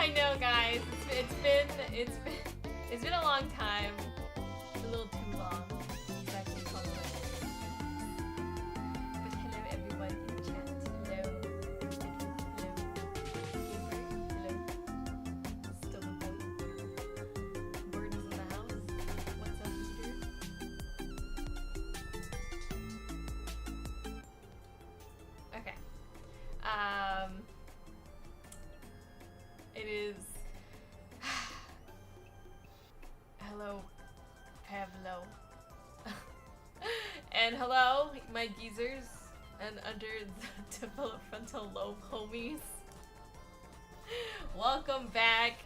I know, guys. It's been a long time. A little too long. It's actually called it. But hello, everybody in the chat. Hello. Hello. Still a vote. Bird is in the house. What's up, Peter? Okay. It is. Hello, Pavlo. And hello, my geezers and under the developmental lobe homies. Welcome back.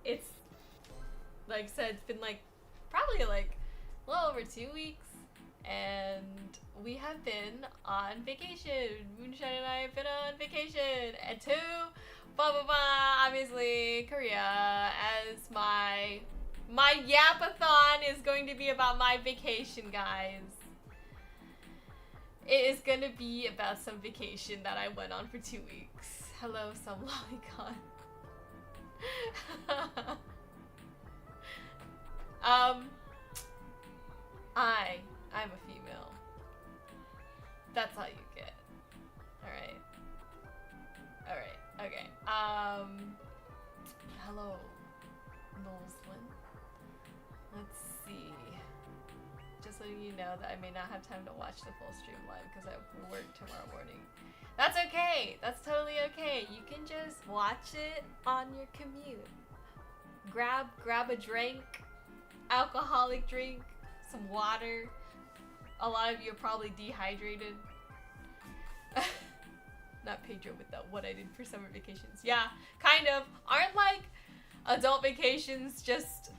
It's like I said, it's been like probably like a little over 2 weeks, and we have been on vacation. Moonshine and I have been on vacation and to obviously Korea, as my YAP-a-thon is going to be about my vacation, guys. It is going to be about some vacation that I went on for 2 weeks. Hello, some lolicon. I'm a female. That's all you get. Alright. Alright, okay. Hello, Noslin. Let's see. Just letting you know that I may not have time to watch the full stream live because I have work tomorrow morning. That's okay. That's totally okay. You can just watch it on your commute. Grab a drink, alcoholic drink, some water. A lot of you are probably dehydrated. Not Pedro with that what I did for summer vacations. Yeah, kind of. Aren't like adult vacations just,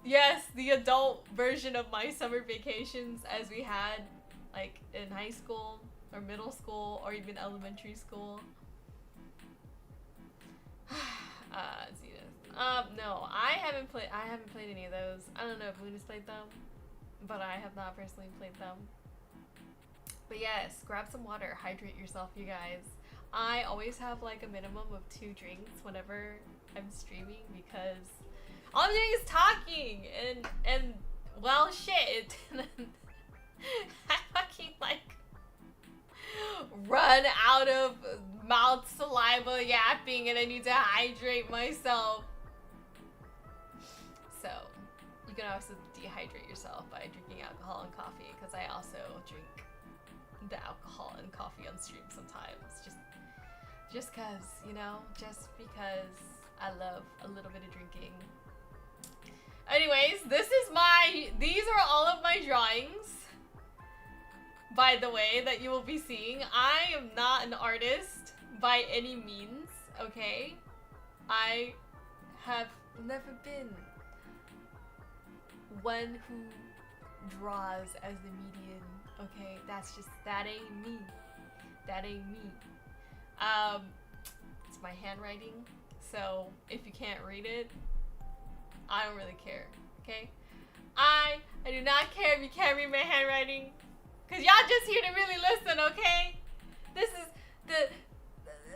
yes, the adult version of my summer vacations as we had like in high school or middle school or even elementary school. Zenith. No, I haven't played any of those. I don't know if Moon has played them, but I have not personally played them. But yes, grab some water, hydrate yourself, you guys. I always have like a minimum of 2 drinks whenever I'm streaming because all I'm doing is talking and well shit. I fucking like run out of mouth saliva yapping and I need to hydrate myself. So you can also dehydrate yourself by drinking alcohol and coffee because I also drink the alcohol and coffee on stream sometimes, just cause, you know, just because I love a little bit of drinking. Anyways, these are all of my drawings, by the way, that you will be seeing. I am not an artist by any means, okay? I have never been one who draws as the median. Okay, that ain't me. That ain't me. It's my handwriting, so if you can't read it, I don't really care, okay? I do not care if you can't read my handwriting, cause y'all just here to really listen, okay? This is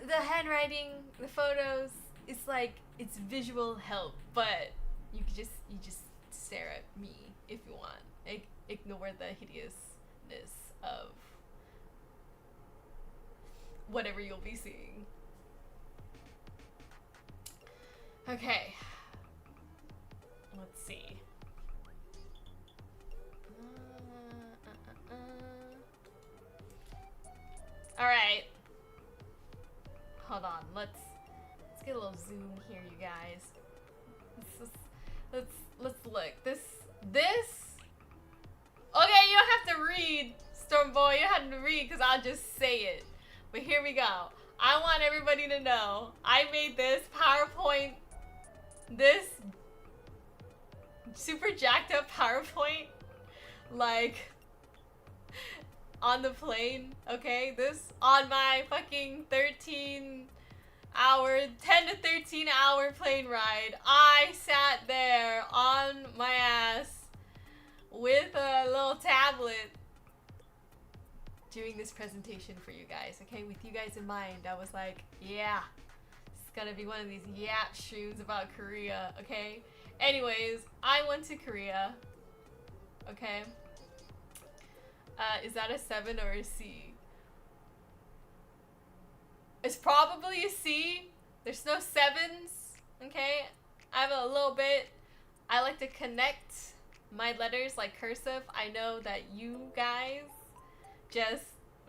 the handwriting, the photos, it's like, it's visual help, but you just stare at me if you want. Ignore the hideousness of whatever you'll be seeing. Okay. Let's see. All right. Hold on. Let's get a little zoom here, you guys. Let's look. This. Okay, you don't have to read, Stormboy. You don't have to read because I'll just say it. But here we go. I want everybody to know I made this PowerPoint, this super jacked up PowerPoint, like on the plane, okay? This on my fucking 10 to 13 hour plane ride. I sat there on my ass with a little tablet doing this presentation for you guys, okay? With you guys in mind, I was like, yeah, gonna be one of these YAP streams about Korea, okay? Anyways, I went to Korea, okay? Is that a 7 or a C? It's probably a C. There's no 7s, okay? I have a little bit. I like to connect my letters like cursive. I know that you guys just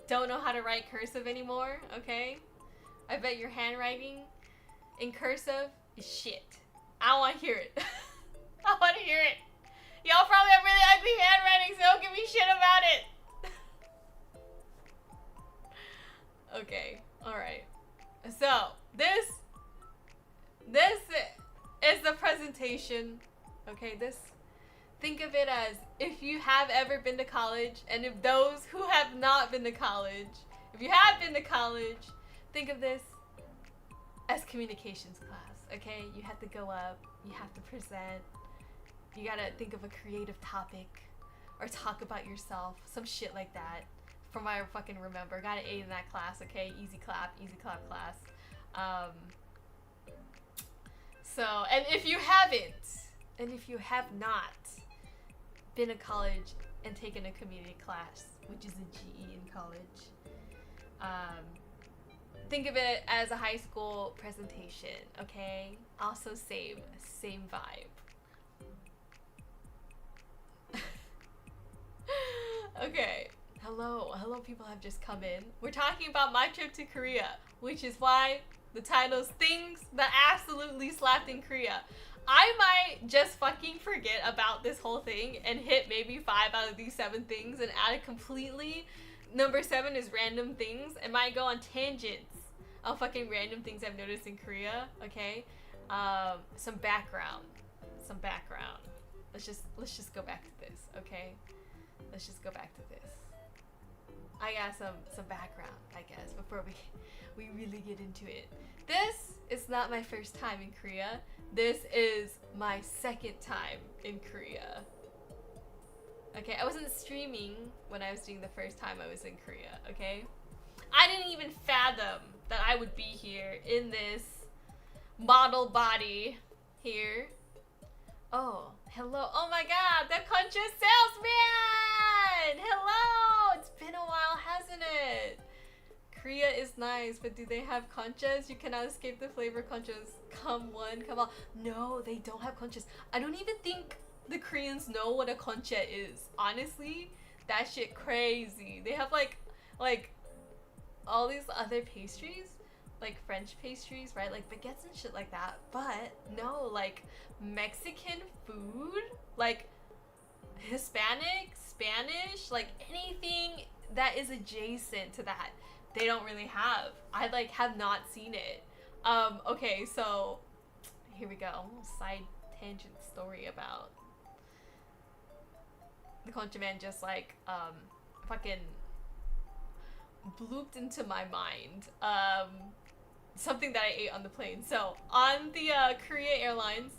don't know how to write cursive anymore, okay? I bet your handwriting in cursive is shit. I don't want to hear it. I want to hear it. Y'all probably have really ugly handwriting, so don't give me shit about it. Okay, alright. So, this is the presentation. Okay, think of it as if you have ever been to college, and if those who have not been to college, if you have been to college, think of this as communications class, okay? You have to go up, you have to present, you gotta think of a creative topic, or talk about yourself, some shit like that. From what I fucking remember, got an 8 in that class, okay? Easy clap class. So, and if you have not been to college and taken a community class, which is a GE in college, think of it as a high school presentation, okay? Also same vibe. Okay. Hello people have just come in. We're talking about my trip to Korea, which is why the title's Things That Absolutely Slapped in Korea. I might just fucking forget about this whole thing and hit maybe 5 out of these 7 things and add it completely. Number 7 is random things. It might go on tangents of fucking random things I've noticed in Korea, okay? Some background. Let's just go back to this, okay? Let's just go back to this. I got some background, I guess, before we really get into it. This is not my first time in Korea. This is my 2nd time in Korea. Okay, I wasn't streaming when I was doing the first time I was in Korea, okay? I didn't even fathom that I would be here in this model body here. Oh, hello. Oh my god, the concha salesman! Hello! It's been a while, hasn't it? Korea is nice, but do they have conchas? You cannot escape the flavor conchas. Come on, come on. No, they don't have conchas. I don't even think the Koreans know what a concha is. Honestly, that shit crazy. They have like all these other pastries, like French pastries, right? Like baguettes and shit like that. But no, like Mexican food, like Hispanic, Spanish, like anything that is adjacent to that, they don't really have. I like have not seen it. Okay, so here we go. A little side tangent story about the concha man just like fucking blooped into my mind. Something that I ate on the plane. So on the Korea Airlines,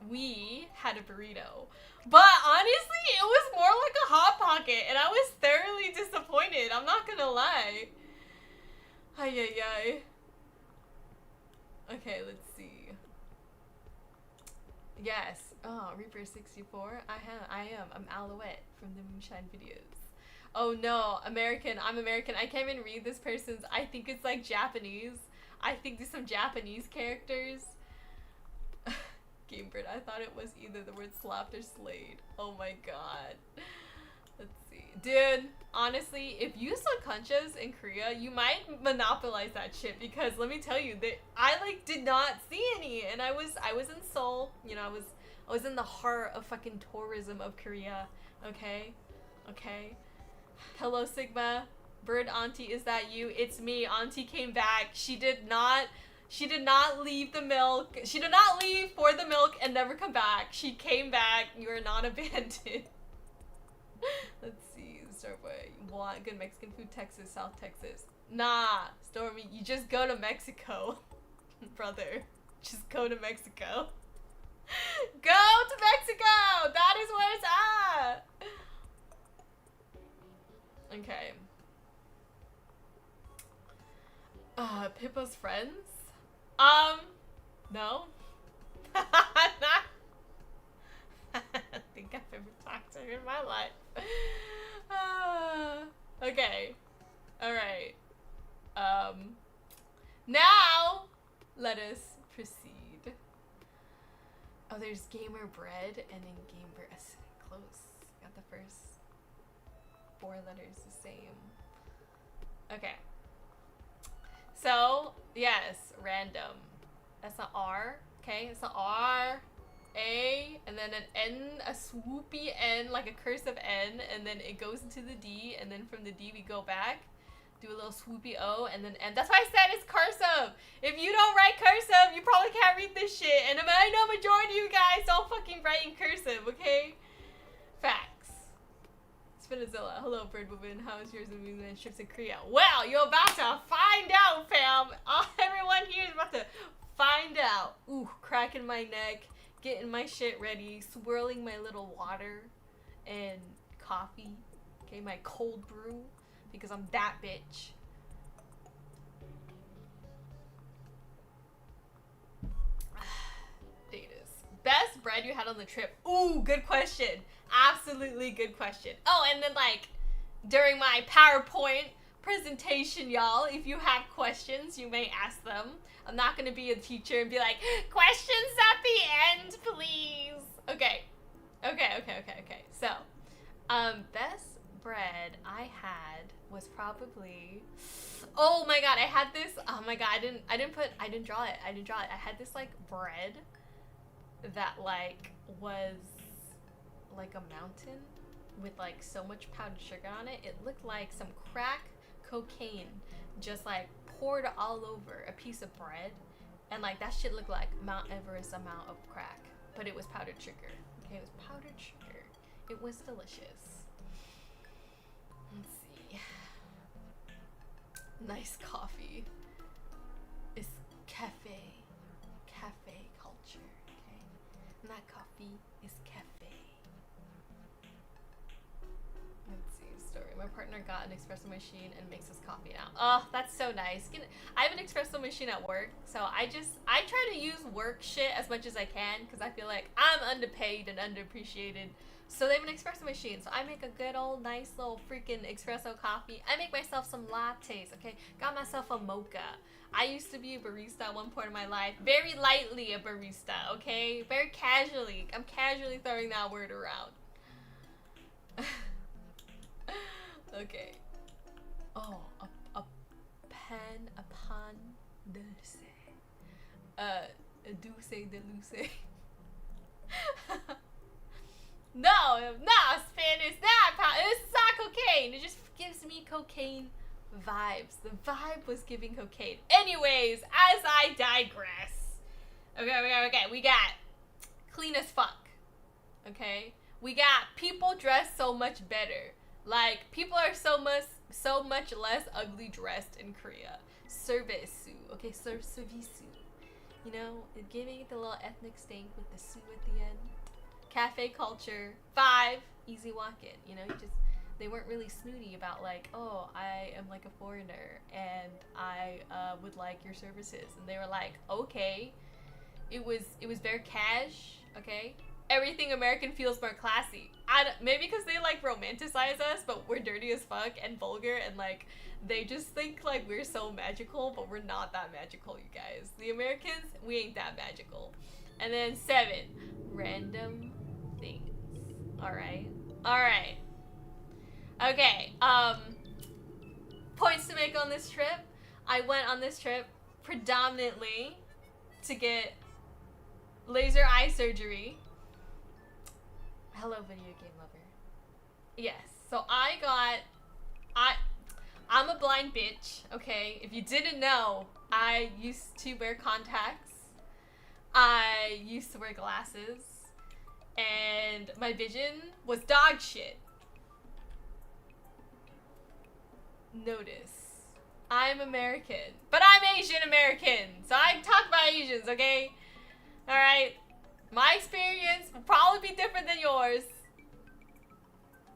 we had a burrito, but honestly it was more like a hot pocket, and I was thoroughly disappointed. I'm not gonna lie. Ay. Okay, let's see. Yes. Oh, Reaper 64. I am. I'm Alouette from the Moonshine videos. Oh no, American. I'm American. I can't even read this person's. I think it's like Japanese. I think there's some Japanese characters. Gamebird, I thought it was either the word slapped or slayed. Oh my god. Let's see. Dude, honestly, if you saw conchas in Korea, you might monopolize that shit, because let me tell you, that I like did not see any, and I was in Seoul, you know, I was in the heart of fucking tourism of Korea, okay? Okay? Hello, Sigma. Bird Auntie, is that you? It's me. Auntie came back. She did not leave the milk. She did not leave for the milk and never come back. She came back. You are not abandoned. Let's see. Starboy. You want good Mexican food? Texas, South Texas. Nah, Stormy. You just go to Mexico. Brother. Just go to Mexico. Go to Mexico! That is where it's at! Okay. Pippa's friends? No. I don't think I've ever talked to her in my life. Okay. Alright. Now, let us proceed. Oh, there's Gamer Bread and then Gamer... Close. Got the first 4 letters the same. Okay. So, yes, random. That's an R. Okay, it's an R, A, and then an N, a swoopy N, like a cursive N, and then it goes into the D, and then from the D we go back, do a little swoopy O, and then N. That's why I said it's cursive. If you don't write cursive, you probably can't read this shit, and I know majority of you guys don't fucking write in cursive, okay? Facts. Spinazilla, hello bird woman, how is yours and movement trips in Korea? Well, you're about to find out, fam. Everyone here is about to find out. Ooh, cracking my neck, getting my shit ready, swirling my little water and coffee. Okay, my cold brew, because I'm that bitch. Datus. Best bread you had on the trip? Ooh, good question. Absolutely good question. Oh, and then like during my PowerPoint presentation, y'all, if you have questions, you may ask them. I'm not gonna be a teacher and be like, questions at the end, please. Okay. So, best bread I had was probably, oh my god, I had this, oh my god, I didn't draw it. I had this like bread that like was like a mountain with like so much powdered sugar on it. It looked like some crack cocaine just like poured all over a piece of bread, and like that shit looked like Mount Everest amount of crack, but it was powdered sugar. Okay, it was powdered sugar. It was delicious. Let's see. Nice coffee. It's cafe culture. Okay, not coffee. It's cafe. Let's see, story. My partner got an espresso machine and makes us coffee now. Oh, that's so nice. I have an espresso machine at work, so I try to use work shit as much as I can, because I feel like I'm underpaid and underappreciated. So they have an espresso machine, so I make a good old nice little freaking espresso coffee. I make myself some lattes, okay? Got myself a mocha. I used to be a barista at one point in my life. Very lightly a barista, okay? Very casually. I'm casually throwing that word around. Okay. Oh, a pan dulce. Dulce de luce. No, Spanish. It's not cocaine. It just gives me cocaine vibes. The vibe was giving cocaine. Anyways, as I digress. Okay. We got clean as fuck. Okay? We got people dressed so much better. Like, people are so much less ugly dressed in Korea. Servisu. Okay, servisu. You know, giving it the little ethnic stank with the su at the end. Cafe culture. 5. Easy walk-in. You know, they weren't really snooty about like, oh, I am like a foreigner and I would like your services. And they were like, okay. It was very cash, okay? Everything American feels more classy. Maybe because they like romanticize us, but we're dirty as fuck and vulgar, and like they just think like we're so magical, but we're not that magical, you guys. The Americans, we ain't that magical. And then 7, random things. All right. Okay. Points to make on this trip. I went on this trip predominantly to get laser eye surgery. Hello, video game lover. Yes, so I'm a blind bitch, okay? If you didn't know, I used to wear contacts. I used to wear glasses. And my vision was dog shit. Notice, I'm American, but I'm Asian American, so I talk about Asians, okay? Alright? My experience will probably be different than yours.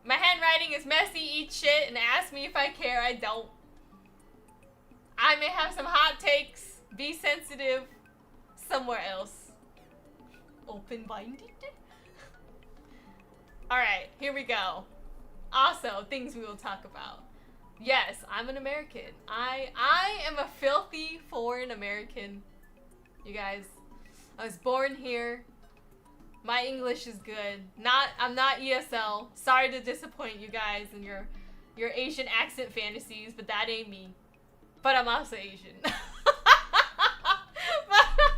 My handwriting is messy, eat shit, and ask me if I care. I don't. I may have some hot takes. Be sensitive somewhere else. Open-minded? Alright, here we go. Also, things we will talk about. Yes, I'm an American. I am a filthy foreign American. You guys, I was born here. My English is good. I'm not ESL. Sorry to disappoint you guys and your Asian accent fantasies, but that ain't me. But I'm also Asian. But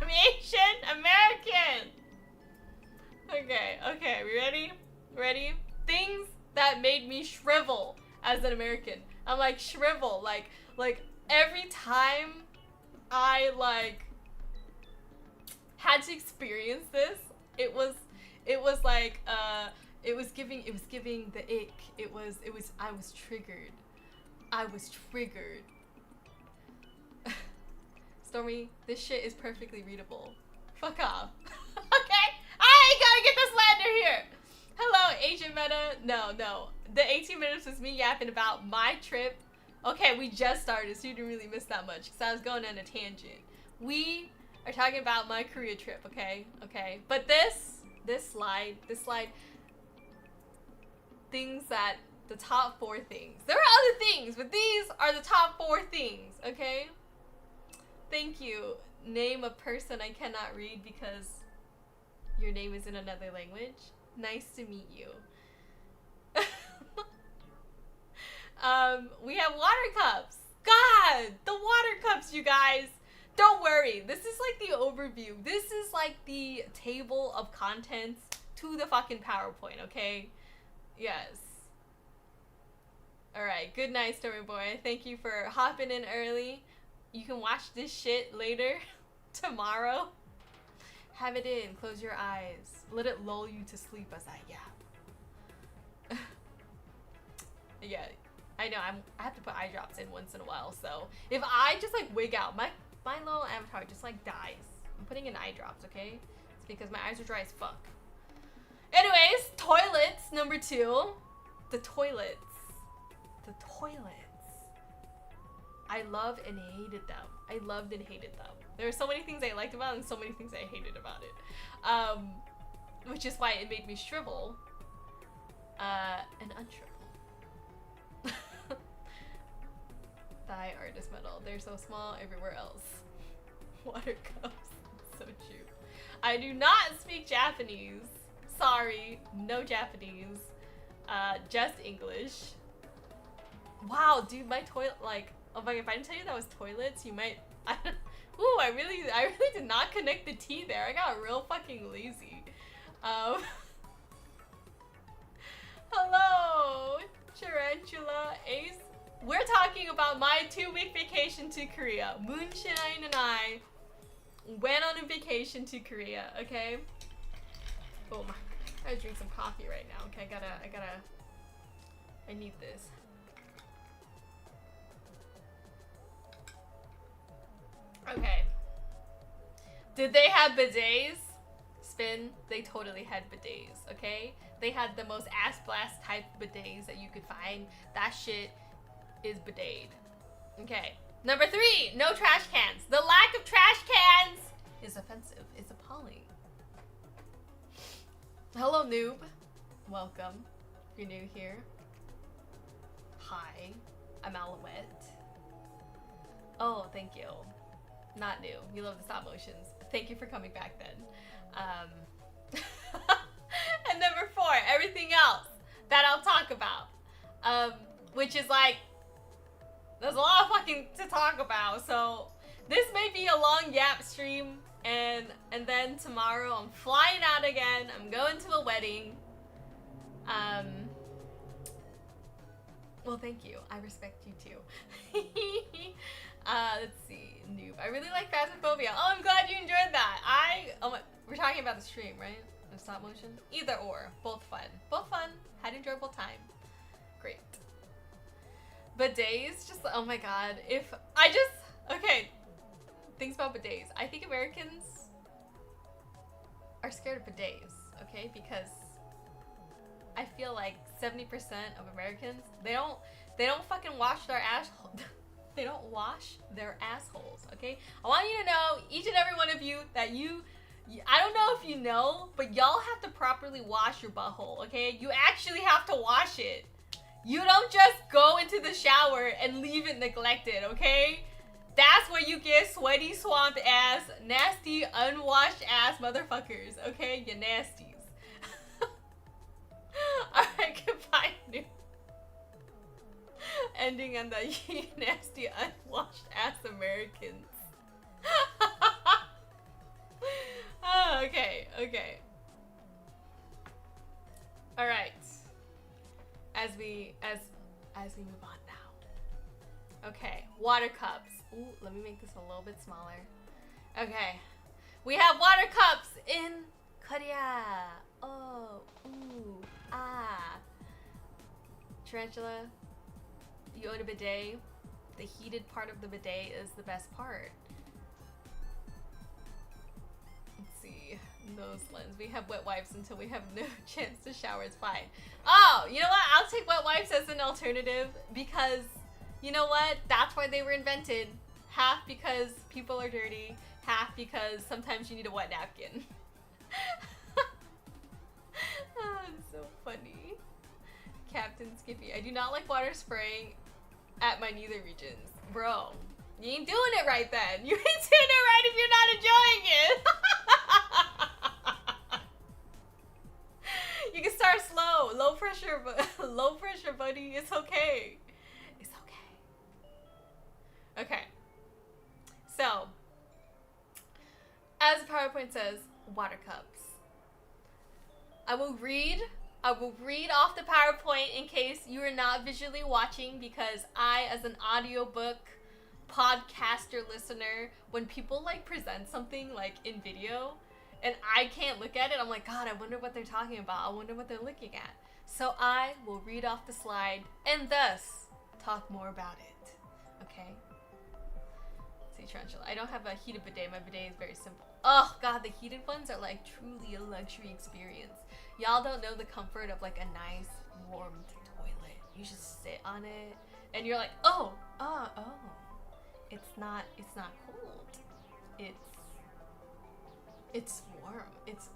I'm Asian American. Okay, we ready? Ready? Things that made me shrivel as an American. I'm like shrivel, like every time I like had to experience this, it was like it was giving the ick. I was triggered. Stormy, this shit is perfectly readable. Fuck off. Okay? I ain't gotta get the slander here. Hello, Asian Meta. No. The 18 minutes was me yapping about my trip. Okay, we just started, so you didn't really miss that much because I was going on a tangent. We are talking about my Korea trip, okay? Okay. But this slide, things that the top 4 things. There are other things, but these are the top 4 things, okay? Thank you. Name a person I cannot read because your name is in another language. Nice to meet you. We have water cups. God, the water cups, you guys. Don't worry. This is like the overview. This is like the table of contents to the fucking PowerPoint, okay? Yes. Alright, good night, Story Boy. Thank you for hopping in early. You can watch this shit later, tomorrow. Have it in, close your eyes. Let it lull you to sleep as I yap. Yeah, I know, I have to put eye drops in once in a while, so if I just like wig out, my little avatar just like dies. I'm putting in eye drops, okay? It's because my eyes are dry as fuck. Anyways, toilets, number 2. The toilets. I loved and hated them. There were so many things I liked about it and so many things I hated about it. Which is why it made me shrivel. And unshrivel. Thigh artist medal. They're so small everywhere else. Water cups. So true. I do not speak Japanese. Sorry. No Japanese. Just English. Wow, dude, my toilet, like, oh my god, if I didn't tell you that was toilets, you might, ooh, I really did not connect the T there. I got real fucking lazy. Hello, Tarantula Ace. We're talking about my 2-week vacation to Korea. Moonshine and I went on a vacation to Korea, okay? Boom. I gotta drink some coffee right now, okay? I need this. Okay. Did they have bidets? Spin, they totally had bidets, okay? They had the most ass blast type bidets that you could find. That shit is bidet. Okay. Number 3, no trash cans. The lack of trash cans is offensive. It's appalling. Hello, noob. Welcome. If you're new here. Hi. I'm Alouette. Oh, thank you. Not new. You love the stop motions. Thank you for coming back then. And number 4, everything else that I'll talk about. Which is like, there's a lot of fucking to talk about. So this may be a long YAP stream, and then tomorrow I'm flying out again. I'm going to a wedding. Well, thank you. I respect you too. Let's see, noob. I really like Phasmophobia. Oh, I'm glad you enjoyed that. We're talking about the stream, right? The stop motion? Either or. Both fun. Both fun. Had an enjoyable time. Great. Bidets, just, oh my god. Okay. Things about bidets. I think Americans are scared of bidets, okay? Because I feel like 70% of Americans, they don't fucking wash their asshole. They don't wash their assholes, okay? I want you to know, each and every one of you, that I don't know if you know, but y'all have to properly wash your butthole, okay? You actually have to wash it. You don't just go into the shower and leave it neglected, okay? That's where you get sweaty, swamped ass, nasty, unwashed ass motherfuckers, okay? You nasties. Alright, goodbye, new. Ending on the you nasty, unwashed ass Americans. Oh, okay, okay. Alright. As we move on now. Okay, water cups. Ooh, let me make this a little bit smaller. Okay. We have water cups in Korea. Oh, ooh, ah. Tarantula, you own a bidet. The heated part of the bidet is the best part. Let's see. Nose lens. We have wet wipes until we have no chance to shower. It's fine. Oh, you know what? I'll take wet wipes as an alternative because, you know what? That's why they were invented. Half because people are dirty, half because sometimes you need a wet napkin. Oh, it's so funny. Captain Skippy. I do not like water spraying at my nether regions. Bro, you ain't doing it right then. You ain't doing it right if you're not enjoying it. You can start slow. Low pressure, buddy. It's okay. It's okay. Okay. So, as the PowerPoint says, water cups. I will read off the PowerPoint in case you are not visually watching, because I, as an audiobook podcaster listener, when people like present something like in video and I can't look at it, I'm like, God, I wonder what they're talking about. I wonder what they're looking at. So I will read off the slide and thus talk more about it. Okay? See, Tarantula. I don't have a heated bidet. My bidet is very simple. Oh, God, the heated ones are like truly a luxury experience. Y'all don't know the comfort of like a nice warmed toilet. You just sit on it and you're like, oh, it's not cold. It's warm. It's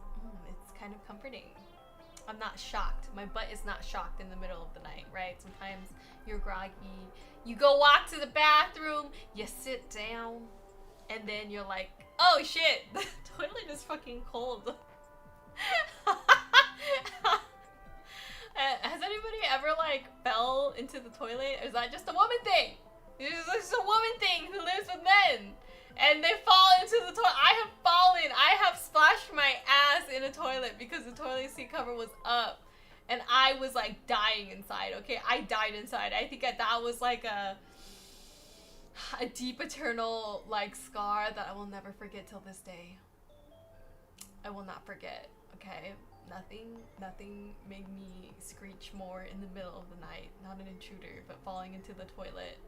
kind of comforting. I'm not shocked. My butt is not shocked in the middle of the night, right? Sometimes you're groggy. You go walk to the bathroom, you sit down, and then you're like, oh shit, the toilet is fucking cold. Has anybody ever like fell into the toilet? Or is that just a woman thing? It's just a woman thing who lives with men. And they fall into the toilet. I have fallen. I have splashed my ass in a toilet because the toilet seat cover was up. And I was like dying inside, okay? I died inside. I think that was like a deep eternal like scar that I will never forget till this day. I will not forget, okay? Nothing made me screech more in the middle of the night. Not an intruder, but falling into the toilet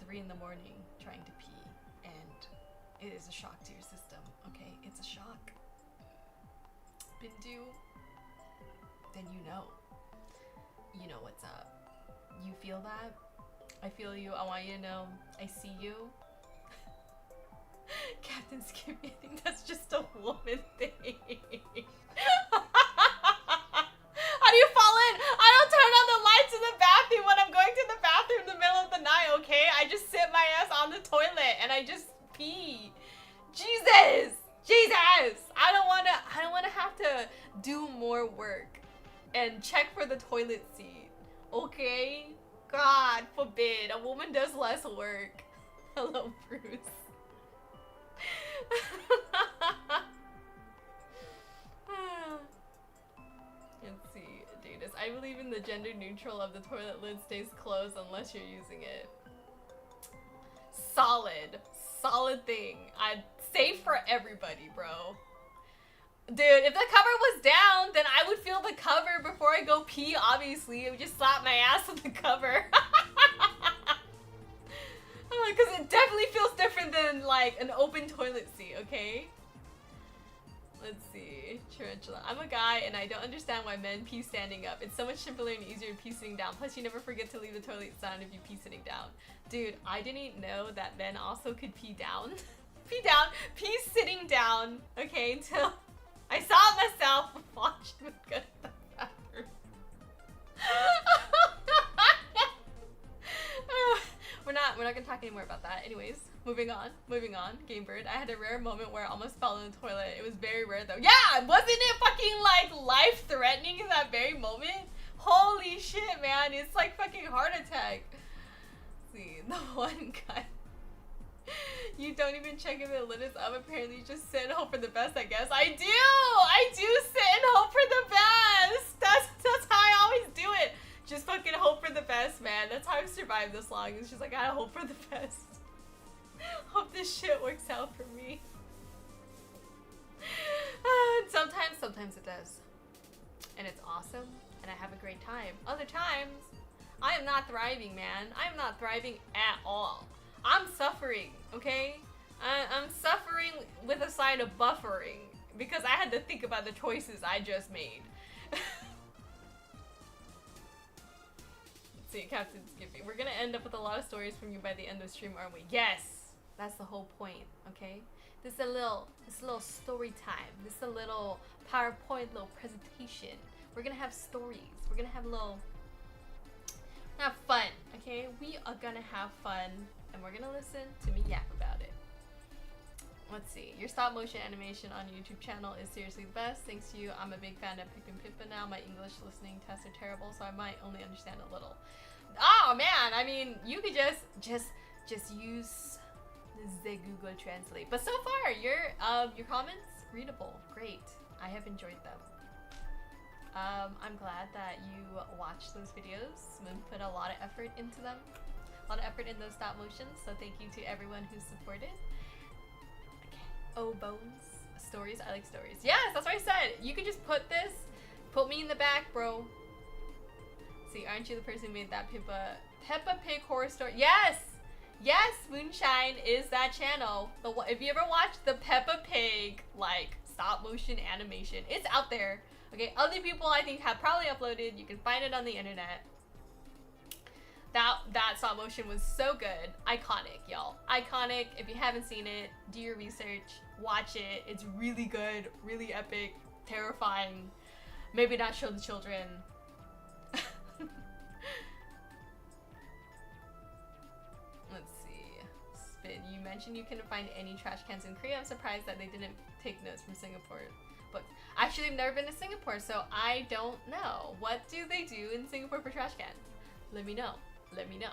3 in the morning trying to pee. And it is a shock to your system, okay? It's a shock. Bindu, then you know. You know what's up. You feel that? I feel you. I want you to know. I see you. Captain Skippy, I think that's just a woman thing. How do you fall in? I don't turn on the lights in the bathroom when I'm going to the bathroom in the middle of the night, okay? I just sit my ass on the toilet and I just pee. Jesus! I don't wanna have to do more work and check for the toilet seat, okay? God forbid, a woman does less work. Hello, Bruce. Let's see, Datus. I believe in the gender neutral of the toilet lid stays closed unless you're using it. Solid thing. I'd safe for everybody, bro. Dude, if the cover was down, then I would feel the cover before I go pee, obviously. I would just slap my ass on the cover. Because it definitely feels different than, like, an open toilet seat, okay? Let's see. Tarantula. I'm a guy and I don't understand why men pee standing up. It's so much simpler and easier to pee sitting down. Plus you never forget to leave the toilet sound if you pee sitting down. Dude, I didn't know that men also could pee down. Pee sitting down, okay, until I saw it myself and watched me go to the bathroom. We're not gonna talk anymore about that. Anyways, moving on. Game Bird. I had a rare moment where I almost fell in the toilet. It was very rare though. Yeah, wasn't it fucking like life-threatening in that very moment? Holy shit, man. It's like fucking heart attack. Let's see, the one guy. You don't even check if it lit us up. Apparently you just sit and hope for the best, I guess. I do sit and hope for the best. That's how I always do it. Just fucking hope for the best, man. That's how I've survived this long. It's just like, I hope for the best. Hope this shit works out for me. Sometimes it does. And it's awesome. And I have a great time. Other times, I am not thriving, man. I am not thriving at all. I'm suffering, okay? I'm suffering with a side of buffering. Because I had to think about the choices I just made. See, Captain Skippy. We're gonna end up with a lot of stories from you by the end of the stream, aren't we? Yes! That's the whole point, okay? This is a little story time. This is a little PowerPoint, little presentation. We're gonna have stories. We're gonna have fun, okay? We are gonna have fun, and we're gonna listen to me yap about it. Let's see. Your stop motion animation on your YouTube channel is seriously the best. Thanks to you, I'm a big fan of Pippin Pippa now. My English listening tests are terrible, so I might only understand a little. Oh man, I mean, you could just use the Google Translate. But so far, your comments readable. Great. I have enjoyed them. I'm glad that you watched those videos and put a lot of effort into them. A lot of effort in those stop motions. So thank you to everyone who supported. Oh, bones. Stories. I like stories. Yes, that's what I said. You could just put me in the back, bro. See, aren't you the person who made that Peppa Pig horror story? Yes! Yes, Moonshine is that channel. If you ever watched the Peppa Pig, like, stop motion animation, it's out there. Okay, other people I think have probably uploaded. You can find it on the internet. That stop motion was so good. Iconic, y'all. Iconic. If you haven't seen it, do your research. Watch it. It's really good, really epic, terrifying. Maybe not show the children. Let's see. Spin. You mentioned you couldn't find any trash cans in Korea. I'm surprised that they didn't take notes from Singapore books. Actually, I've never been to Singapore, so I don't know. What do they do in Singapore for trash cans? Let me know. Let me know.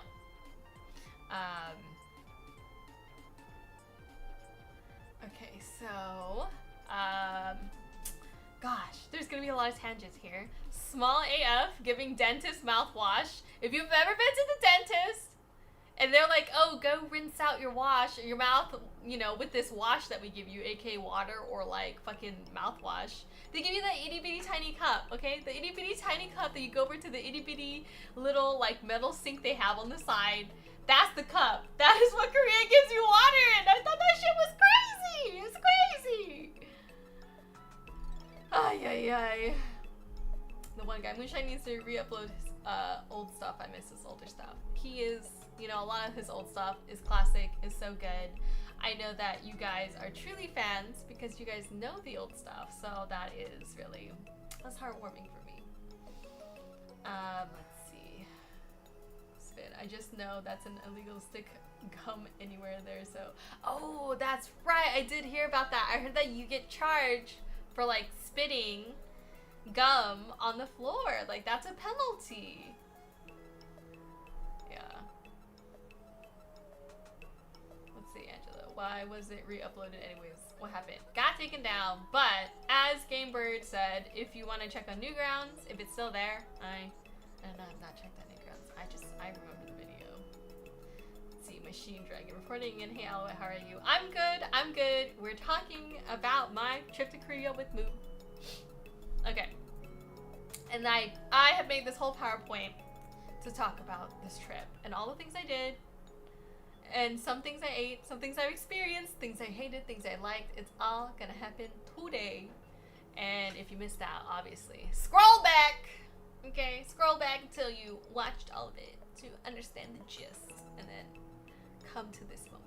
Okay, so, gosh, there's gonna be a lot of tangents here. Small AF giving dentist mouthwash. If you've ever been to the dentist and they're like, oh, go rinse out your mouth, you know, with this wash that we give you, aka water or like fucking mouthwash. They give you that itty bitty tiny cup, okay? The itty bitty tiny cup that you go over to the itty bitty little like metal sink they have on the side. That's the cup. That is what Korea gives you water in. I thought that shit was crazy. It's crazy. Ay, ay, ay. The one guy, Moonshine needs to re-upload his old stuff. I miss his older stuff. He is, you know, a lot of his old stuff is classic, is so good. I know that you guys are truly fans because you guys know the old stuff, so that is really, that's heartwarming for me. Let's see. Spin. I just know that's an illegal stick gum anywhere there, so. Oh, that's right. I did hear about that. I heard that you get charged for like spitting gum on the floor. Like, that's a penalty. Yeah. Let's see, Angela. Why was it re-uploaded anyways? What happened? Got taken down, but as Gamebird said, if you want to check on Newgrounds, if it's still there, I don't know, I've not checked on Newgrounds. I remember the video. Let's see, Machine Dragon reporting in. Hey, Alouette, how are you? I'm good, I'm good. We're talking about my trip to Korea with Moo. Okay. And I have made this whole PowerPoint to talk about this trip and all the things I did. And some things I ate, some things I experienced, things I hated, things I liked. It's all gonna happen today. And rewind if you missed out, obviously. Scroll back! Okay, scroll back until you watched all of it to understand the gist, and then come to this moment.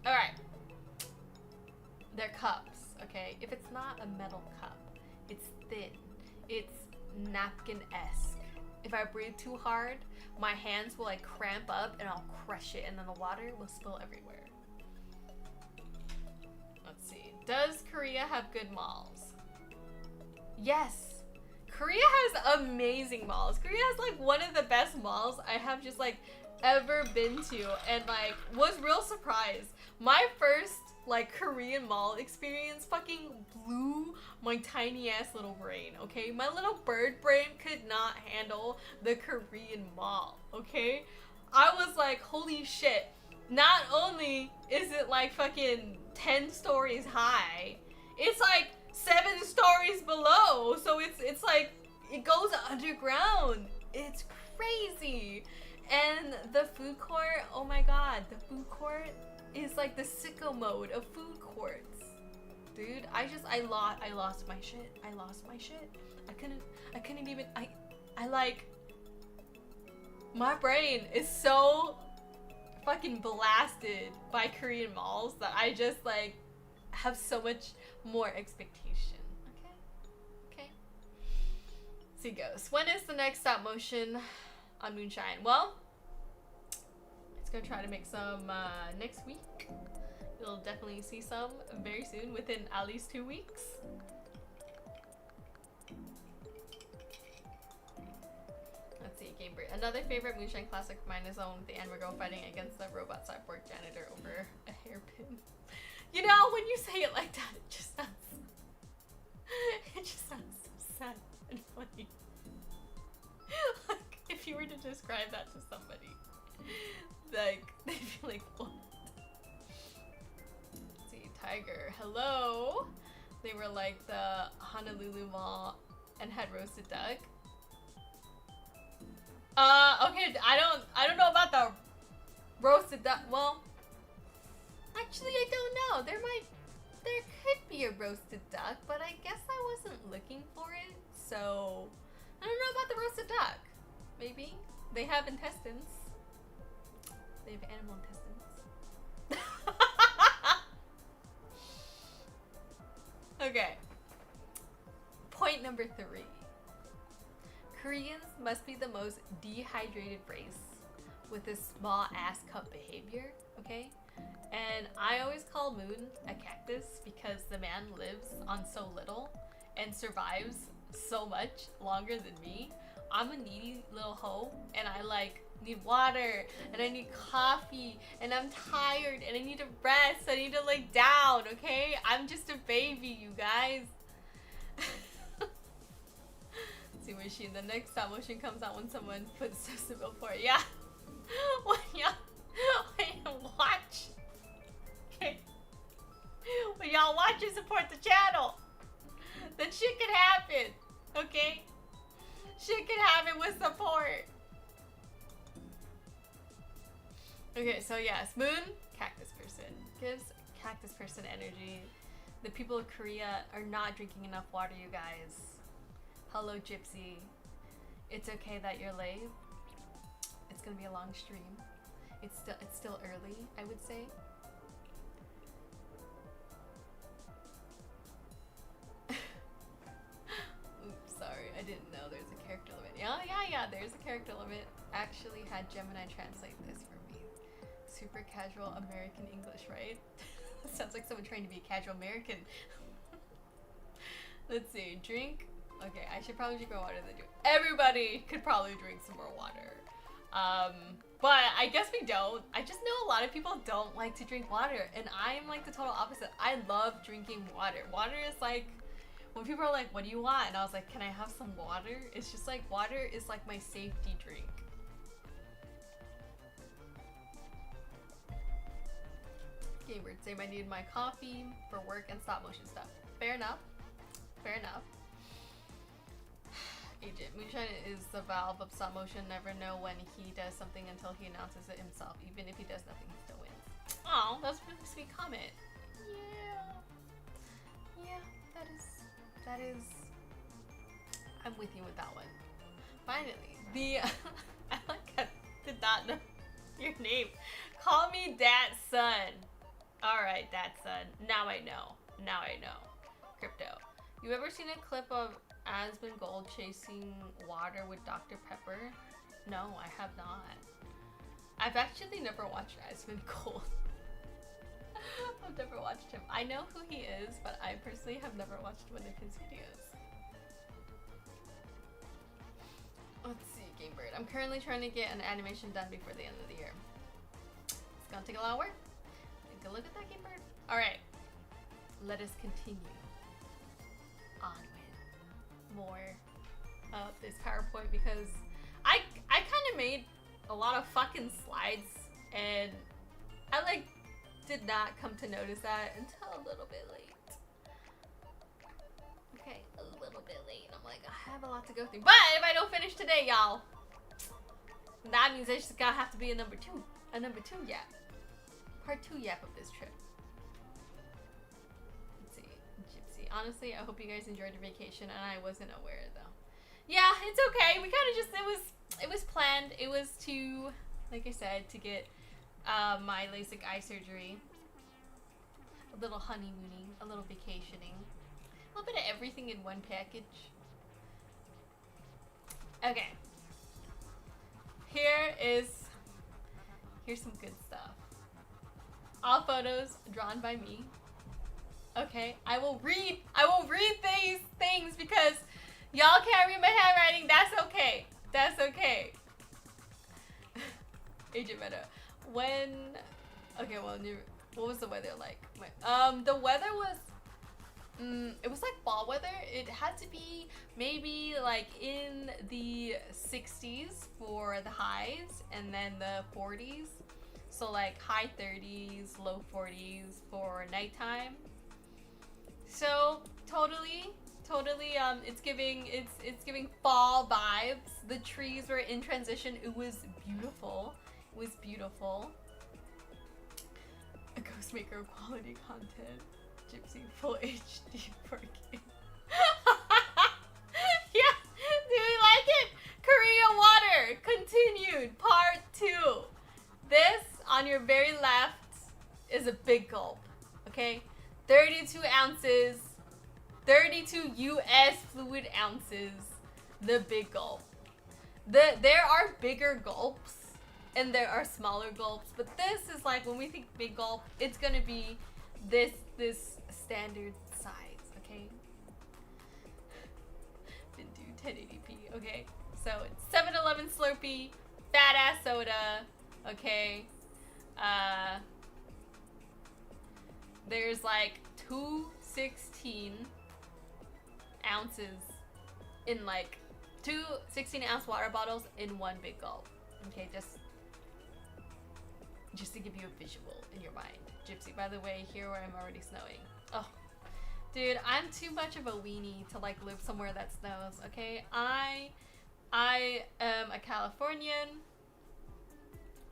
Alright. They're cups, okay? If it's not a metal cup, it's thin. It's napkin-esque. If I breathe too hard, my hands will like cramp up and I'll crush it, and then the water will spill everywhere. Let's see. Does Korea have good malls? Yes. Korea has amazing malls. Korea has like one of the best malls I have just like ever been to, and like was real surprised. My first like Korean mall experience fucking blew my tiny ass little brain, okay? My little bird brain could not handle the Korean mall, okay? I was like, holy shit. Not only is it like fucking 10 stories high, it's like 7 stories below. So it's like, it goes underground. It's crazy. And the food court, oh my god, the food court is like the sicko mode of food courts. Dude, I lost my shit. I lost my shit. I couldn't even, I like, my brain is so fucking blasted by Korean malls that I just like have so much more expectation. Okay. See Ghost. When is the next stop motion on Moonshine? Well, it's gonna try to make some next week. You'll definitely see some very soon, within at least 2 weeks. Let's see, Gabriel. Another favorite Moonshine classic of mine is on the Anrigo fighting against the robot cyborg janitor over a hairpin. You know, when you say it like that, it just sounds so sad and funny. Like, if you were to describe that to somebody, like, they'd be like, what? Let's see, Tiger, hello. They were like the Honolulu Mall and had roasted duck. Okay, I don't know about the roasted duck. Well, actually, I don't know. There could be a roasted duck, but I guess I wasn't looking for it, so I don't know about the roasted duck. Maybe they have intestines. They have animal intestines. Okay. Point number 3. Koreans must be the most dehydrated race with this small ass cup behavior, okay? And I always call Moon a cactus because the man lives on so little and survives so much longer than me. I'm a needy little hoe, and I like need water, and I need coffee, and I'm tired, and I need to rest, I need to lay down, okay? I'm just a baby, you guys. See, Machine, the next stop motion comes out when someone puts Sesame for it. Yeah. when you watch. Okay. When y'all watch and support the channel, then shit can happen. Okay? Shit can happen with support. Okay, so yes, Moon, cactus person. Gives cactus person energy. The people of Korea are not drinking enough water, you guys. Hello, Gypsy. It's okay that you're late. It's gonna be a long stream. It's still early, I would say. Oops, sorry, I didn't know there's a character limit. Yeah, there's a character limit. Actually had Gemini translate this for me. Super casual American English, right? Sounds like someone trying to be a casual American. Let's see, drink. Okay, I should probably drink more water than you. Everybody could probably drink some more water. But I guess we don't. I just know a lot of people don't like to drink water, and I'm like the total opposite. I love drinking water. Water is like, when people are like, what do you want? And I was like, can I have some water? It's just like, water is like my safety drink. Gaybird, same, I need my coffee for work and stop motion stuff. Fair enough. Fair enough. Agent, Moonshine is the valve of stop motion. Never know when he does something until he announces it himself. Even if he does nothing, he still wins. Oh, that's a really sweet comment. Yeah, that is that is, I'm with you with that one. Finally, the I like I did not know your name. Call me Dad Son. All right, Dad Son. Now I know. Now I know. Crypto. You ever seen a clip of Asmongold chasing water with Dr. Pepper? No, I have not. I've actually never watched Asmongold. I've never watched him. I know who he is, but I personally have never watched one of his videos. Let's see, Game Bird. I'm currently trying to get an animation done before the end of the year. It's gonna take a lot of work. Take a look at that, Game Bird. Alright. Let us continue on with more of this PowerPoint because I kind of made a lot of fucking slides and I like did not come to notice that until a little bit late. Okay, a little bit late. I'm like, I have a lot to go through. But if I don't finish today, y'all, that means there's just gonna have to be a number two yap. Part 2 yap of this trip. Let's see, Gypsy. Honestly, I hope you guys enjoyed your vacation and I wasn't aware though. Yeah, it's okay. We kind of just, it was planned. It was to, like I said, to get my LASIK eye surgery. A little honeymooning, a little vacationing. A little bit of everything in one package. Okay. Here's some good stuff. All photos drawn by me. Okay, I will read these things because y'all can't read my handwriting. That's okay. That's okay. Agent Meta. What was the weather like? The weather was, it was like fall weather. It had to be maybe like in the 60s for the highs and then the 40s. So like high 30s, low 40s for nighttime. So totally, it's giving fall vibes. The trees were in transition. It was beautiful. It was beautiful. A Ghostmaker quality content. Gypsy full HD 4K. Yeah, do you like it? Korea Water continued part 2. This on your very left is a big gulp. Okay, 32 ounces, 32 US fluid ounces. The big gulp. There are bigger gulps and there are smaller gulps, but this is like, when we think big gulp, it's gonna be this standard size, okay? Didn't do 1080p, okay? So it's 7-Eleven Slurpee, fat ass soda, okay? There's like 2 16 ounces in like 2 16-ounce water bottles in one big gulp. Okay, just to give you a visual in your mind. Gypsy, by the way, here where I'm already snowing. Oh, dude, I'm too much of a weenie to like live somewhere that snows. Okay, I am a Californian.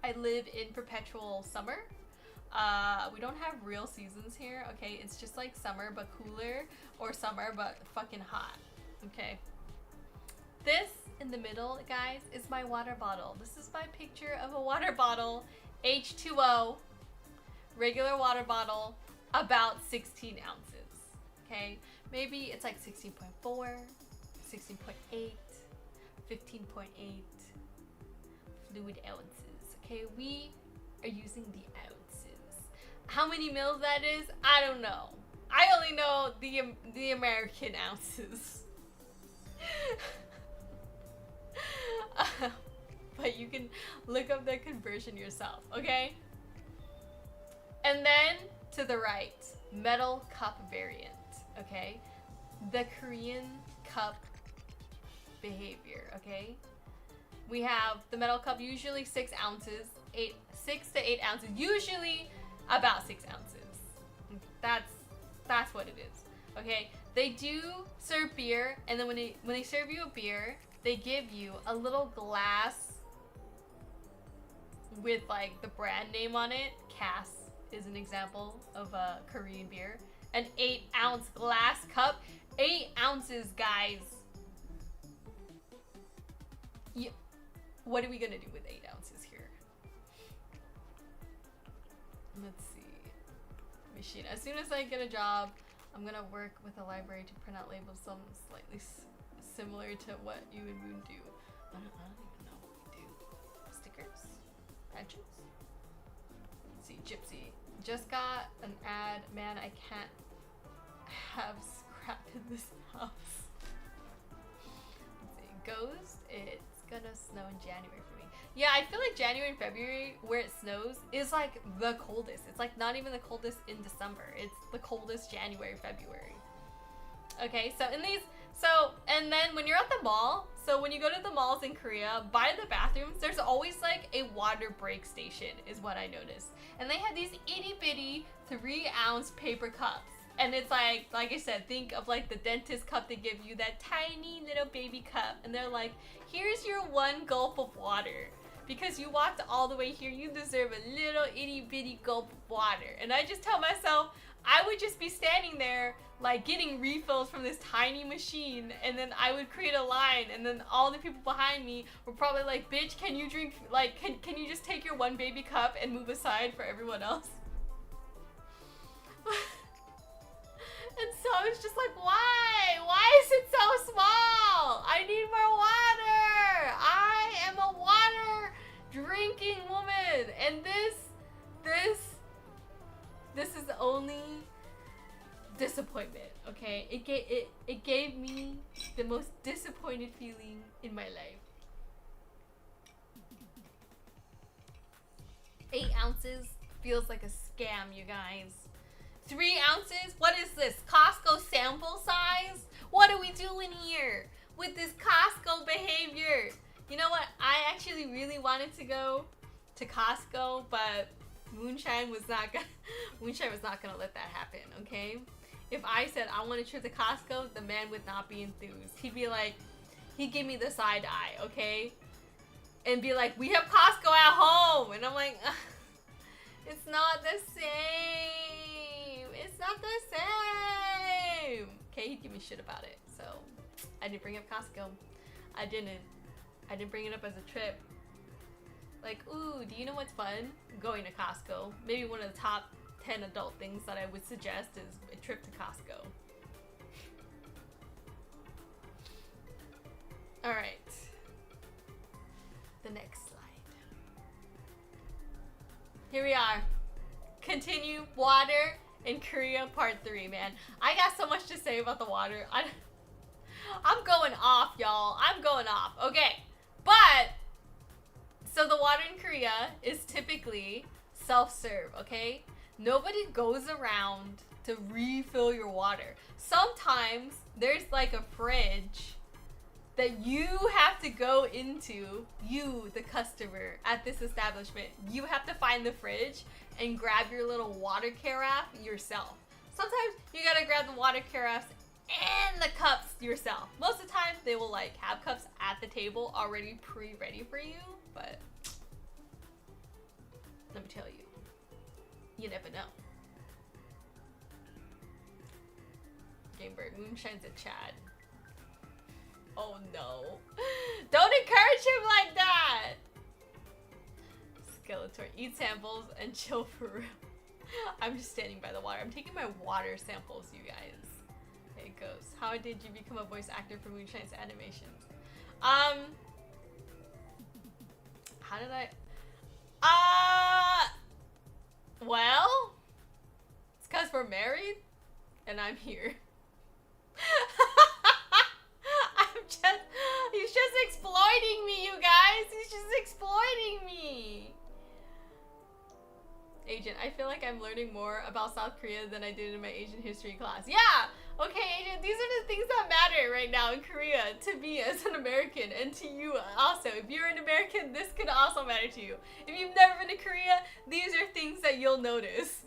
I live in perpetual summer. We don't have real seasons here. Okay, it's just like summer but cooler, or summer but fucking hot. Okay. This in the middle, guys, is my water bottle. This is my picture of a water bottle, H2O, regular water bottle, about 16 ounces. Okay, maybe it's like 16.4, 16.8, 15.8 fluid ounces. Okay, we are using the ounces. How many mils that is, I don't know. I only know the American ounces. But you can look up the conversion yourself, okay? And then to the right, metal cup variant, okay? The Korean cup behavior, okay? We have the metal cup, usually 6 ounces, 6 to 8 ounces, usually about 6 ounces. That's what it is, okay? They do serve beer, and then when they serve you a beer, they give you a little glass with like the brand name on it. Cass is an example of a Korean beer. An 8-ounce glass cup. 8 ounces ounces, guys. Yeah. What are we gonna do with 8 ounces here? Let's see. Machine. As soon as I get a job, I'm gonna work with a library to print out labels, some slightly similar to what you and Moon do. I don't even know what we do. Stickers? Patches? Let's see, Gypsy. Just got an ad. Man, I can't have scrap in this house. Let's see, Ghost. It's gonna snow in January for me. Yeah, I feel like January and February, where it snows, is like the coldest. It's like not even the coldest in December. It's the coldest January, February. Okay, so in these, and then when you're at the mall, so when you go to the malls in Korea, by the bathrooms, there's always like a water break station, is what I noticed. And they have these itty bitty 3-ounce paper cups. And it's like I said, think of like the dentist cup they give you, that tiny little baby cup. And they're like, here's your 1 gulp of water. Because you walked all the way here, you deserve a little itty bitty gulp of water. And I just tell myself, I would just be standing there like getting refills from this tiny machine, and then I would create a line, and then all the people behind me were probably like, bitch, can you drink, like, can you just take your 1 baby cup and move aside for everyone else? And so it's just like, why? Why is it so small? I need more water. I am a water drinking woman. And this is only disappointment, okay? It gave me the most disappointed feeling in my life. 8 ounces feels like a scam, you guys. 3 ounces? What is this? Costco sample size? What are we doing here with this Costco behavior? You know what? I actually really wanted to go to Costco, but Moonshine was not gonna let that happen, okay? If I said I want a trip to Costco, the man would not be enthused. He'd be like, he'd give me the side eye, okay? And be like, we have Costco at home. And I'm like, it's not the same. It's not the same. Okay, he'd give me shit about it. So I didn't bring up Costco. I didn't bring it up as a trip. Like, ooh, do you know what's fun? Going to Costco. Maybe one of the top 10 adult things that I would suggest is a trip to Costco. Alright. The next slide. Here we are. Continue water in Korea part 3, man. I got so much to say about the water. I'm going off, y'all. I'm going off. Okay. But so the water in Korea is typically self-serve, okay? Nobody goes around to refill your water. Sometimes there's like a fridge that you have to go into, you, the customer at this establishment. You have to find the fridge and grab your little water carafe yourself. Sometimes you gotta grab the water carafes and the cups yourself. Most of the time they will like have cups at the table already pre-ready for you, but let me tell you, you never know. Gamebird, Moonshine's a Chad. Oh no. Don't encourage him like that! Skeletor, eat samples and chill for real. I'm just standing by the water. I'm taking my water samples, you guys. Okay, Ghost. How did you become a voice actor for Moonshine's animations? How did I... Well, it's because we're married and I'm here. He's just exploiting me, you guys. He's just exploiting me. Agent, I feel like I'm learning more about South Korea than I did in my Asian history class. Yeah, okay, Agent, these are the things that matter right now in Korea to me as an American, and to you also. If you're an American, this could also matter to you. If you've never been to Korea, these are things that you'll notice.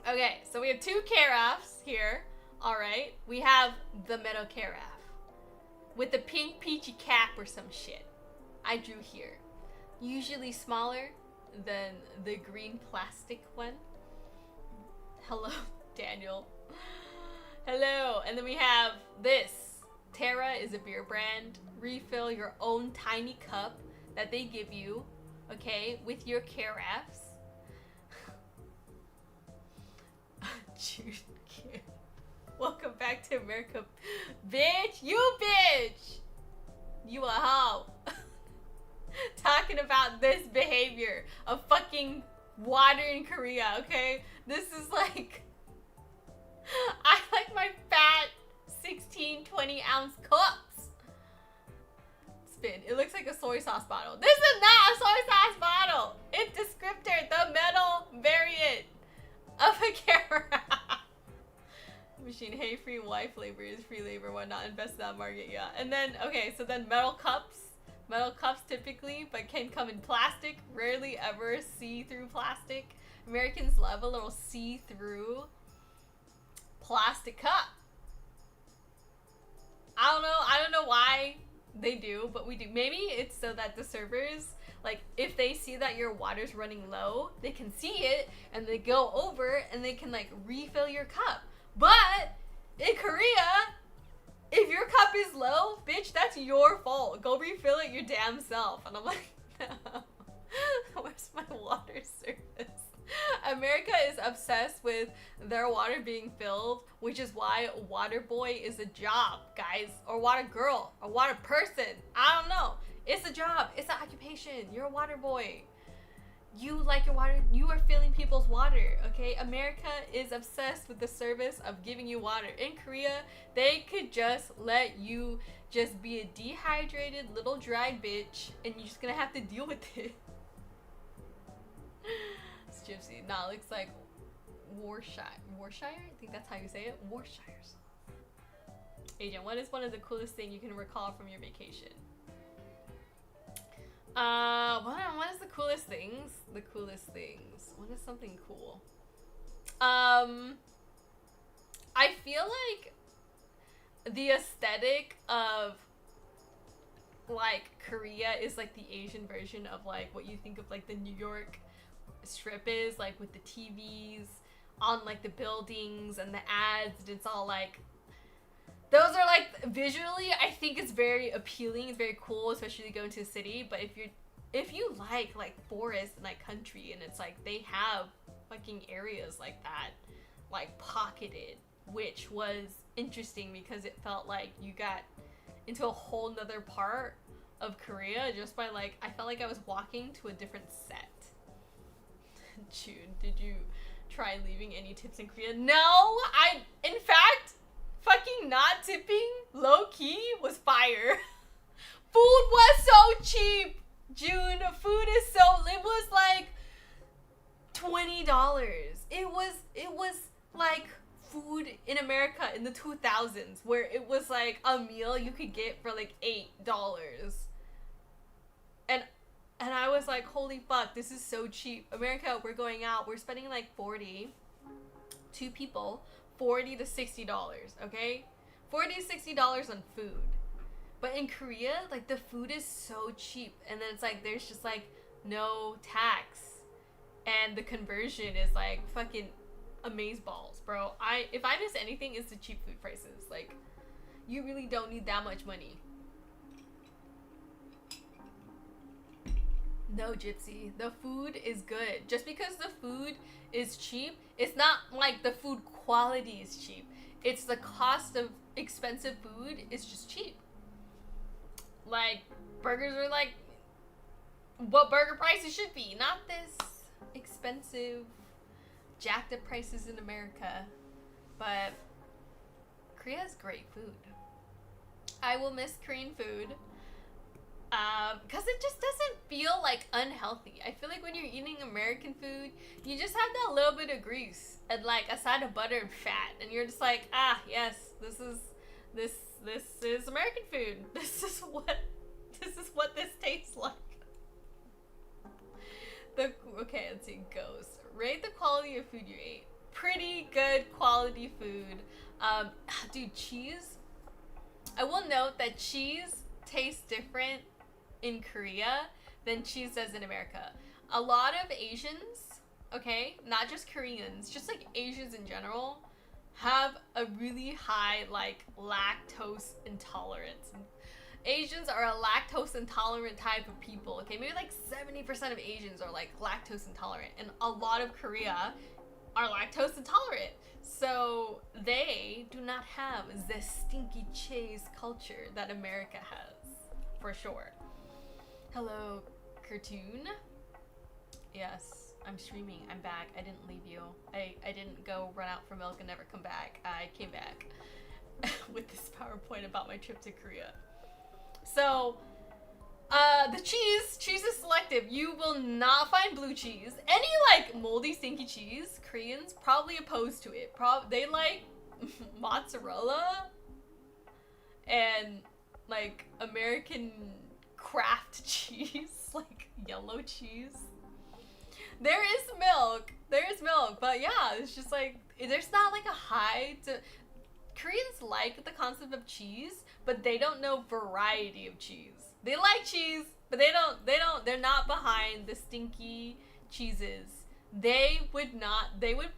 Okay, so we have 2 carafes here. All right, we have the metal carafe with the pink peachy cap or some shit. I drew here. Usually smaller than the green plastic one. Hello, Daniel. Hello. And then we have this. Terra is a beer brand. Refill your own tiny cup that they give you, okay, with your carafes. Jude Kid. Welcome back to America. Bitch, you bitch! You a hoe. Talking about this behavior of fucking water in Korea, okay? This is like... I like my fat 16, 20 ounce cups. Spin. It looks like a soy sauce bottle. This is not a soy sauce bottle. It's descriptor, the metal variant of a camera. Machine, hey, free wife labor is free labor, whatnot, invest in that market, yeah. And then, okay, so then metal cups. Metal cups typically, but can come in plastic. Rarely ever see-through plastic. Americans love a little see-through plastic cup. I don't know why they do, but we do. Maybe it's so that the servers, like, if they see that your water's running low, they can see it, and they go over, and they can, like, refill your cup. But in Korea, if your cup is low, bitch, that's your fault. Go refill it your damn self. And I'm like, no. Where's my water service? America is obsessed with their water being filled, which is why water boy is a job, guys. Or water girl, or water person. I don't know. It's a job. It's an occupation. You're a water boy. You like your water. You are filling people's water, okay? America is obsessed with the service of giving you water. In Korea, they could just let you just be a dehydrated little dry bitch, and you're just gonna have to deal with it. It's Gypsy. Nah, it looks like Warshire. Warshire? I think that's how you say it. Warshires. Agent, what is one of the coolest things you can recall from your vacation? What is the coolest things? The coolest things. What is something cool? I feel like the aesthetic of like Korea is like the Asian version of like what you think of like the New York strip is, like with the TVs on like the buildings and the ads, and it's all like, those are like visually, I think it's very appealing. It's very cool, especially to go into a city. But if you like forest and like country, and it's like they have fucking areas like that, like pocketed, which was interesting because it felt like you got into a whole nother part of Korea just by like, I felt like I was walking to a different set. June, did you try leaving any tips in Korea? No, in fact, fucking not tipping, low-key, was fire. Food was so cheap, June. Food is so, it was like $20. It was like food in America in the 2000s, where it was like a meal you could get for like $8. And I was like, holy fuck, this is so cheap. America, we're going out, we're spending like 40, two people, $40 to $60, okay? $40 to $60 on food. But in Korea, like the food is so cheap, and then it's like there's just like no tax, and the conversion is like fucking amazeballs, bro. If I miss anything, it's the cheap food prices. Like, you really don't need that much money. No, Gypsy, the food is good. Just because the food is cheap, it's not like the food quality is cheap. It's the cost of expensive food is just cheap. Like, burgers are like what burger prices should be, not this expensive, jacked up prices in America. But Korea has great food. I will miss Korean food. Because it just doesn't feel like unhealthy. I feel like when you're eating American food, you just have that little bit of grease and like a side of butter and fat, and you're just like, ah, yes, this is American food. This is what this tastes like. Okay, let's see. Ghost. Rate the quality of food you ate. Pretty good quality food. Dude, cheese. I will note that cheese tastes different in Korea than cheese does in America. A lot of Asians, okay, not just Koreans, just like Asians in general, have a really high like lactose intolerance. Asians are a lactose intolerant type of people. Okay, maybe like 70% of Asians are like lactose intolerant, and a lot of Korea are lactose intolerant. So they do not have the stinky cheese culture that America has, for sure. Hello, cartoon. Yes, I'm streaming. I'm back. I didn't leave you. I didn't go run out for milk and never come back. I came back with this PowerPoint about my trip to Korea. So, the cheese is selective. You will not find blue cheese. Any like moldy, stinky cheese, Koreans probably opposed to it. They like mozzarella and like American craft cheese, like yellow cheese. There is milk, but yeah, it's just like there's not like a high to. Koreans like the concept of cheese, but they don't know variety of cheese. They like cheese, but they're not behind the stinky cheeses. They would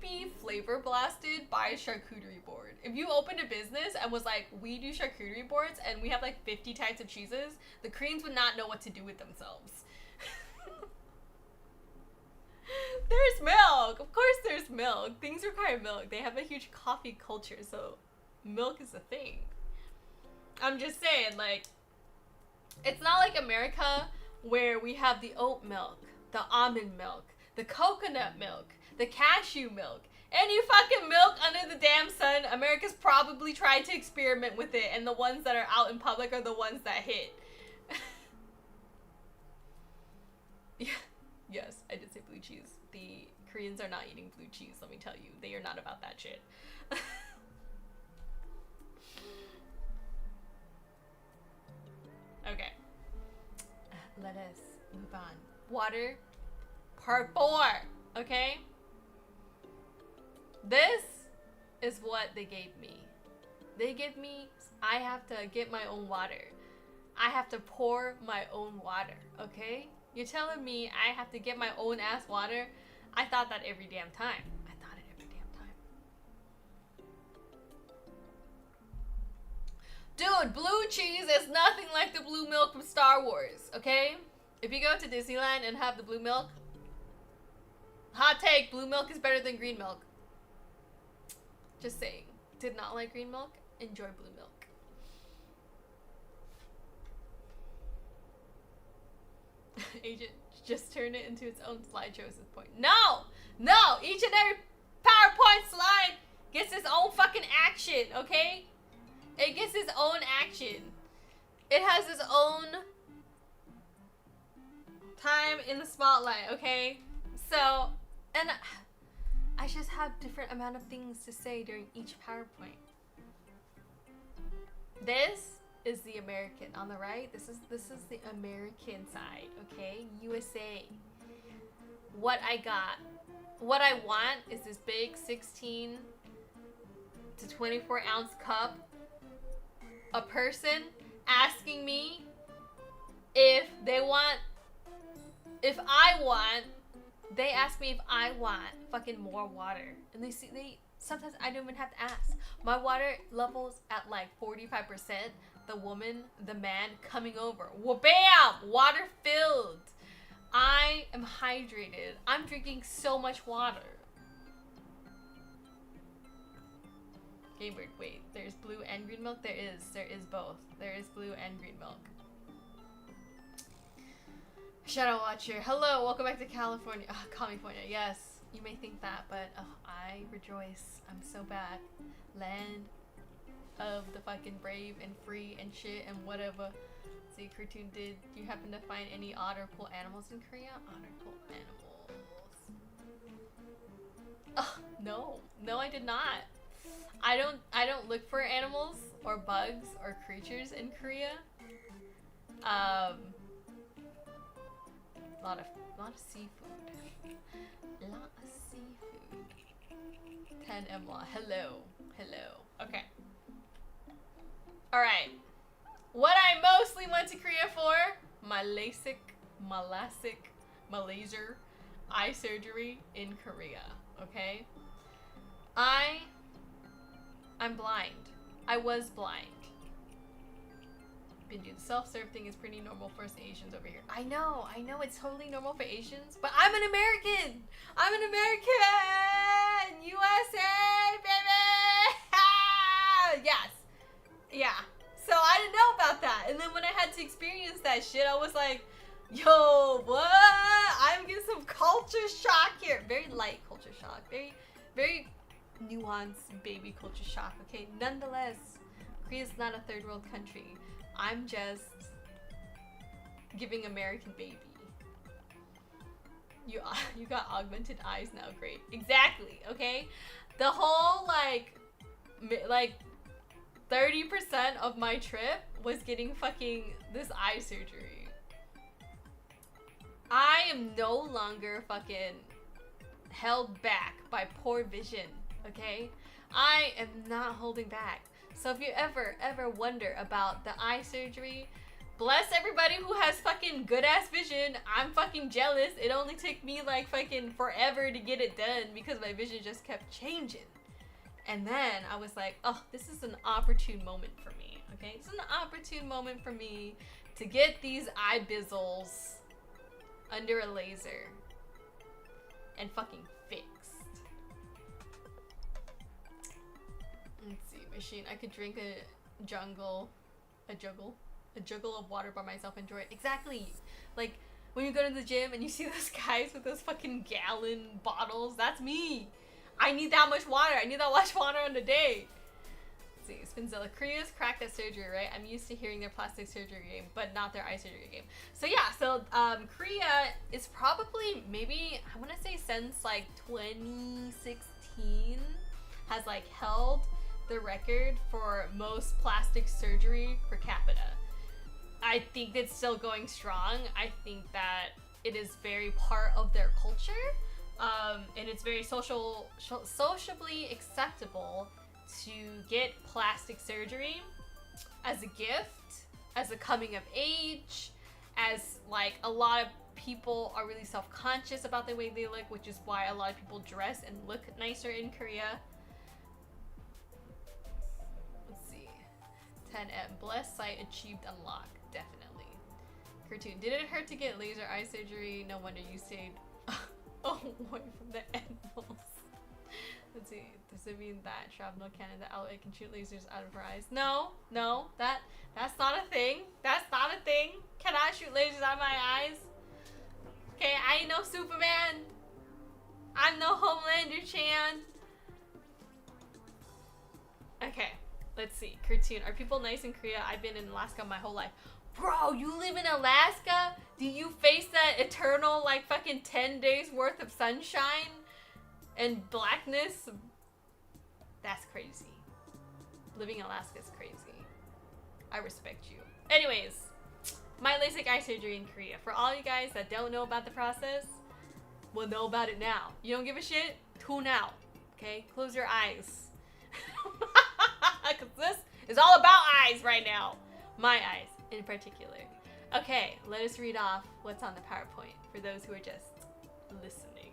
be flavor blasted by a charcuterie board. If you opened a business and was like, we do charcuterie boards and we have like 50 types of cheeses, the Koreans would not know what to do with themselves. There's milk. Of course there's milk. Things require milk. They have a huge coffee culture, so milk is a thing. I'm just saying, like, it's not like America where we have the oat milk, the almond milk, the coconut milk, the cashew milk. Any fucking milk under the damn sun, America's probably tried to experiment with it, and the ones that are out in public are the ones that hit. Yeah. Yes, I did say blue cheese. The Koreans are not eating blue cheese, let me tell you. They are not about that shit. Okay. Let us move on. Water, part 4. Okay? This is what they gave me. I have to get my own water. I have to pour my own water, okay? You're telling me I have to get my own ass water? I thought that every damn time. Dude, blue cheese is nothing like the blue milk from Star Wars, okay? If you go to Disneyland and have the blue milk, hot take, blue milk is better than green milk. Just saying. Did not like green milk, enjoy blue milk. Agent, just turn it into its own slideshow at this point. No! No! Each and every PowerPoint slide gets its own fucking action, okay? It gets its own action. It has its own time in the spotlight, okay? So, and I just have different amount of things to say during each PowerPoint. This is the American on the right. This is the American side, okay? USA. What I got. What I want is this big 16 to 24 ounce cup. A person asking me if I ask me if I want fucking more water. And sometimes I don't even have to ask. My water levels at like 45%. The man coming over. Well, bam! Water filled. I am hydrated. I'm drinking so much water. Gamebird, wait, there's blue and green milk? There is both. There is blue and green milk. Shadow Watcher, hello, welcome back to California. California, yes, you may think that, but I rejoice. I'm so back. Land of the fucking brave and free and shit and whatever. See, cartoon, did you happen to find any otter pull animals in Korea? Otter pull animals. No, I did not. I don't look for animals or bugs or creatures in Korea. A lot of seafood. Lot of seafood. 10 MLA. Hello. Okay. Alright. What I mostly went to Korea for, my laser eye surgery in Korea. Okay? I I'm blind. I was blind. The self-serve thing is pretty normal for us Asians over here. I know, it's totally normal for Asians, but I'm an American! I'm an American! USA, baby! Yes. Yeah. So I didn't know about that. And then when I had to experience that shit, I was like, yo, what? I'm getting some culture shock here. Very light culture shock. Very nuanced baby culture shock, okay? Nonetheless, Korea's not a third world country. I'm just giving American baby. You got augmented eyes now, great. Exactly, okay? The whole like 30% of my trip was getting fucking this eye surgery. I am no longer fucking held back by poor vision, okay? I am not holding back. So if you ever wonder about the eye surgery, bless everybody who has fucking good ass vision. I'm fucking jealous. It only took me like fucking forever to get it done because my vision just kept changing. And then I was like, oh, this is an opportune moment for me, okay? This is an opportune moment for me to get these eye bizzles under a laser and fucking fixed. Let's see, machine. I could drink a juggle of water by myself, enjoy it. Exactly. Like when you go to the gym and you see those guys with those fucking gallon bottles, that's me. I need that much water. I need that much water on a day. Let's see, Spinzilla. Korea's cracked at surgery, right? I'm used to hearing their plastic surgery game, but not their eye surgery game. So yeah, so Korea is probably maybe, I want to say since like 2016 has like held the record for most plastic surgery per capita. I think it's still going strong. I think that it is very part of their culture, and it's very sociably acceptable to get plastic surgery as a gift, as a coming of age, as like a lot of people are really self-conscious about the way they look, which is why a lot of people dress and look nicer in Korea. 10M. Blessed sight achieved unlock. Definitely. Cartoon. Did it hurt to get laser eye surgery? No wonder you stayed away from the animals. Let's see. Does it mean that shrapnel cannon, the outlet can shoot lasers out of her eyes? No. That's not a thing. That's not a thing. Cannot shoot lasers out of my eyes. Okay, I ain't no Superman. I'm no Homelander Chan. Okay. Let's see. Cartoon. Are people nice in Korea? I've been in Alaska my whole life. Bro, you live in Alaska? Do you face that eternal, like, fucking 10 days worth of sunshine and blackness? That's crazy. Living in Alaska is crazy. I respect you. Anyways, my LASIK eye surgery in Korea. For all you guys that don't know about the process, will know about it now. You don't give a shit? Tune out. Okay? Close your eyes. Because this is all about eyes right now. My eyes in particular. Okay, let us read off what's on the PowerPoint for those who are just listening.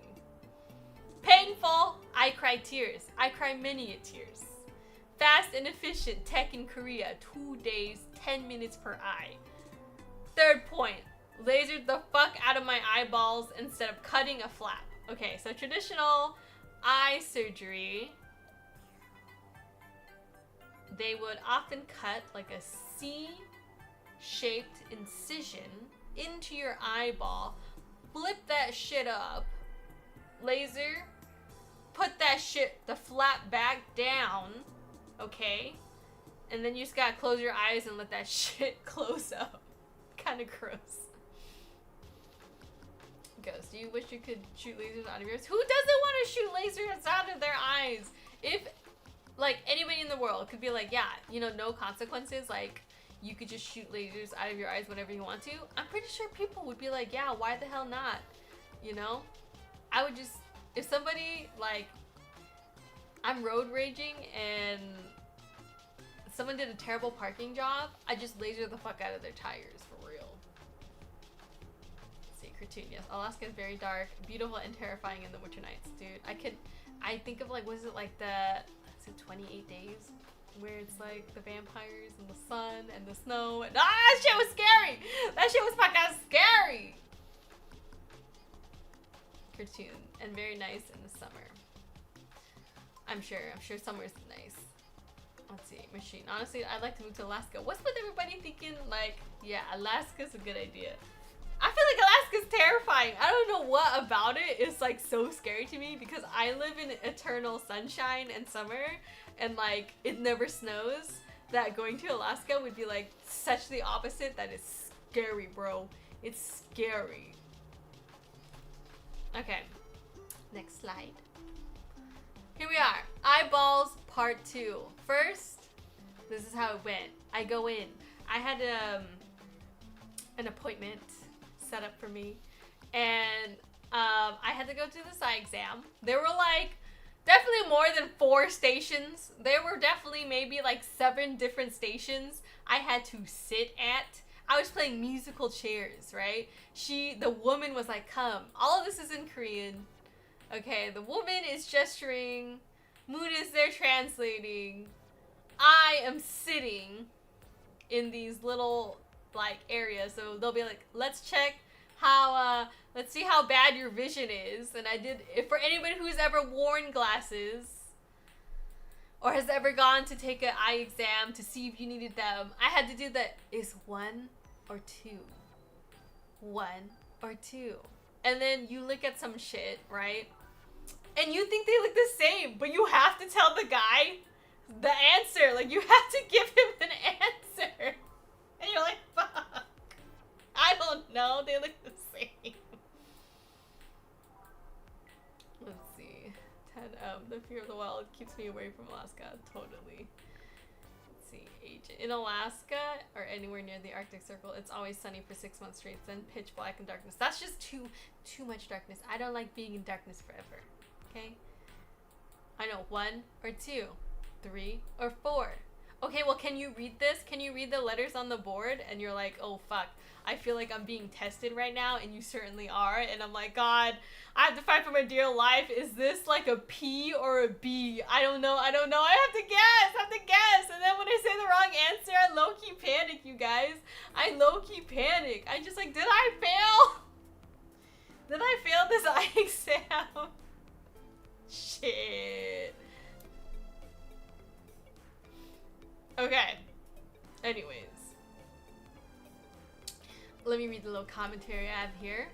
Painful. I cry tears. I cry many tears. Fast and efficient tech in Korea. 2 days, 10 minutes per eye. Third point. Lasered the fuck out of my eyeballs instead of cutting a flap. Okay, so traditional eye surgery, they would often cut like a C-shaped incision into your eyeball, flip that shit up, laser, put that shit, the flap back down, okay? And then you just gotta close your eyes and let that shit close up. Kinda gross. Ghost, do you wish you could shoot lasers out of yours? Who doesn't want to shoot lasers out of their eyes? If like anybody in the world could be like, yeah, you know, no consequences, like you could just shoot lasers out of your eyes whenever you want to, I'm pretty sure people would be like, yeah, why the hell not? You know? I would just, if somebody, like, I'm road raging and someone did a terrible parking job, I just laser the fuck out of their tires, for real. Let's see, cartoon, yes. Alaska is very dark, beautiful and terrifying in the winter nights, dude. I think of like, was it like the, it 28 days? Where it's like the vampires and the sun and the snow and that shit was scary! That shit was fucking scary! Cartoon and very nice in the summer. I'm sure summer's nice. Let's see, machine. Honestly, I'd like to move to Alaska. What's with everybody thinking like, yeah, Alaska's a good idea? I feel like Alaska's terrifying. I don't know what about it is like so scary to me because I live in eternal sunshine and summer and like it never snows. That going to Alaska would be like such the opposite. That is scary, bro. It's scary. Okay, next slide. Here we are, eyeballs part 2. First, this is how it went. I go in. I had an appointment set up for me, and I had to go to this eye exam. There were like definitely more than 4 stations. There were definitely maybe like 7 different stations I had to sit at. I was playing musical chairs, right? The woman was like, come. All of this is in Korean. Okay, the woman is gesturing. Moon is there translating. I am sitting in these little like areas. So they'll be like, let's check how, let's see how bad your vision is. And I did, if for anybody who's ever worn glasses or has ever gone to take an eye exam to see if you needed them, I had to do that. Is 1 or 2? 1 or 2? And then you look at some shit, right? And you think they look the same, but you have to tell the guy the answer. Like, you have to give him an answer. And you're like, fuck. I don't know. They look the same. Let's see. 10 the fear of the wild keeps me away from Alaska. Totally. Let's see. Agent. In Alaska or anywhere near the Arctic Circle, it's always sunny for 6 months straight, then pitch black and darkness. That's just too much darkness. I don't like being in darkness forever. Okay? I know. 1 or 2, 3 or 4. Okay, well, can you read this? Can you read the letters on the board? And you're like, oh, fuck. I feel like I'm being tested right now, and you certainly are. And I'm like, God, I have to fight for my dear life. Is this like a P or a B? I don't know. I have to guess. And then when I say the wrong answer, I low-key panic, you guys. I low-key panic. I just like, did I fail? Did I fail this eye exam? Shit. Okay. Anyways. Let me read the little commentary I have here.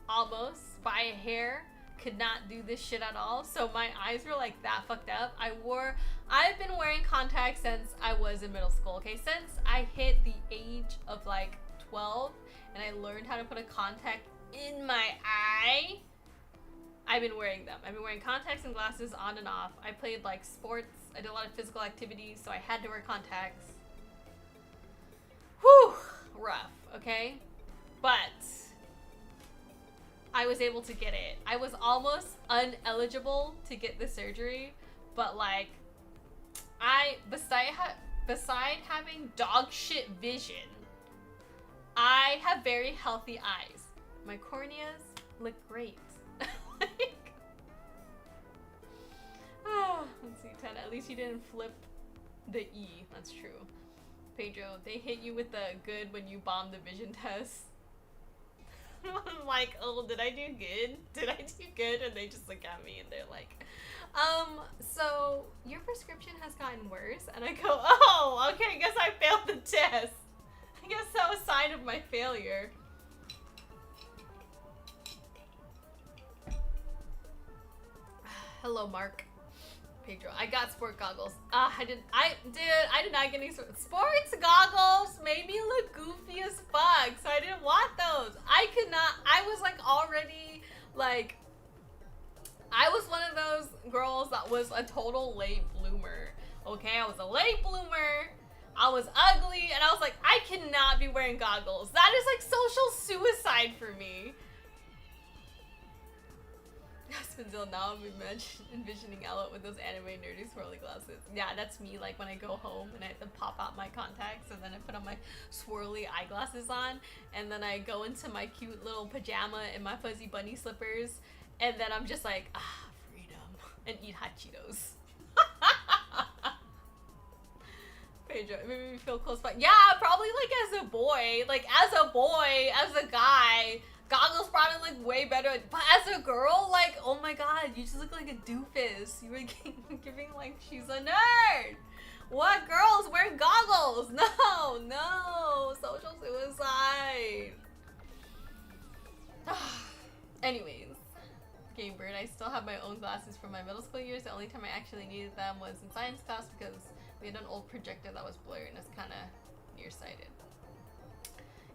Almost by a hair. Could not do this shit at all. So my eyes were like that fucked up. I've been wearing contacts since I was in middle school. Okay, since I hit the age of like 12 and I learned how to put a contact in my eye, I've been wearing them. I've been wearing contacts and glasses on and off. I played like sports. I did a lot of physical activities, so I had to wear contacts. Whew, rough, okay? But I was able to get it. I was almost uneligible to get the surgery, but like, beside having dog shit vision, I have very healthy eyes. My corneas look great. Like, let's see, 10. At least you didn't flip the E. That's true. Pedro, they hit you with the good when you bombed the vision test. I'm like, oh, did I do good? Did I do good? And they just look at me and they're like, so your prescription has gotten worse. And I go, oh, okay, I guess I failed the test. I guess that was a sign of my failure. Hello, Mark. Pedro, I got sport goggles. I did not get any sports goggles. Made me look goofy as fuck, so I didn't want those. I was like already like, I was one of those girls that was a total late bloomer. Okay, I was a late bloomer. I was ugly, and I was like, I cannot be wearing goggles. That is like social suicide for me. Spinzilla, now I'm envisioning Ella with those anime nerdy swirly glasses. Yeah, that's me, like when I go home and I have to pop out my contacts and then I put on my swirly eyeglasses on and then I go into my cute little pajama and my fuzzy bunny slippers and then I'm just like, and eat hot Cheetos. Pedro, it made me feel close by. Yeah, probably like as a boy. Like as a boy, as a guy, goggles probably look way better. But as a girl, like, oh my god, you just look like a doofus. You were giving like she's a nerd. What girls wear goggles? No, no, social suicide. Anyways. Game Bird, I still have my own glasses from my middle school years. The only time I actually needed them was in science class because we had an old projector that was blurry and it's kind of nearsighted.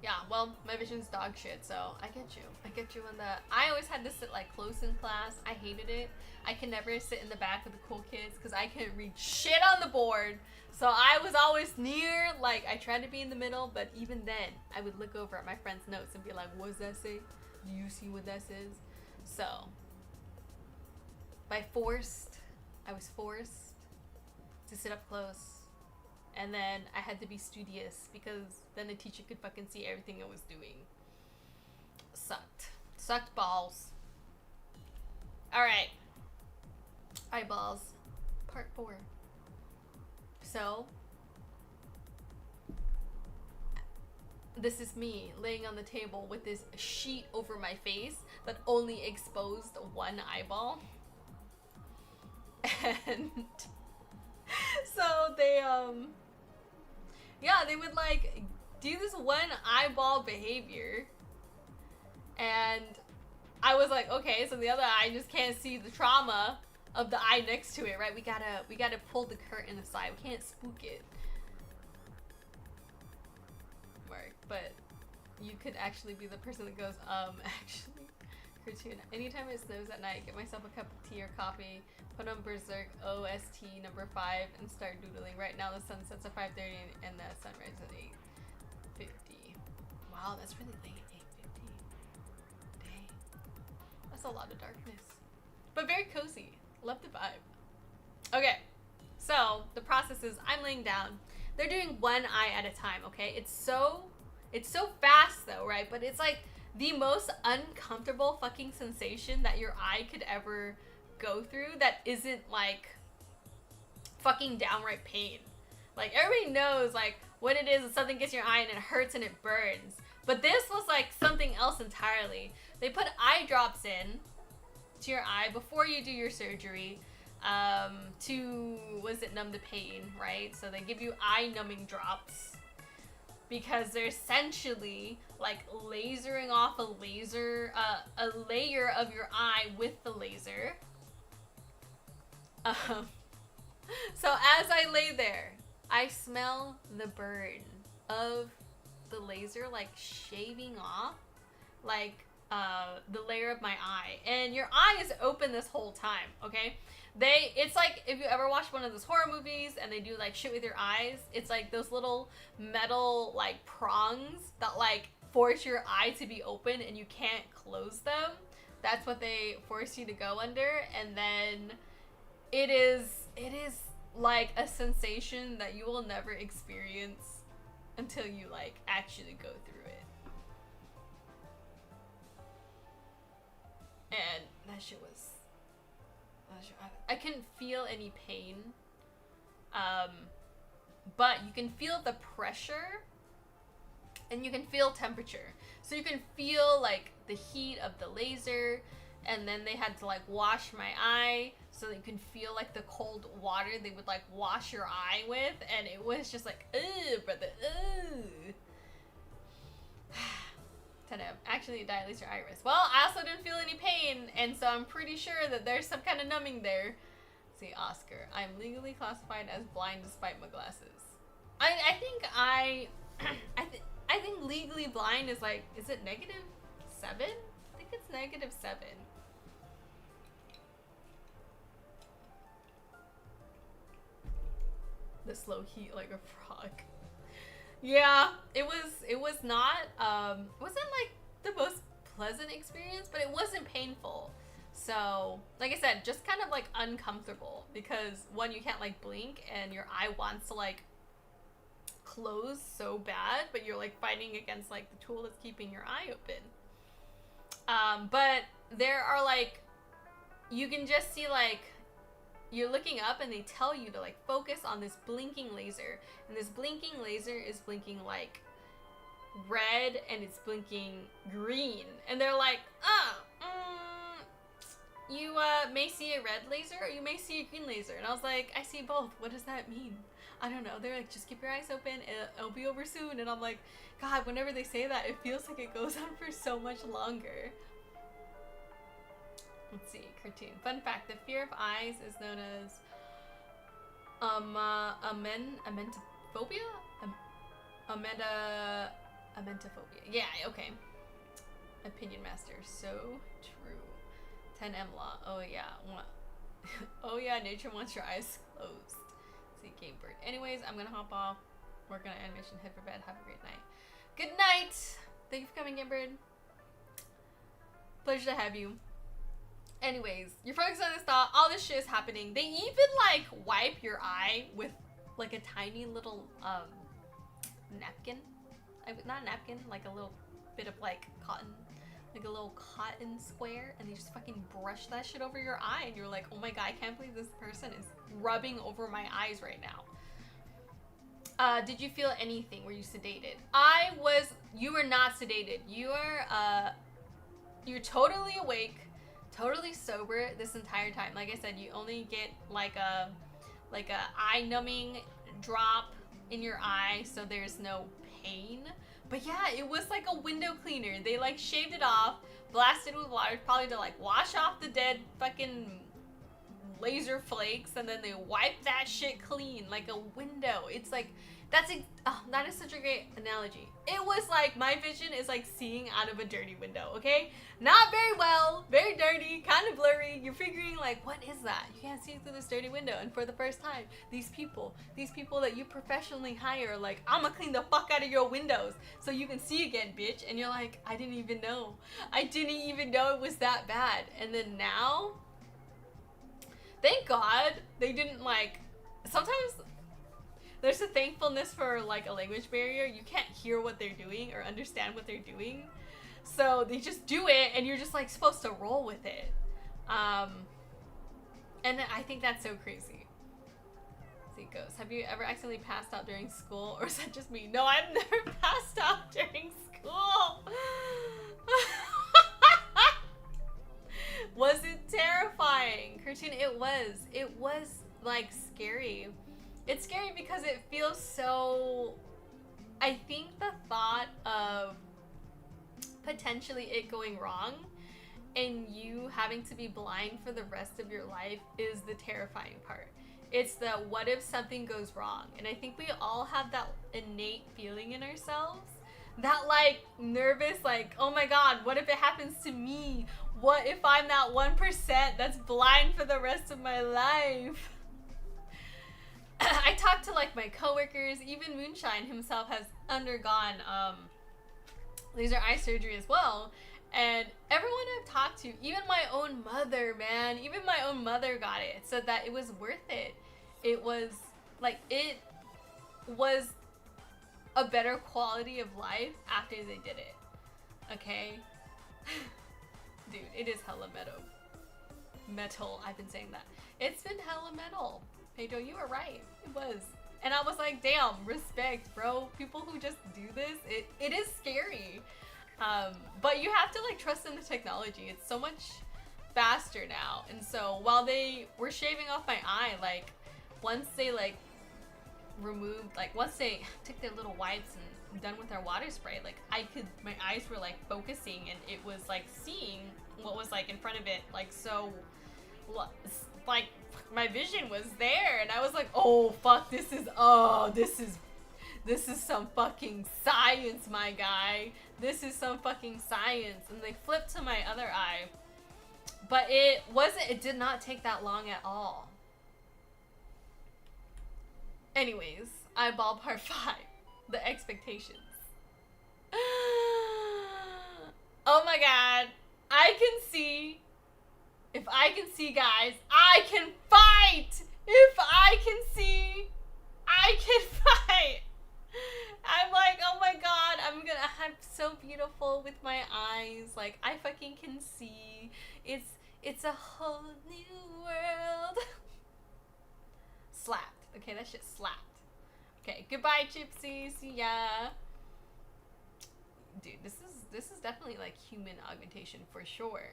Yeah, well, my vision's dog shit, so I get you. I get you on that. I always had to sit like close in class. I hated it. I could never sit in the back with the cool kids because I couldn't read shit on the board. So I was always near, like I tried to be in the middle, but even then I would look over at my friend's notes and be like, what does that say? Do you see what that says? So I was forced to sit up close, and then I had to be studious because then the teacher could fucking see everything I was doing. Sucked balls. Alright, eyeballs, part 4. So this is me laying on the table with this sheet over my face that only exposed one eyeball. And so they yeah, they would like do this one eyeball behavior, and I was like, okay, so the other eye just can't see the trauma of the eye next to it, right? We gotta pull the curtain aside. We can't spook it. Mark, but you could actually be the person that goes, actually, cartoon. Anytime it snows at night, get myself a cup of tea or coffee, put on Berserk OST number 5, and start doodling. Right now the sun sets at 5:30 and the sunrise at 8:50. Wow, that's really late. 8:50. Dang. That's a lot of darkness. But very cozy. Love the vibe. Okay, so the process is I'm laying down. They're doing one eye at a time, okay? It's so fast though, right? But it's like the most uncomfortable fucking sensation that your eye could ever go through that isn't like fucking downright pain. Like everybody knows like what it is if something gets in your eye and it hurts and it burns. But this was like something else entirely. They put eye drops in to your eye before you do your surgery to, numb the pain, right? So they give you eye numbing drops because they're essentially like lasering off a layer of your eye with the laser. So as I lay there, I smell the burn of the laser like shaving off like the layer of my eye, and your eye is open this whole time, okay? It's like if you ever watch one of those horror movies and they do like shit with your eyes, it's like those little metal like prongs that like force your eye to be open and you can't close them. That's what they force you to go under, and then it is like a sensation that you will never experience until you like actually go through it. And that shit was, I couldn't feel any pain, but you can feel the pressure and you can feel temperature. So you can feel like the heat of the laser, and then they had to like wash my eye so that you can feel like the cold water they would like wash your eye with, and it was just like, ugh, brother, ugh. Actually, it dilates your iris. Well, I also didn't feel any pain, and so I'm pretty sure that there's some kind of numbing there. See, Oscar, I'm legally classified as blind despite my glasses. I think legally blind is like, is it -7? I think it's -7. The slow heat like a frog. Yeah, it was not, it wasn't like the most pleasant experience, but it wasn't painful. So, like I said, just kind of like uncomfortable because one, you can't like blink and your eye wants to like close so bad, but you're like fighting against like the tool that's keeping your eye open. But there are like, you can just see like you're looking up and they tell you to like focus on this blinking laser, and this blinking laser is blinking like red and it's blinking green, and they're like, you may see a red laser or you may see a green laser. And I was like, I see both. What does that mean? I don't know. They're like, just keep your eyes open, it'll be over soon. And I'm like, God, whenever they say that, it feels like it goes on for so much longer. Let's see, cartoon. Fun fact, the fear of eyes is known as amentophobia? Amentophobia. Yeah, okay. Opinion master, so true. 10M law. Oh yeah. Oh yeah, nature wants your eyes closed. See, game bird. Anyways, I'm gonna hop off. Work on animation, head for bed. Have a great night. Good night! Thank you for coming, game bird. Pleasure to have you. Anyways, you're focused on this thought, all this shit is happening. They even like wipe your eye with like a tiny little napkin. Not a napkin, like a little bit of like cotton, like a little cotton square, and they just fucking brush that shit over your eye, and you're like, oh my God, I can't believe this person is rubbing over my eyes right now. Did you feel anything? Were you sedated? You were not sedated. You're totally awake, totally sober this entire time. Like I said, you only get like a eye numbing drop in your eye, so there's no pain. But yeah, it was like a window cleaner. They like shaved it off, blasted with water, probably to like wash off the dead fucking laser flakes, and then they wiped that shit clean like a window. It's like, that is such a great analogy. It was like, my vision is like seeing out of a dirty window, okay? Not very well, very dirty, kind of blurry. You're figuring like, what is that? You can't see through this dirty window. And for the first time, these people that you professionally hire are like, I'm gonna clean the fuck out of your windows so you can see again, bitch. And you're like, I didn't even know. I didn't even know it was that bad. And then now, thank God they didn't like, sometimes there's a thankfulness for like a language barrier. You can't hear what they're doing or understand what they're doing. So they just do it and you're just like supposed to roll with it. And I think that's so crazy. See, Ghost, have you ever accidentally passed out during school, or is that just me? No, I've never passed out during school. Was it terrifying? Cartoon, it was like scary. It's scary because it feels so, I think the thought of potentially it going wrong and you having to be blind for the rest of your life is the terrifying part. It's the what if something goes wrong? And I think we all have that innate feeling in ourselves, that like nervous, like, oh my God, what if it happens to me? What if I'm that 1% that's blind for the rest of my life? I talked to like my coworkers, even Moonshine himself has undergone laser eye surgery as well. And everyone I've talked to, even my own mother, man, even my own mother got it, said that it was worth it. It was like, it was a better quality of life after they did it. Okay? Dude, it is hella metal. I've been saying that. It's been hella metal. Pedro, you were right. It was. And I was like, damn, respect, bro. People who just do this, it is scary. But you have to like trust in the technology. It's so much faster now. And so while they were shaving off my eye, like once they like removed, like once they took their little wipes and done with their water spray, like my eyes were like focusing, and it was like seeing what was like in front of it. Like, so like my vision was there, and I was like, oh fuck, this is some fucking science, my guy. This is some fucking science. And they flipped to my other eye, but it did not take that long at all. Anyways, eyeball part 5, the expectations. Oh my God, I can see. If I can see, guys, I can fight! If I can see, I can fight! I'm like, oh my God, I'm so beautiful with my eyes. Like, I fucking can see. It's a whole new world. Okay, that shit slapped. Okay, goodbye, Gypsy. See ya. Dude, this is definitely like human augmentation for sure.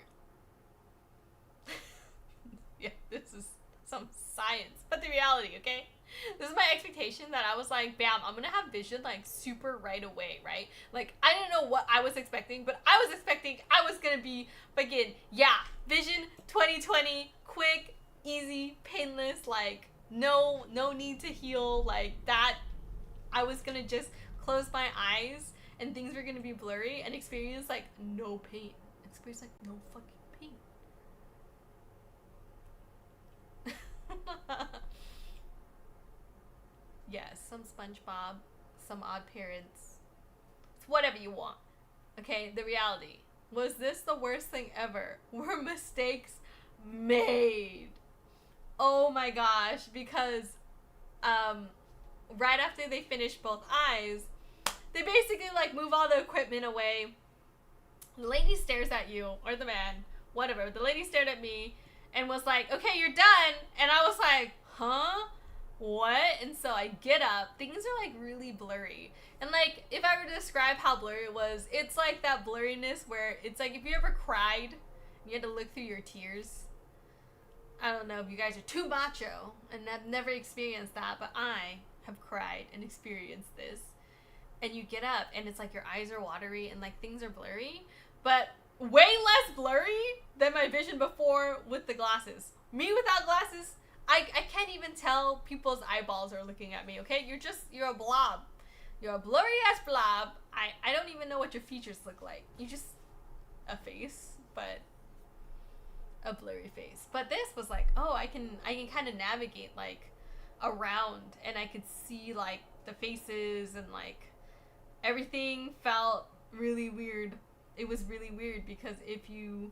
Yeah, this is some science. But the reality, okay? This is my expectation that I was like, bam, I'm gonna have vision like super right away, right? Like, I didn't know what I was expecting, but I was expecting I was gonna be fucking, yeah, vision 2020, quick, easy, painless, like, no need to heal, like that. I was gonna just close my eyes and things were gonna be blurry and experience like no pain. Experience like no fucking pain. Yes, some SpongeBob, some Odd Parents. It's whatever you want. Okay, the reality. Was this the worst thing ever? Were mistakes made? Oh my gosh, because right after they finish both eyes, they basically like move all the equipment away. The lady stares at you, or the man, whatever. The lady stared at me and was like, okay, you're done. And I was like, huh? What? And so I get up. Things are like really blurry. And like, if I were to describe how blurry it was, it's like that blurriness where it's like if you ever cried, you had to look through your tears. I don't know if you guys are too macho and have never experienced that, but I have cried and experienced this. And you get up and it's like your eyes are watery and like things are blurry, but way less blurry than my vision before with the glasses. Me without glasses, I can't even tell people's eyeballs are looking at me, okay? You're a blob. You're a blurry ass blob. I don't even know what your features look like. You just a face, but a blurry face. But this was like, oh, I can kind of navigate like around and I could see like the faces and like everything felt really weird. It was really weird because if you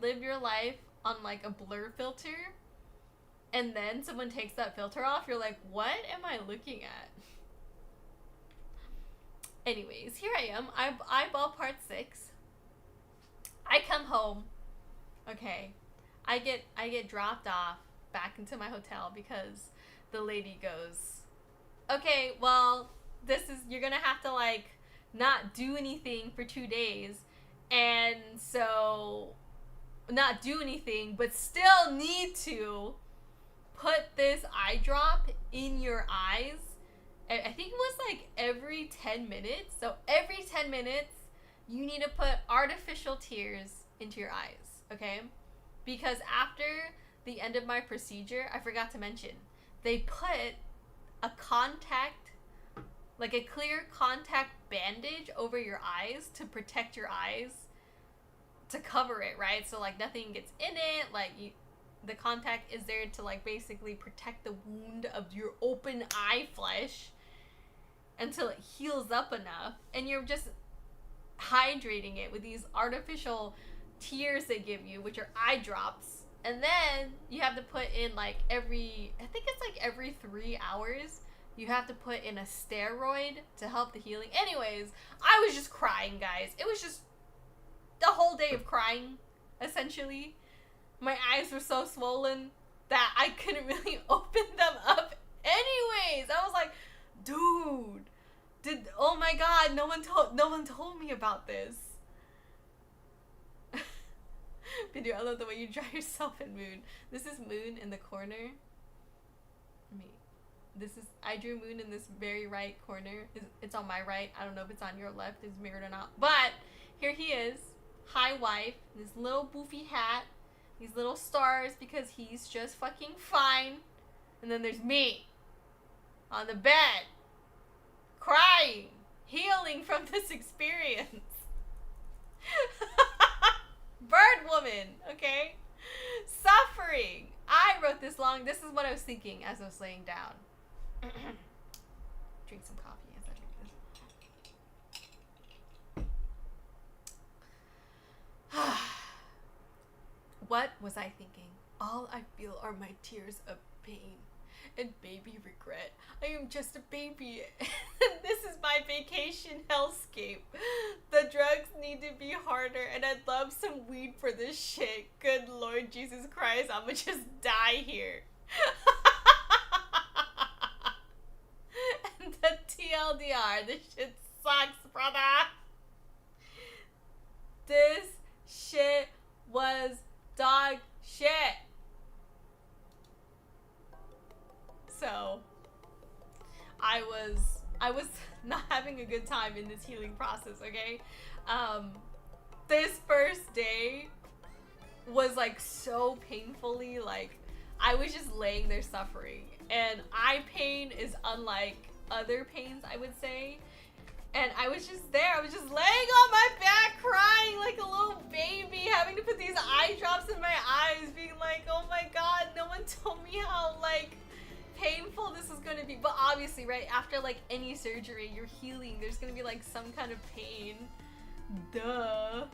live your life on like a blur filter and then someone takes that filter off, you're like, what am I looking at? Anyways, here I am. Eyeball part 6. I come home. Okay. I get dropped off back into my hotel because the lady goes, okay, well, you're gonna have to like not do anything for 2 days, and so not do anything, but still need to put this eye drop in your eyes. I think it was like every 10 minutes. So every 10 minutes, you need to put artificial tears into your eyes, okay? Because after the end of my procedure, I forgot to mention, they put a contact, like a clear contact bandage over your eyes to protect your eyes, to cover it, right? So like nothing gets in it, like the contact is there to like basically protect the wound of your open eye flesh until it heals up enough, and you're just hydrating it with these artificial tears they give you, which are eye drops. And then you have to put in like I think it's like every 3 hours, you have to put in a steroid to help the healing. Anyways, I was just crying, guys. It was just the whole day of crying, essentially. My eyes were so swollen that I couldn't really open them up. Anyways, I was like, dude, oh my god, no one told me about this. Video, I love the way you draw yourself in Moon. This is Moon in the corner. I drew Moon in this very right corner. It's on my right. I don't know if it's on your left. It's mirrored or not. But here he is. Hi, wife. This little boofy hat. These little stars because he's just fucking fine. And then there's me on the bed, crying, healing from this experience. Bird woman, okay? Suffering. I wrote this long. This is what I was thinking as I was laying down. Drink some coffee as I drink this. What was I thinking? All I feel are my tears of pain and baby regret. I am just a baby. This is my vacation hellscape. The drugs need to be harder, and I'd love some weed for this shit. Good Lord Jesus Christ, I'ma just die here. This shit sucks, brother. This shit was dog shit. So I was not having a good time in this healing process, okay? This first day was like so painfully, like I was just laying there suffering, and eye pain is unlike other pains, I would say. And I was just there, I was just laying on my back crying like a little baby, having to put these eye drops in my eyes, being like, oh my god, no one told me how like painful this is going to be. But obviously, right, after like any surgery, you're healing, there's going to be like some kind of pain. Duh.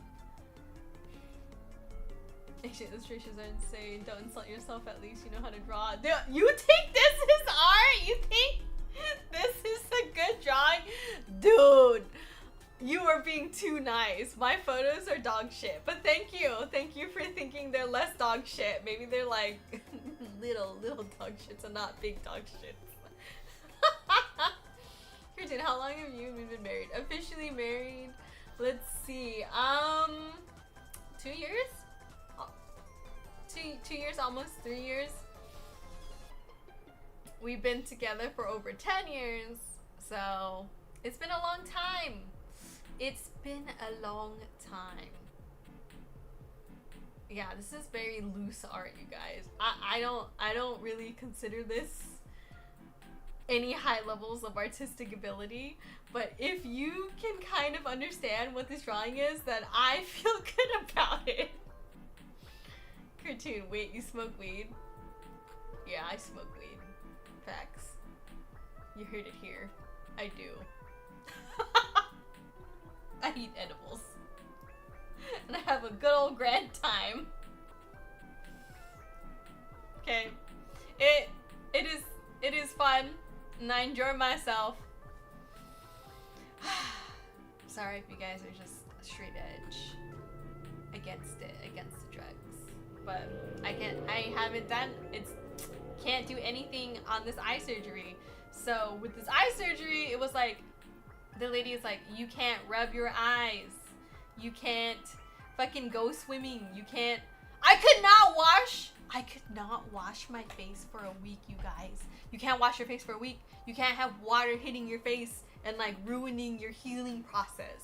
Ancient illustrations are insane. Don't insult yourself, at least you know how to draw. Dude, you think this is art? You think this is a good drawing? Dude, you are being too nice. My photos are dog shit. But thank you. Thank you for thinking they're less dog shit. Maybe they're like little dog shits and not big dog shits. Kirsten, how long have you been married? Officially married? Let's see. 2 years? 2 years, almost 3 years. We've been together for over 10 years, so it's been a long time. It's been a long time. Yeah, this is very loose art, you guys. I don't really consider this any high levels of artistic ability, but if you can kind of understand what this drawing is, then I feel good about it. Cartoon, wait, you smoke weed? Yeah, I smoke weed. Facts. You heard it here. I do. I eat edibles. And I have a good old grand time. Okay. It is fun, and I enjoy myself. Sorry if you guys are just straight edge against it, against the drugs. But I haven't done, can't do anything on this eye surgery. So with this eye surgery, it was like, the lady is like, you can't rub your eyes. You can't fucking go swimming. You can't, I could not wash my face for a week, you guys. You can't wash your face for a week. You can't have water hitting your face and like ruining your healing process.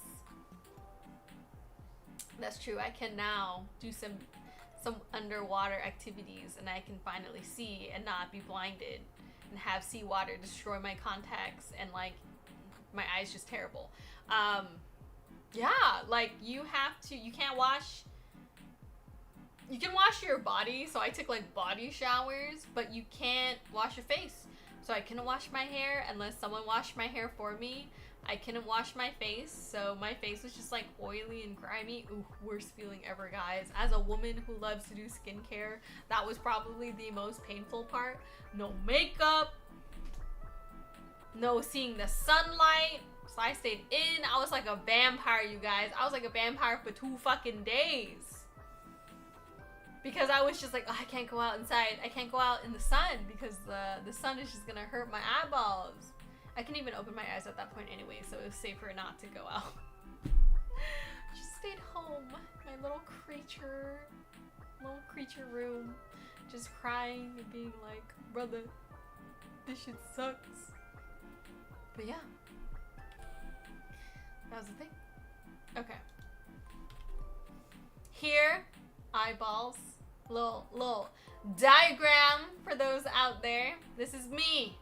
That's true. I can now do some underwater activities, and I can finally see and not be blinded and have seawater destroy my contacts, and like my eyes just terrible. Yeah, like you can wash your body, so I took like body showers, but you can't wash your face. So I couldn't wash my hair unless someone washed my hair for me. I couldn't wash my face, so my face was just like oily and grimy. Ooh, worst feeling ever, guys. As a woman who loves to do skincare, that was probably the most painful part. No makeup, no seeing the sunlight. So I stayed in. I was like a vampire, you guys. I was like a vampire for 2 fucking days. Because I was just like, oh, I can't go out inside. I can't go out in the sun because the sun is just gonna hurt my eyeballs. I couldn't even open my eyes at that point anyway, so it was safer not to go out. Just stayed home, my little creature room, just crying and being like, brother, this shit sucks. But yeah, that was the thing. Okay. Here, eyeballs, little diagram for those out there. This is me.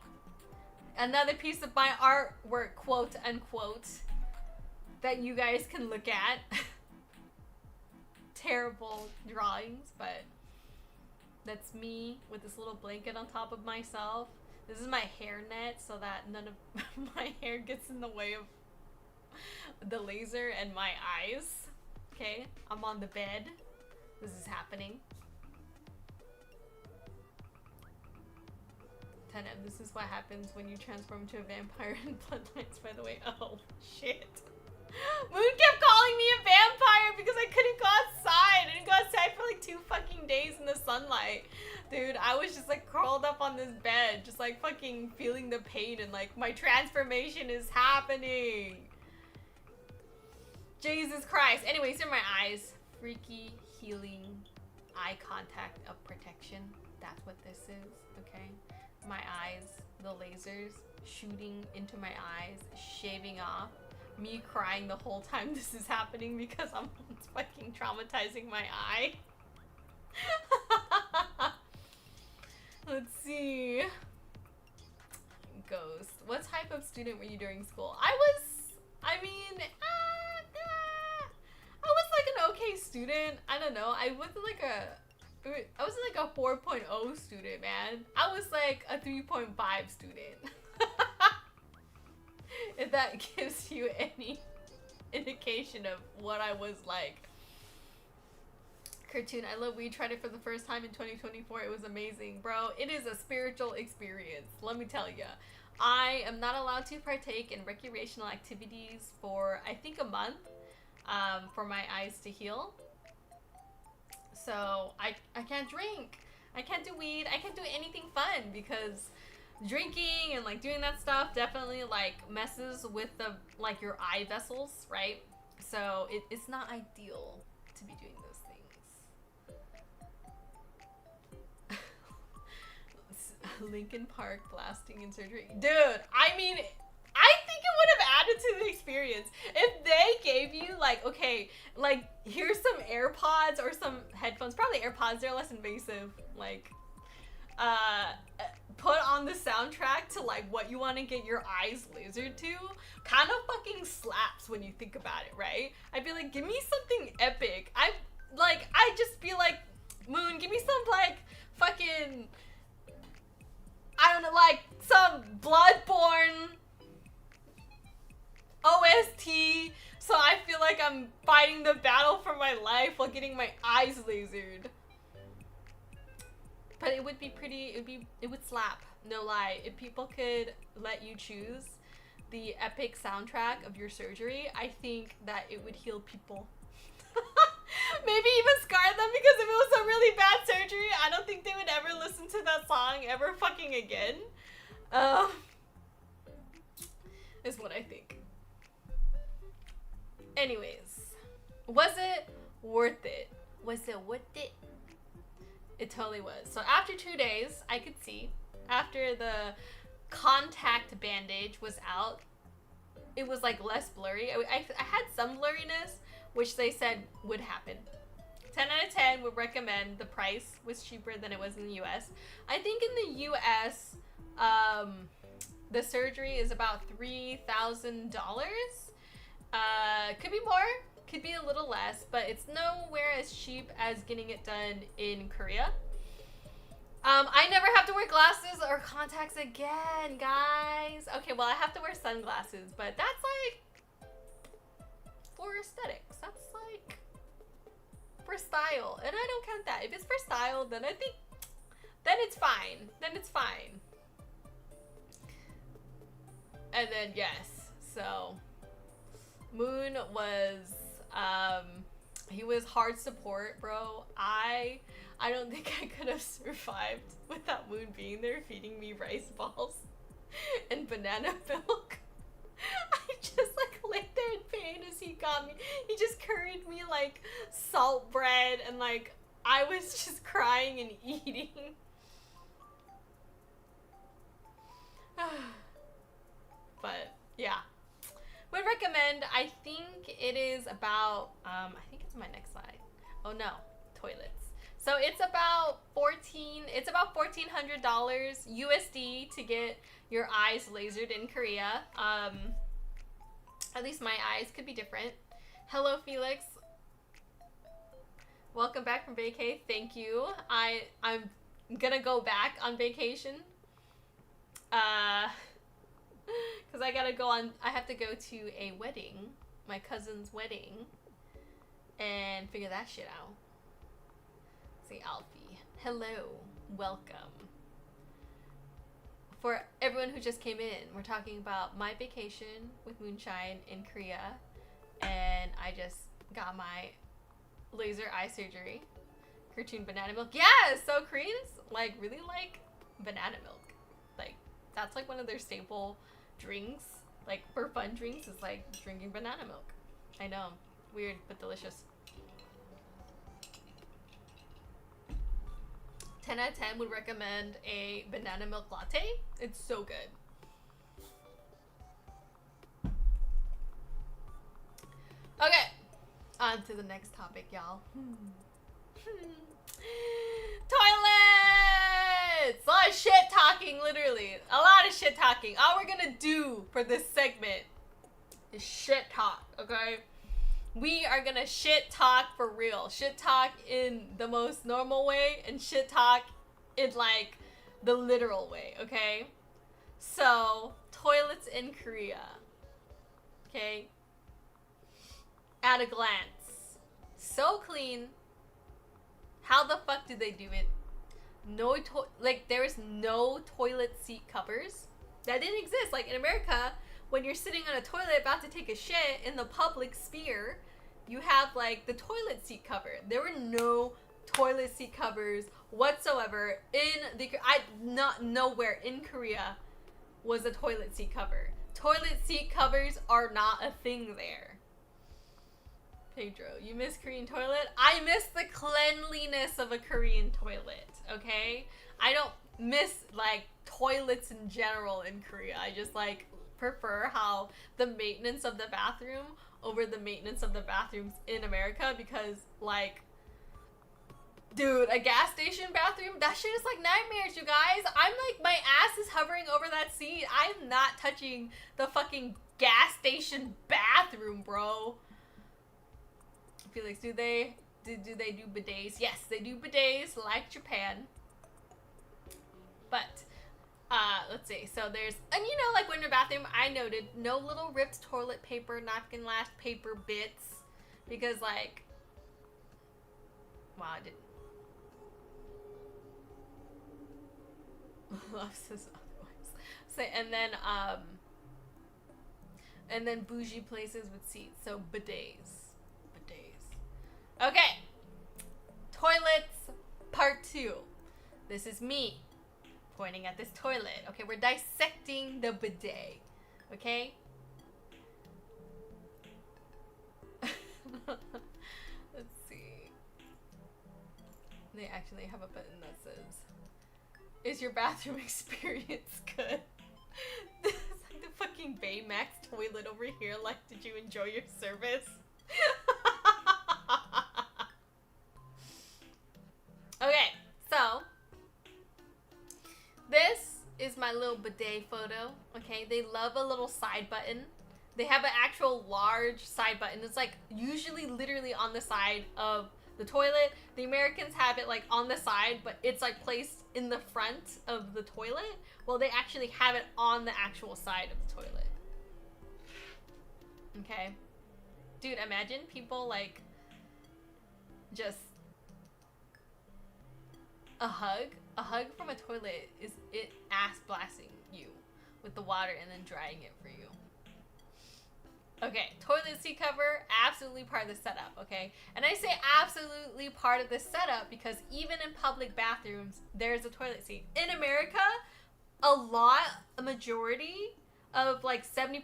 Another piece of my artwork, quote unquote, that you guys can look at. Terrible drawings, but that's me with this little blanket on top of myself. This is my hairnet so that none of my hair gets in the way of the laser and my eyes. Okay, I'm on the bed. This is happening. This is what happens when you transform into a vampire in Bloodlines, by the way. Oh, shit. Moon kept calling me a vampire because I couldn't go outside. I didn't go outside for like 2 fucking days in the sunlight. Dude, I was just like curled up on this bed, just like fucking feeling the pain and like my transformation is happening. Jesus Christ. Anyways, in my eyes. Freaky healing eye contact of protection. That's what this is, okay? My eyes, the lasers shooting into my eyes, shaving off. Me crying the whole time this is happening because I'm fucking traumatizing my eye. Let's see. Ghost. What type of student were you during school? I was like an okay student. I don't know. I wasn't like a 4.0 student, man. I was like a 3.5 student. If that gives you any indication of what I was like. Cartoon, I love We tried it for the first time in 2024. It was amazing, bro. It is a spiritual experience, let me tell ya. I am not allowed to partake in recreational activities for I think a month for my eyes to heal. So I can't drink, I can't do weed, I can't do anything fun because drinking and like doing that stuff definitely like messes with the like your eye vessels, right? So it's not ideal to be doing those things. Lincoln Park blasting in surgery, dude. I mean, I think it would have added to the experience if they gave you like, okay, like here's some AirPods or some headphones, probably AirPods, they're less invasive, like put on the soundtrack to like what you want to get your eyes lasered to. Kind of fucking slaps when you think about it, right? I'd be like, give me something epic. I'd just be like, Moon, give me some like fucking, I don't know, like some Bloodborne OST, so I feel like I'm fighting the battle for my life while getting my eyes lasered. But it would be pretty, it would slap, no lie. If people could let you choose the epic soundtrack of your surgery, I think that it would heal people. Maybe even scar them, because if it was a really bad surgery, I don't think they would ever listen to that song ever fucking again. Is what I think. Anyways, was it worth it? Was it worth it? It totally was. So after 2 days, I could see. After the contact bandage was out, it was like less blurry. I had some blurriness, which they said would happen. 10 out of 10 would recommend. The price was cheaper than it was in the US. I think in the US, the surgery is about $3,000. Could be more, could be a little less, but it's nowhere as cheap as getting it done in Korea. I never have to wear glasses or contacts again, guys. Okay, well, I have to wear sunglasses, but that's like for aesthetics. That's like for style, and I don't count that. If it's for style, then I think, then it's fine. Then it's fine. And then, yes, so Moon was, he was hard support, bro. I don't think I could have survived without Moon being there feeding me rice balls and banana milk. I just like laid there in pain as he got me. He just curried me like salt bread, and like I was just crying and eating. But yeah, would recommend. I think it is about I think it's my next slide. Oh no, toilets. So it's about $1,400 USD to get your eyes lasered in Korea. At least my eyes, could be different. Hello Felix, welcome back from vacay. Thank you. I'm gonna go back on vacation. Because I gotta go on, I have to go to a wedding, my cousin's wedding, and figure that shit out. See, Alfie. Hello. Welcome. For everyone who just came in, we're talking about my vacation with Moonshine in Korea, and I just got my laser eye surgery. Cartoon banana milk. Yeah, so Koreans like really like banana milk. Like that's like one of their staple drinks. Like for fun drinks is like drinking banana milk. I know, weird but delicious. 10 out of 10 would recommend a banana milk latte. It's so good. Okay, on to the next topic, y'all. Toilets! A lot of shit talking, literally. A lot of shit talking. All we're gonna do for this segment is shit talk, okay? We are gonna shit talk for real. Shit talk in the most normal way and shit talk in like the literal way, okay? So, toilets in Korea. Okay? At a glance. So clean. How the fuck did they do it? No there is no toilet seat covers. That didn't exist. Like in America, when you're sitting on a toilet about to take a shit in the public sphere, you have like the toilet seat cover. There were no toilet seat covers whatsoever in the nowhere in Korea was a toilet seat cover. Toilet seat covers are not a thing there. Pedro, you miss Korean toilet? I miss the cleanliness of a Korean toilet, okay? I don't miss like toilets in general in Korea. I just like prefer how the maintenance of the bathroom over the maintenance of the bathrooms in America, because like, dude, a gas station bathroom, that shit is like nightmares, you guys. I'm like, my ass is hovering over that seat. I'm not touching the fucking gas station bathroom, bro. Felix, do they do bidets? Yes, they do bidets like Japan. But let's see. So there's, and you know, like when your bathroom, I noted no little ripped toilet paper, napkin lash paper bits, because like, wow, I didn't. Love says otherwise. So and then bougie places with seats. So bidets. Okay, toilets part 2. This is me pointing at this toilet. Okay, we're dissecting the bidet. Okay? Let's see. They actually have a button that says, "Is your bathroom experience good?" This is like the fucking Baymax toilet over here. Like, did you enjoy your service? Okay, so this is my little bidet photo. Okay, they love a little side button. They have an actual large side button. It's like usually literally on the side of the toilet. The Americans have it like on the side, but it's like placed in the front of the toilet. Well, they actually have it on the actual side of the toilet. Okay. Dude, imagine people like just a hug from a toilet is it ass blasting you with the water and then drying it for you. Okay, toilet seat cover, absolutely part of the setup, okay? And I say absolutely part of the setup because even in public bathrooms, there's a toilet seat. In America, a majority of like 70%,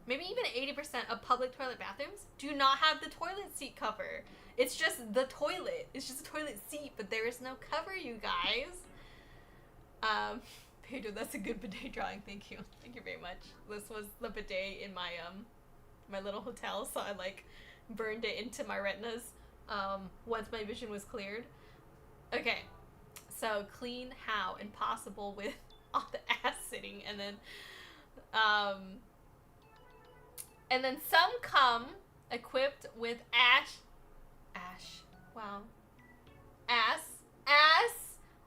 maybe even 80% of public toilet bathrooms do not have the toilet seat cover. It's just the toilet. It's just a toilet seat, but there is no cover, you guys. Pedro, that's a good bidet drawing. Thank you. Thank you very much. This was the bidet in my my little hotel, so I like burned it into my retinas once my vision was cleared. Okay, so clean how? Impossible with all the ass sitting, and then some come equipped with ass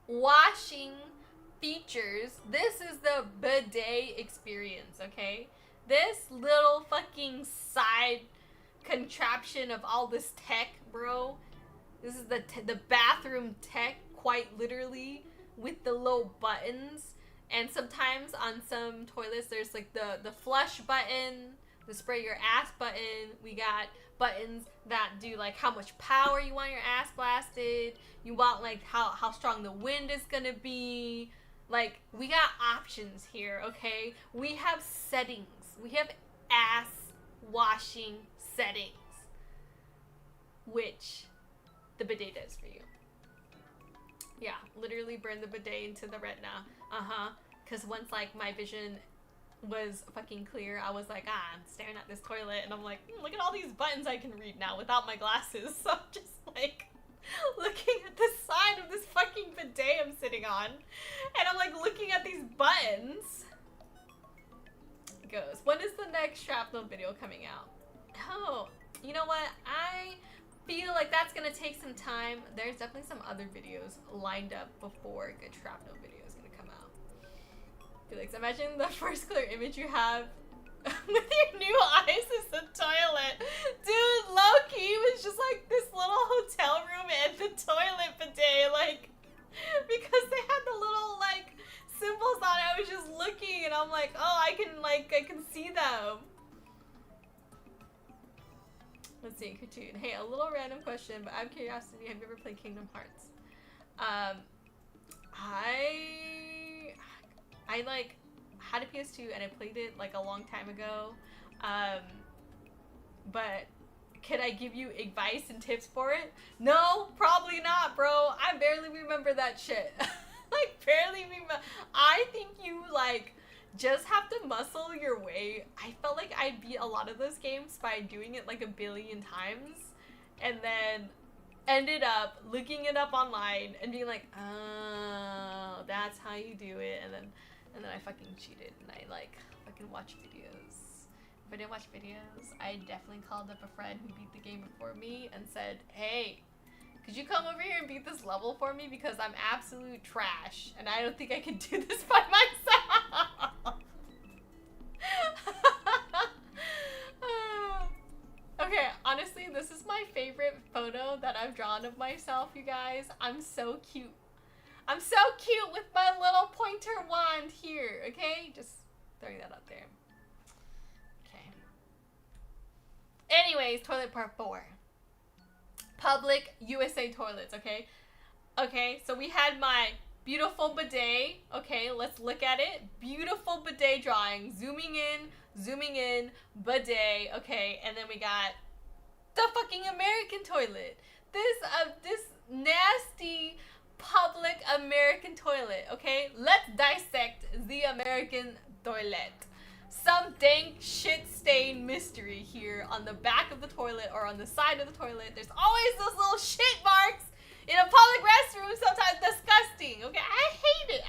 washing features. This is the bidet experience, okay? This little fucking side contraption of all this tech, bro. This is the bathroom tech, quite literally, with the little buttons. And sometimes on some toilets, there's like the flush button, the spray your ass button. We got buttons that do like how much power you want your ass blasted. You want like how strong the wind is gonna be. Like, we got options here, okay? We have settings. We have ass washing settings, which the bidet does for you. Yeah, literally burn the bidet into the retina. Because once like my vision was fucking clear, I was like, I'm staring at this toilet and I'm like, look at all these buttons I can read now without my glasses. So I'm just like looking at the side of this fucking bidet I'm sitting on, and I'm like looking at these buttons. It goes, when is the next shrapnel video coming out? Oh, you know what? I feel like that's gonna take some time. There's definitely some other videos lined up before a good shrapnel video is gonna come out. Felix, imagine the first clear image you have with your new eyes is the toilet. Dude, low-key was just like this little hotel room and the toilet bidet, like, because they had the little like symbols on it. I was just looking and I'm like, oh, I can see them. Let's see, cartoon. Hey, a little random question, but out of curiosity, have you ever played Kingdom Hearts? I like had a PS2 and I played it like a long time ago. But can I give you advice and tips for it? No, probably not, bro. I barely remember that shit. Like, barely remember. I think you like just have to muscle your way. I felt like I beat a lot of those games by doing it like a billion times, and then ended up looking it up online and being like, oh, that's how you do it, and then I fucking cheated and I like fucking watched videos. If I didn't watch videos, I definitely called up a friend who beat the game before me and said, hey, could you come over here and beat this level for me, because I'm absolute trash and I don't think I can do this by myself. Okay, honestly, this is my favorite photo that I've drawn of myself, you guys. I'm so cute. I'm so cute with my little pointer wand here, okay? Just throwing that out there. Okay. Anyways, toilet part 4. Public USA toilets, okay? Okay, so we had my beautiful bidet. Okay, let's look at it. Beautiful bidet drawing. Zooming in, bidet. Okay, and then we got the fucking American toilet. This nasty public American toilet, okay? Let's dissect the American toilet. Some dank shit-stained mystery here on the back of the toilet or on the side of the toilet. There's always those little shit marks in a public restroom, sometimes disgusting, okay? I hate it.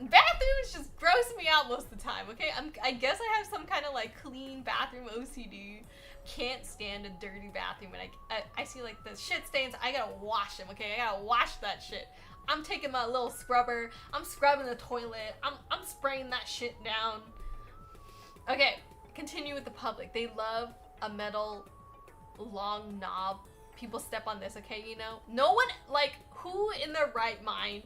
Bathrooms just gross me out most of the time, okay? I guess I have some kind of like clean bathroom OCD. Can't stand a dirty bathroom, and I see like the shit stains. I gotta wash them, okay? I gotta wash that shit. I'm taking my little scrubber. I'm scrubbing the toilet. I'm spraying that shit down. Okay, continue with the public. They love a metal long knob. People step on this, okay? You know, no one, like, who in their right mind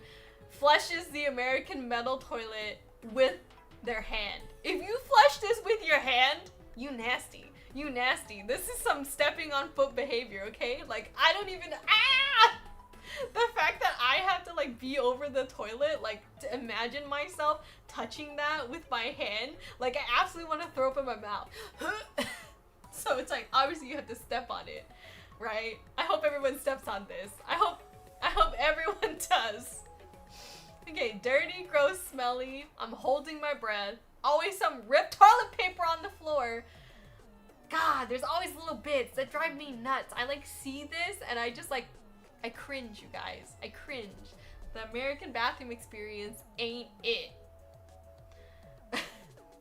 flushes the American metal toilet with their hand? If you flush this with your hand, you nasty. You nasty. This is some stepping on foot behavior, okay? Like, I don't even, the fact that I have to like be over the toilet, like to imagine myself touching that with my hand, like I absolutely want to throw up in my mouth. So it's like, obviously you have to step on it, right? I hope everyone steps on this. I hope everyone does. Okay, dirty, gross, smelly. I'm holding my breath. Always some ripped toilet paper on the floor. God, there's always little bits that drive me nuts. I like see this and I just like, I cringe, you guys. I cringe. The American bathroom experience ain't it.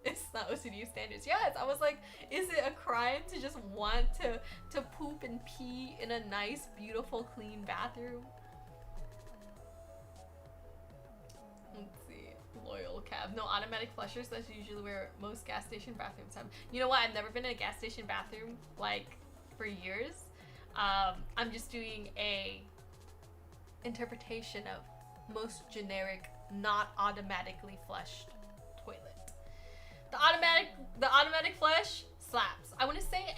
It's not OCD standards. Yes, I was like, is it a crime to just want to poop and pee in a nice, beautiful, clean bathroom? Let's see. Loyal cab. No automatic flushers. That's usually where most gas station bathrooms have. You know what? I've never been in a gas station bathroom like for years. I'm just doing a interpretation of most generic, not automatically flushed toilet. The automatic flush, slaps. I want to say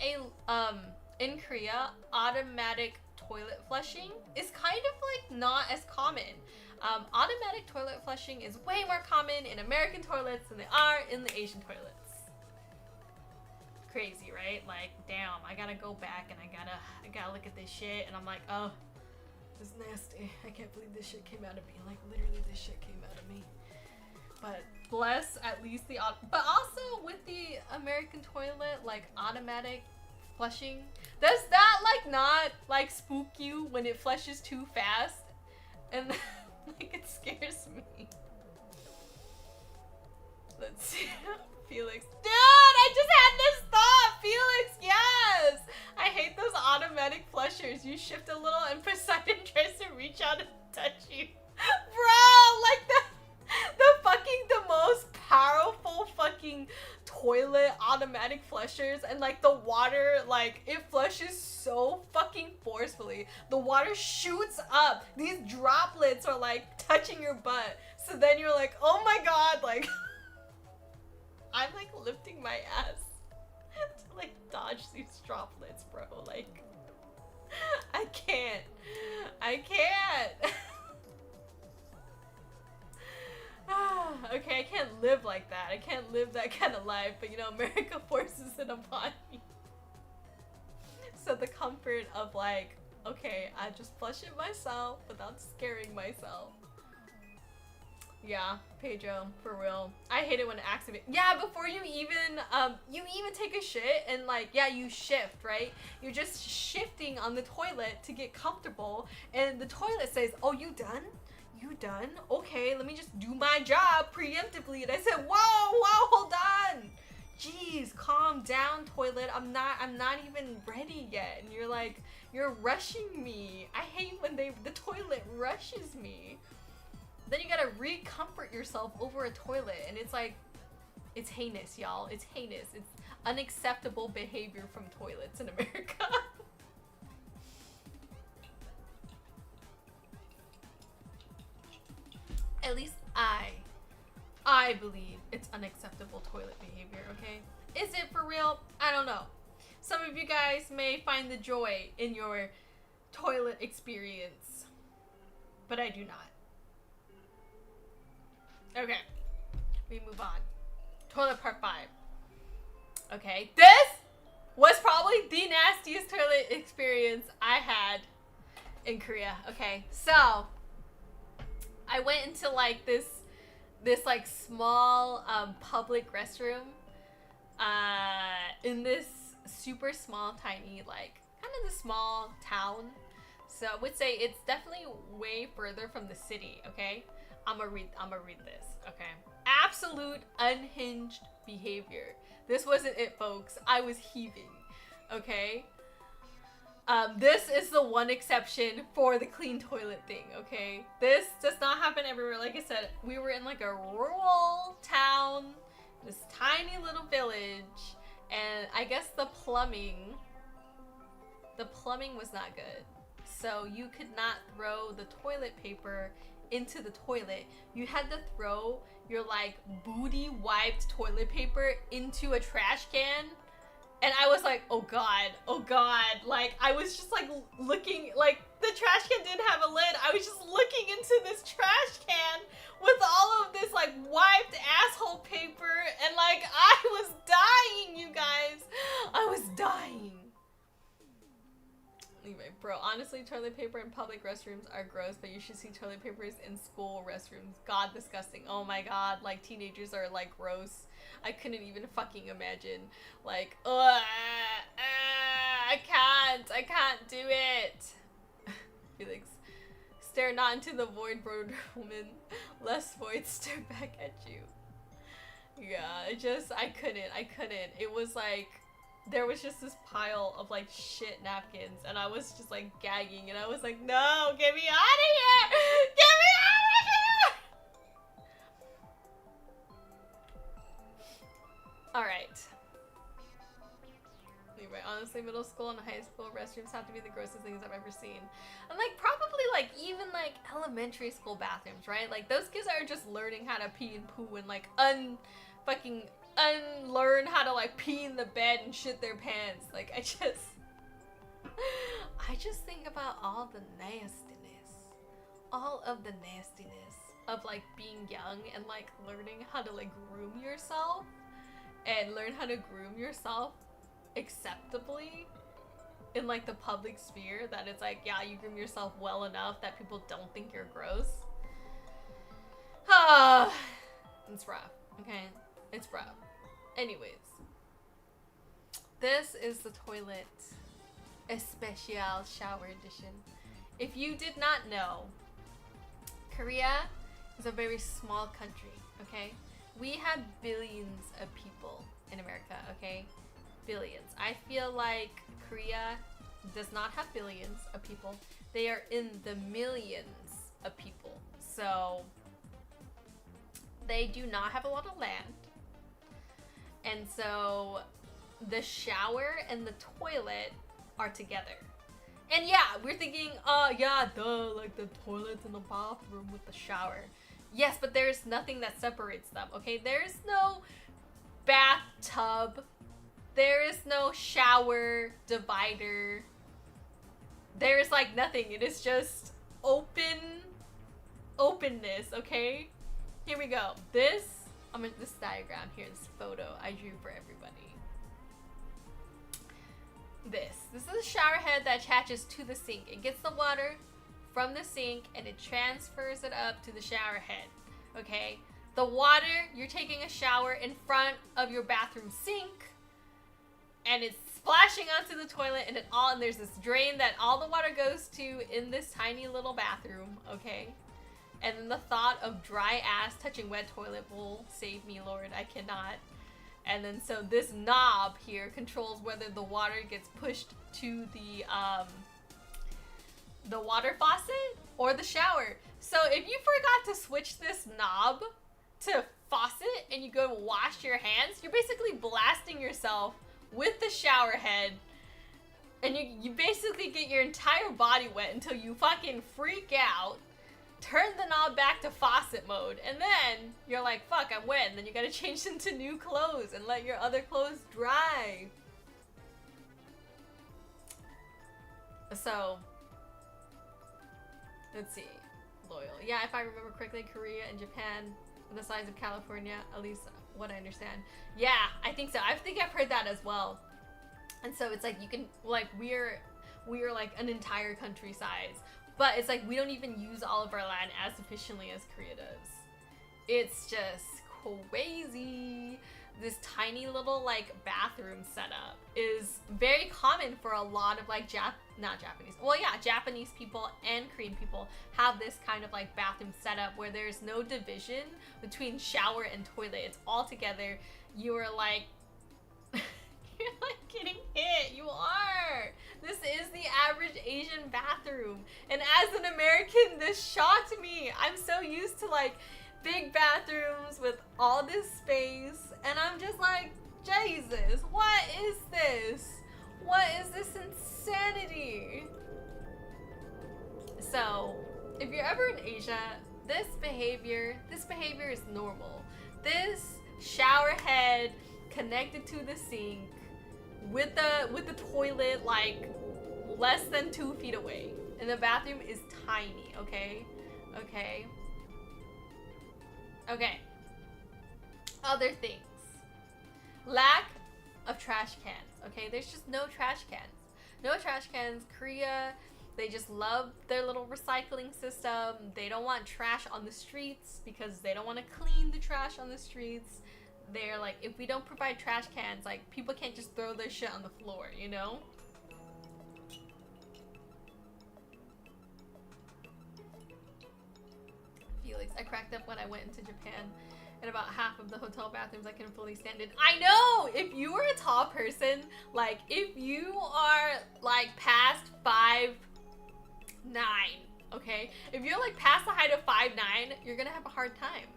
in Korea, automatic toilet flushing is kind of like not as common. Automatic toilet flushing is way more common in American toilets than they are in the Asian toilets. Crazy, right? Like, damn, I gotta go back and I gotta look at this shit, and I'm like, oh, this is nasty. I can't believe this shit came out of me. Like, literally, this shit came out of me. But bless at least the but also with the American toilet, like automatic flushing, does that like not like spook you when it flushes too fast? And like it scares me. Let's see. Felix. Dude, I just had this thought! Felix, yes! I hate those automatic flushers. You shift a little and Poseidon tries to reach out and touch you. Bro, like the most powerful fucking toilet automatic flushers, and like the water, like it flushes so fucking forcefully. The water shoots up. These droplets are like touching your butt. So then you're like, oh my god, like I'm like lifting my ass to like dodge these droplets, bro. Like I can't. Okay, I can't live like that. I can't live that kind of life, but you know, America forces it upon me. So the comfort of like, okay, I just flush it myself without scaring myself. Yeah, Pedro, for real. I hate it when it activates. Yeah, before you even take a shit and like, yeah, you shift, right? You're just shifting on the toilet to get comfortable, and the toilet says, oh, you done? You done? Okay, let me just do my job preemptively. And I said, whoa, hold on. Jeez, calm down, toilet. I'm not even ready yet. And you're like, you're rushing me. I hate when the toilet rushes me. Then you gotta re-comfort yourself over a toilet, and it's like, it's heinous, y'all. It's heinous. It's unacceptable behavior from toilets in America. At least I believe it's unacceptable toilet behavior, okay? Is it for real? I don't know. Some of you guys may find the joy in your toilet experience, but I do not. Okay, we move on. Toilet part 5. Okay, this was probably the nastiest toilet experience I had in Korea. Okay, so I went into like this like small public restroom in this super small, tiny, like kind of the small town. So I would say it's definitely way further from the city. Okay, I'm gonna read this. Okay, absolute unhinged behavior. This wasn't it, folks. I was heaving. Okay. This is the one exception for the clean toilet thing, okay? This does not happen everywhere. Like I said, we were in like a rural town, this tiny little village, and I guess the plumbing was not good. So you could not throw the toilet paper into the toilet. You had to throw your like booty wiped toilet paper into a trash can. And I was like, oh god, like I was just like looking, like the trash can didn't have a lid. I was just looking into this trash can with all of this like wiped asshole paper, and like I was dying, you guys. I was dying. Anyway, bro, honestly, toilet paper in public restrooms are gross, but you should see toilet papers in school restrooms. God, disgusting. Oh my god, like teenagers are like gross. I couldn't even fucking imagine. Like, I can't do it. Felix, stare not into the void, bro, woman. Less void, stare back at you. Yeah, I couldn't. It was like, there was just this pile of like shit napkins, and I was just like gagging, and I was like, no, get me out of here! Get me out of here! Alright. Anyway, honestly, middle school and high school restrooms have to be the grossest things I've ever seen. And like probably like even like elementary school bathrooms, right? Like those kids are just learning how to pee and poo and like unlearn how to like pee in the bed and shit their pants. Like I just think about all the nastiness, all of the nastiness of like being young and like learning how to like groom yourself and learn how to groom yourself acceptably in like the public sphere, that it's like, yeah, you groom yourself well enough that people don't think you're gross. It's rough, okay? It's rough. Anyways, this is the toilet especial shower edition. If you did not know, Korea is a very small country, okay? We have billions of people in America, okay? Billions. I feel like Korea does not have billions of people. They are in the millions of people. So they do not have a lot of land. And so the shower and the toilet are together. And yeah, we're thinking, yeah, duh, like the toilet's in the bathroom with the shower. Yes, but there's nothing that separates them, okay? There's no bathtub. There is no shower divider. There's like nothing. It is just openness, okay? Here we go. This diagram here, this photo I drew for everybody. This is a shower head that attaches to the sink. It gets the water from the sink and it transfers it up to the shower head, okay? The water, you're taking a shower in front of your bathroom sink and it's splashing onto the toilet and there's this drain that all the water goes to in this tiny little bathroom, okay? And then the thought of dry ass touching wet toilet bowl, save me, Lord, I cannot. And then so this knob here controls whether the water gets pushed to the water faucet or the shower. So if you forgot to switch this knob to faucet and you go to wash your hands, you're basically blasting yourself with the shower head. And you basically get your entire body wet until you fucking freak out. Turn the knob back to faucet mode, and then you're like, fuck, I'm wet, and then you gotta change into new clothes and let your other clothes dry. So, let's see. Loyal. Yeah, if I remember correctly, Korea and Japan are the size of California, at least what I understand. Yeah, I think so. I think I've heard that as well. And so it's like you can, like, we're like an entire country size. But it's like we don't even use all of our land as efficiently as Korea does. It's just crazy. This tiny little like bathroom setup is very common for a lot of like Japanese people and Korean people have this kind of like bathroom setup where there's no division between shower and toilet. It's all together. You are like you're like getting hit. You are. This is the average Asian bathroom. And as an American, this shocked me. I'm so used to like big bathrooms with all this space. And I'm just like, Jesus, what is this? What is this insanity? So, if you're ever in Asia, this behavior is normal. This shower head connected to the sink with the toilet like less than 2 feet away, and the bathroom is tiny, okay? Other things. Lack of trash cans, okay? There's just no trash cans. No trash cans. Korea, they just love their little recycling system. They don't want trash on the streets because they don't want to clean the trash on the streets. They're like, if we don't provide trash cans, like, people can't just throw their shit on the floor, you know? Felix, I cracked up when I went into Japan, and about half of the hotel bathrooms I couldn't fully stand it. I know! If you are a tall person, like, if you are, like, past 5'9", okay? If you're, like, past the height of 5'9", you're gonna have a hard time.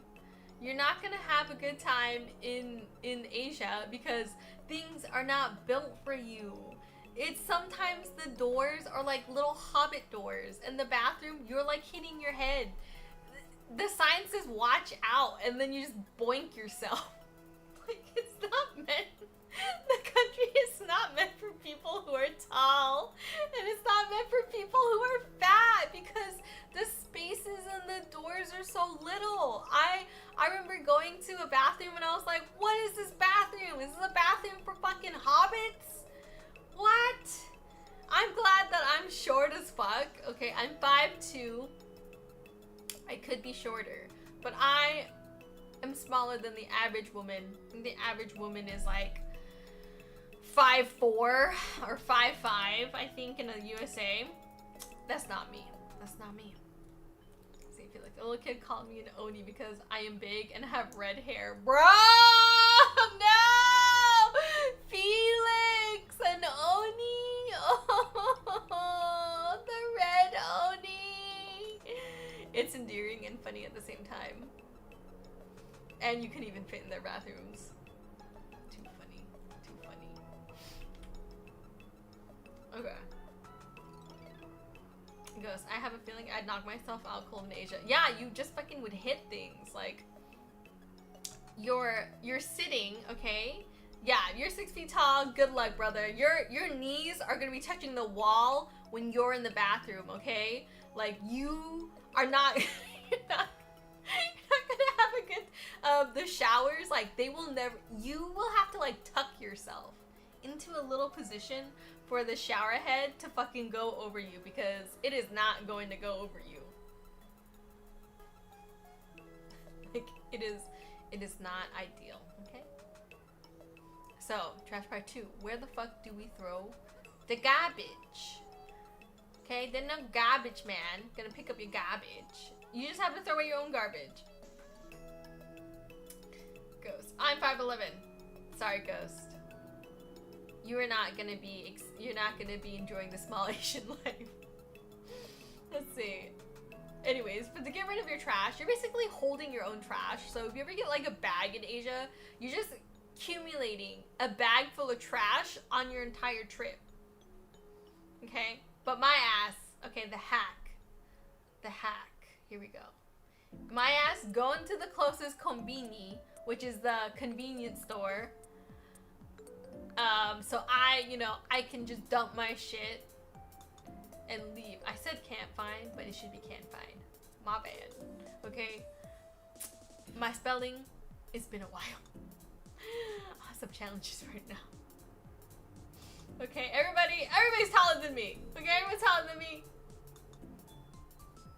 You're not gonna have a good time in Asia because things are not built for you. It's sometimes the doors are like little hobbit doors, and the bathroom, you're like hitting your head. The sign says watch out, and then you just boink yourself. Like, it's not meant. The country is not meant for people who are tall, and it's not meant for people who are fat because the spaces and the doors are so little. I remember going to a bathroom and I was like, what is this bathroom? Is this a bathroom for fucking hobbits? What? I'm glad that I'm short as fuck. Okay, I'm 5'2". I could be shorter, but I am smaller than the average woman. I think the average woman is like 5'4" or 5'5", I think, in the USA. That's not me. That's not me. See, I feel like a little kid called me an Oni because I am big and have red hair. Bro! No! Felix! An Oni! Oh, the red Oni! It's endearing and funny at the same time. And you can even fit in their bathrooms. Too funny. Too funny. Okay. He goes, I have a feeling I'd knock myself out cold in Asia. Yeah, you just fucking would hit things. Like, you're sitting, okay? Yeah, if you're 6 feet tall, good luck, brother. Your knees are gonna be touching the wall when you're in the bathroom, okay? Like, you are not, you're not gonna have a good, the showers, like, they will never, you will have to, like, tuck yourself into a little position for the shower head to fucking go over you, because it is not going to go over you. Like, it is not ideal, okay? So, trash part 2. Where the fuck do we throw the garbage? Okay, there's no garbage man gonna pick up your garbage. You just have to throw away your own garbage. Ghost. I'm 5'11". Sorry, Ghost. You're not gonna be enjoying the small Asian life. Let's see. Anyways, but to get rid of your trash, you're basically holding your own trash. So if you ever get like a bag in Asia, you're just accumulating a bag full of trash on your entire trip. Okay? But my ass, okay, the hack. Here we go. My ass going to the closest konbini, which is the convenience store. So I can just dump my shit and leave. I said can't find, but it should be can't find. My bad. Okay? My spelling, it's been a while. I have some challenges right now. Okay, everybody's taller than me. Okay, everyone's taller than me.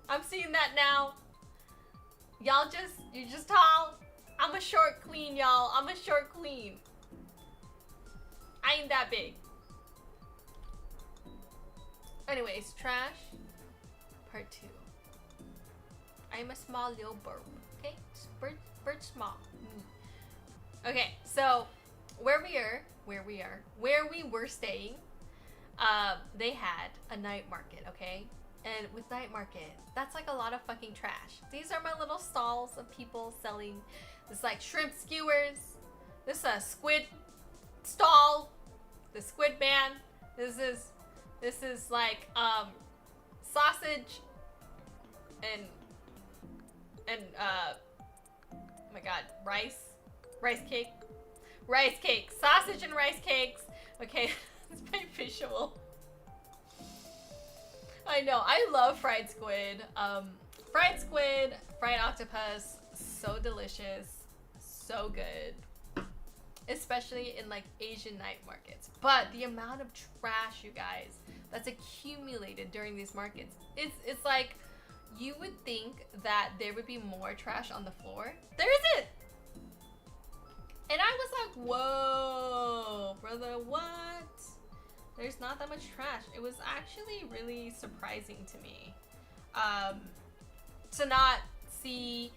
I'm seeing that now. You're just tall. I'm a short queen, y'all. I'm a short queen. I ain't that big. Anyways, trash. Part 2. I'm a small little bird. Okay? Bird small. Okay, so where we were staying, they had a night market, okay? And with night market, that's like a lot of fucking trash. These are my little stalls of people selling this, like, shrimp skewers. This is a squid stall. The squid man. This is like sausage and oh my god, rice cake, sausage and rice cakes. Okay, that's my visual. I know, I love fried squid. Fried octopus, so delicious, so good. Especially in like Asian night markets. But the amount of trash, you guys, that's accumulated during these markets, it's like, you would think that there would be more trash on the floor. There isn't! And I was like, whoa, brother, what? There's not that much trash. It was actually really surprising to me to not see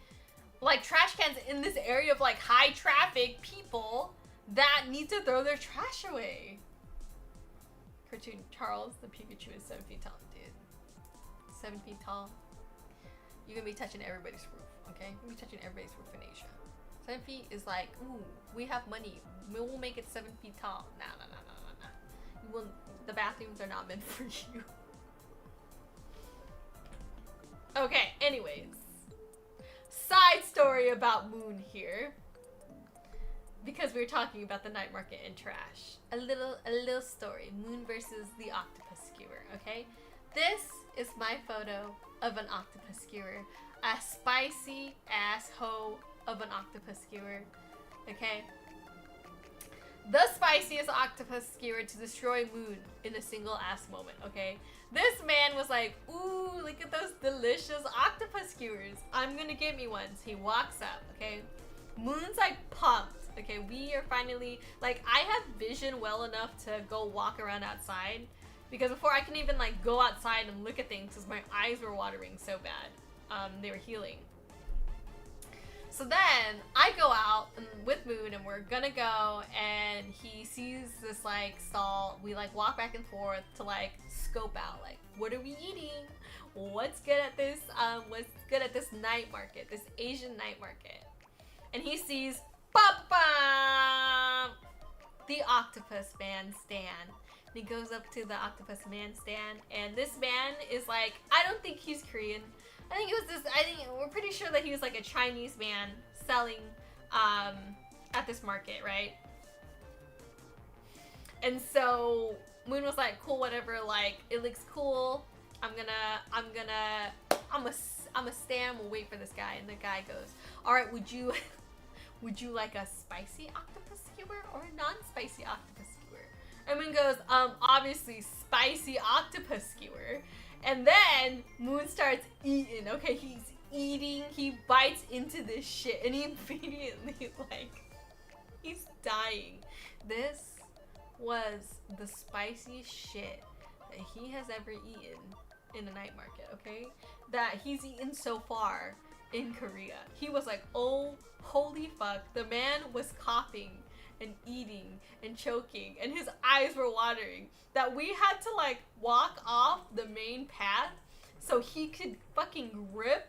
like trash cans in this area of like high traffic people that need to throw their trash away. Cartoon Charles the Pikachu is 7 feet tall, dude. 7 feet tall. You're gonna be touching everybody's roof, okay? You're gonna be touching everybody's roof in Asia. 7 feet is like, ooh, we have money. We will make it 7 feet tall. Nah. You will, the bathrooms are not meant for you. Okay, anyways. Side story about Moon here. because we were talking about the night market and trash. A little story. Moon versus the octopus skewer, okay? This is my photo of an octopus skewer. A spicy asshole of an octopus skewer, okay? The spiciest octopus skewer to destroy Moon in a single ass moment, okay? This man was like, ooh, look at those delicious octopus skewers. I'm gonna get me one. So he walks up, okay? Moon's like pumped. Okay, we are finally, like, I have vision well enough to go walk around outside, because before I can even like go outside and look at things, because my eyes were watering so bad. They were healing. So then I go out with Moon and we're gonna go, and he sees this like stall. We like walk back and forth to like scope out, like, what are we eating? What's good at this? What's good at this night market, this Asian night market? And he sees the octopus man stand. And he goes up to the octopus man stand, and this man is like, I don't think he's Korean. I think we're pretty sure that he was like a Chinese man selling at this market, right? And so Moon was like, cool, whatever, like, it looks cool. I'm gonna stand, we'll wait for this guy. And the guy goes, all right, would you like a spicy octopus skewer or a non-spicy octopus skewer? And Moon goes, obviously spicy octopus skewer. And then Moon starts eating, okay? He's eating, he bites into this shit, and he immediately, like, he's dying. This was the spiciest shit that he has ever eaten in a night market, okay? That he's eaten so far in Korea. He was like, oh, holy fuck. The man was coughing and eating and choking, and his eyes were watering, that we had to like walk off the main path so he could fucking grip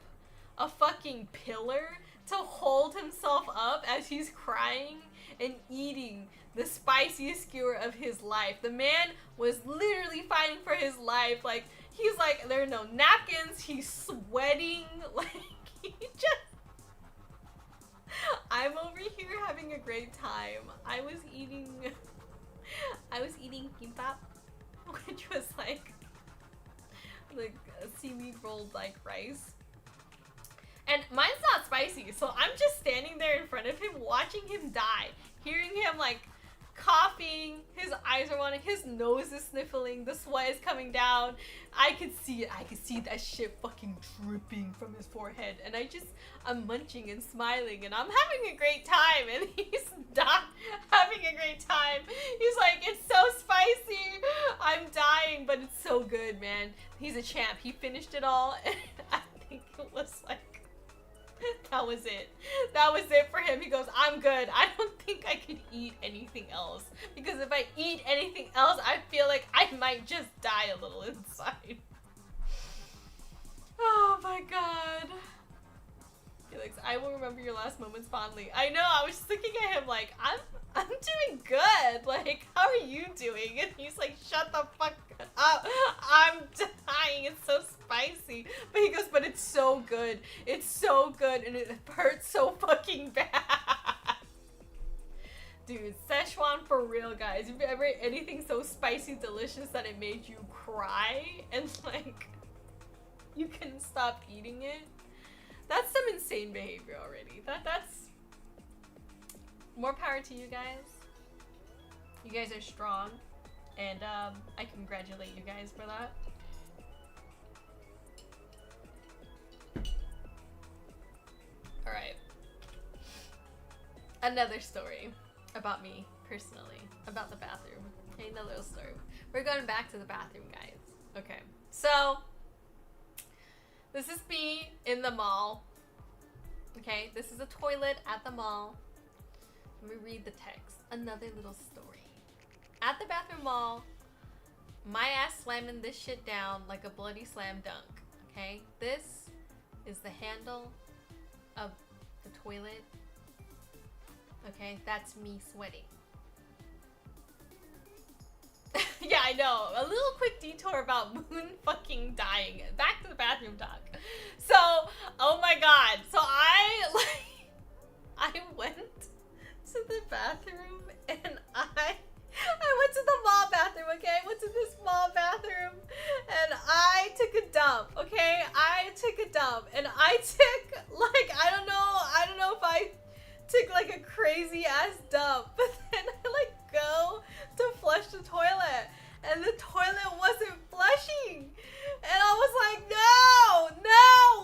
a fucking pillar to hold himself up as he's crying and eating the spiciest skewer of his life. The man was literally fighting for his life. Like, he's like, there are no napkins, he's sweating, like, he just... I'm over here having a great time. I was eating kimbap, which was like a seaweed rolled like rice. And mine's not spicy, so I'm just standing there in front of him, watching him die, hearing him like coughing, his eyes are watering, his nose is sniffling, the sweat is coming down. I could see it. I could see that shit fucking dripping from his forehead, and I'm munching and smiling, and I'm having a great time, and he's not having a great time. He's like, it's so spicy, I'm dying, but it's so good, man. He's a champ. He finished it all, and I think it was like, that was it. That was it for him. He goes, I'm good. I don't think I could eat anything else, because if I eat anything else, I feel like I might just die a little inside. Oh my god. Felix, I will remember your last moments fondly. I know, I was just looking at him like, I'm doing good. Like, how are you doing? And he's like, shut the fuck up. I'm dying. It's so spicy. But he goes, but it's so good. It's so good, and it hurts so fucking bad. Dude, Szechuan for real, guys. If you ever ate anything so spicy delicious that it made you cry and like you couldn't stop eating it, that's some insane behavior already. That's more power to you guys. You guys are strong, and I congratulate you guys for that. Alright. Another story about me, personally. About the bathroom. Okay, another little story. We're going back to the bathroom, guys. Okay. So, this is me in the mall. Okay, this is a toilet at the mall. Let me read the text. Another little story. At the bathroom mall, my ass slamming this shit down like a bloody slam dunk. Okay, this is the handle of the toilet. Okay, that's me sweating. Yeah, I know. A little quick detour about Moon fucking dying. Back to the bathroom talk. So, oh my god. So I went to the bathroom crazy ass dump. But then I like go to flush the toilet and the toilet wasn't flushing. And I was like, no,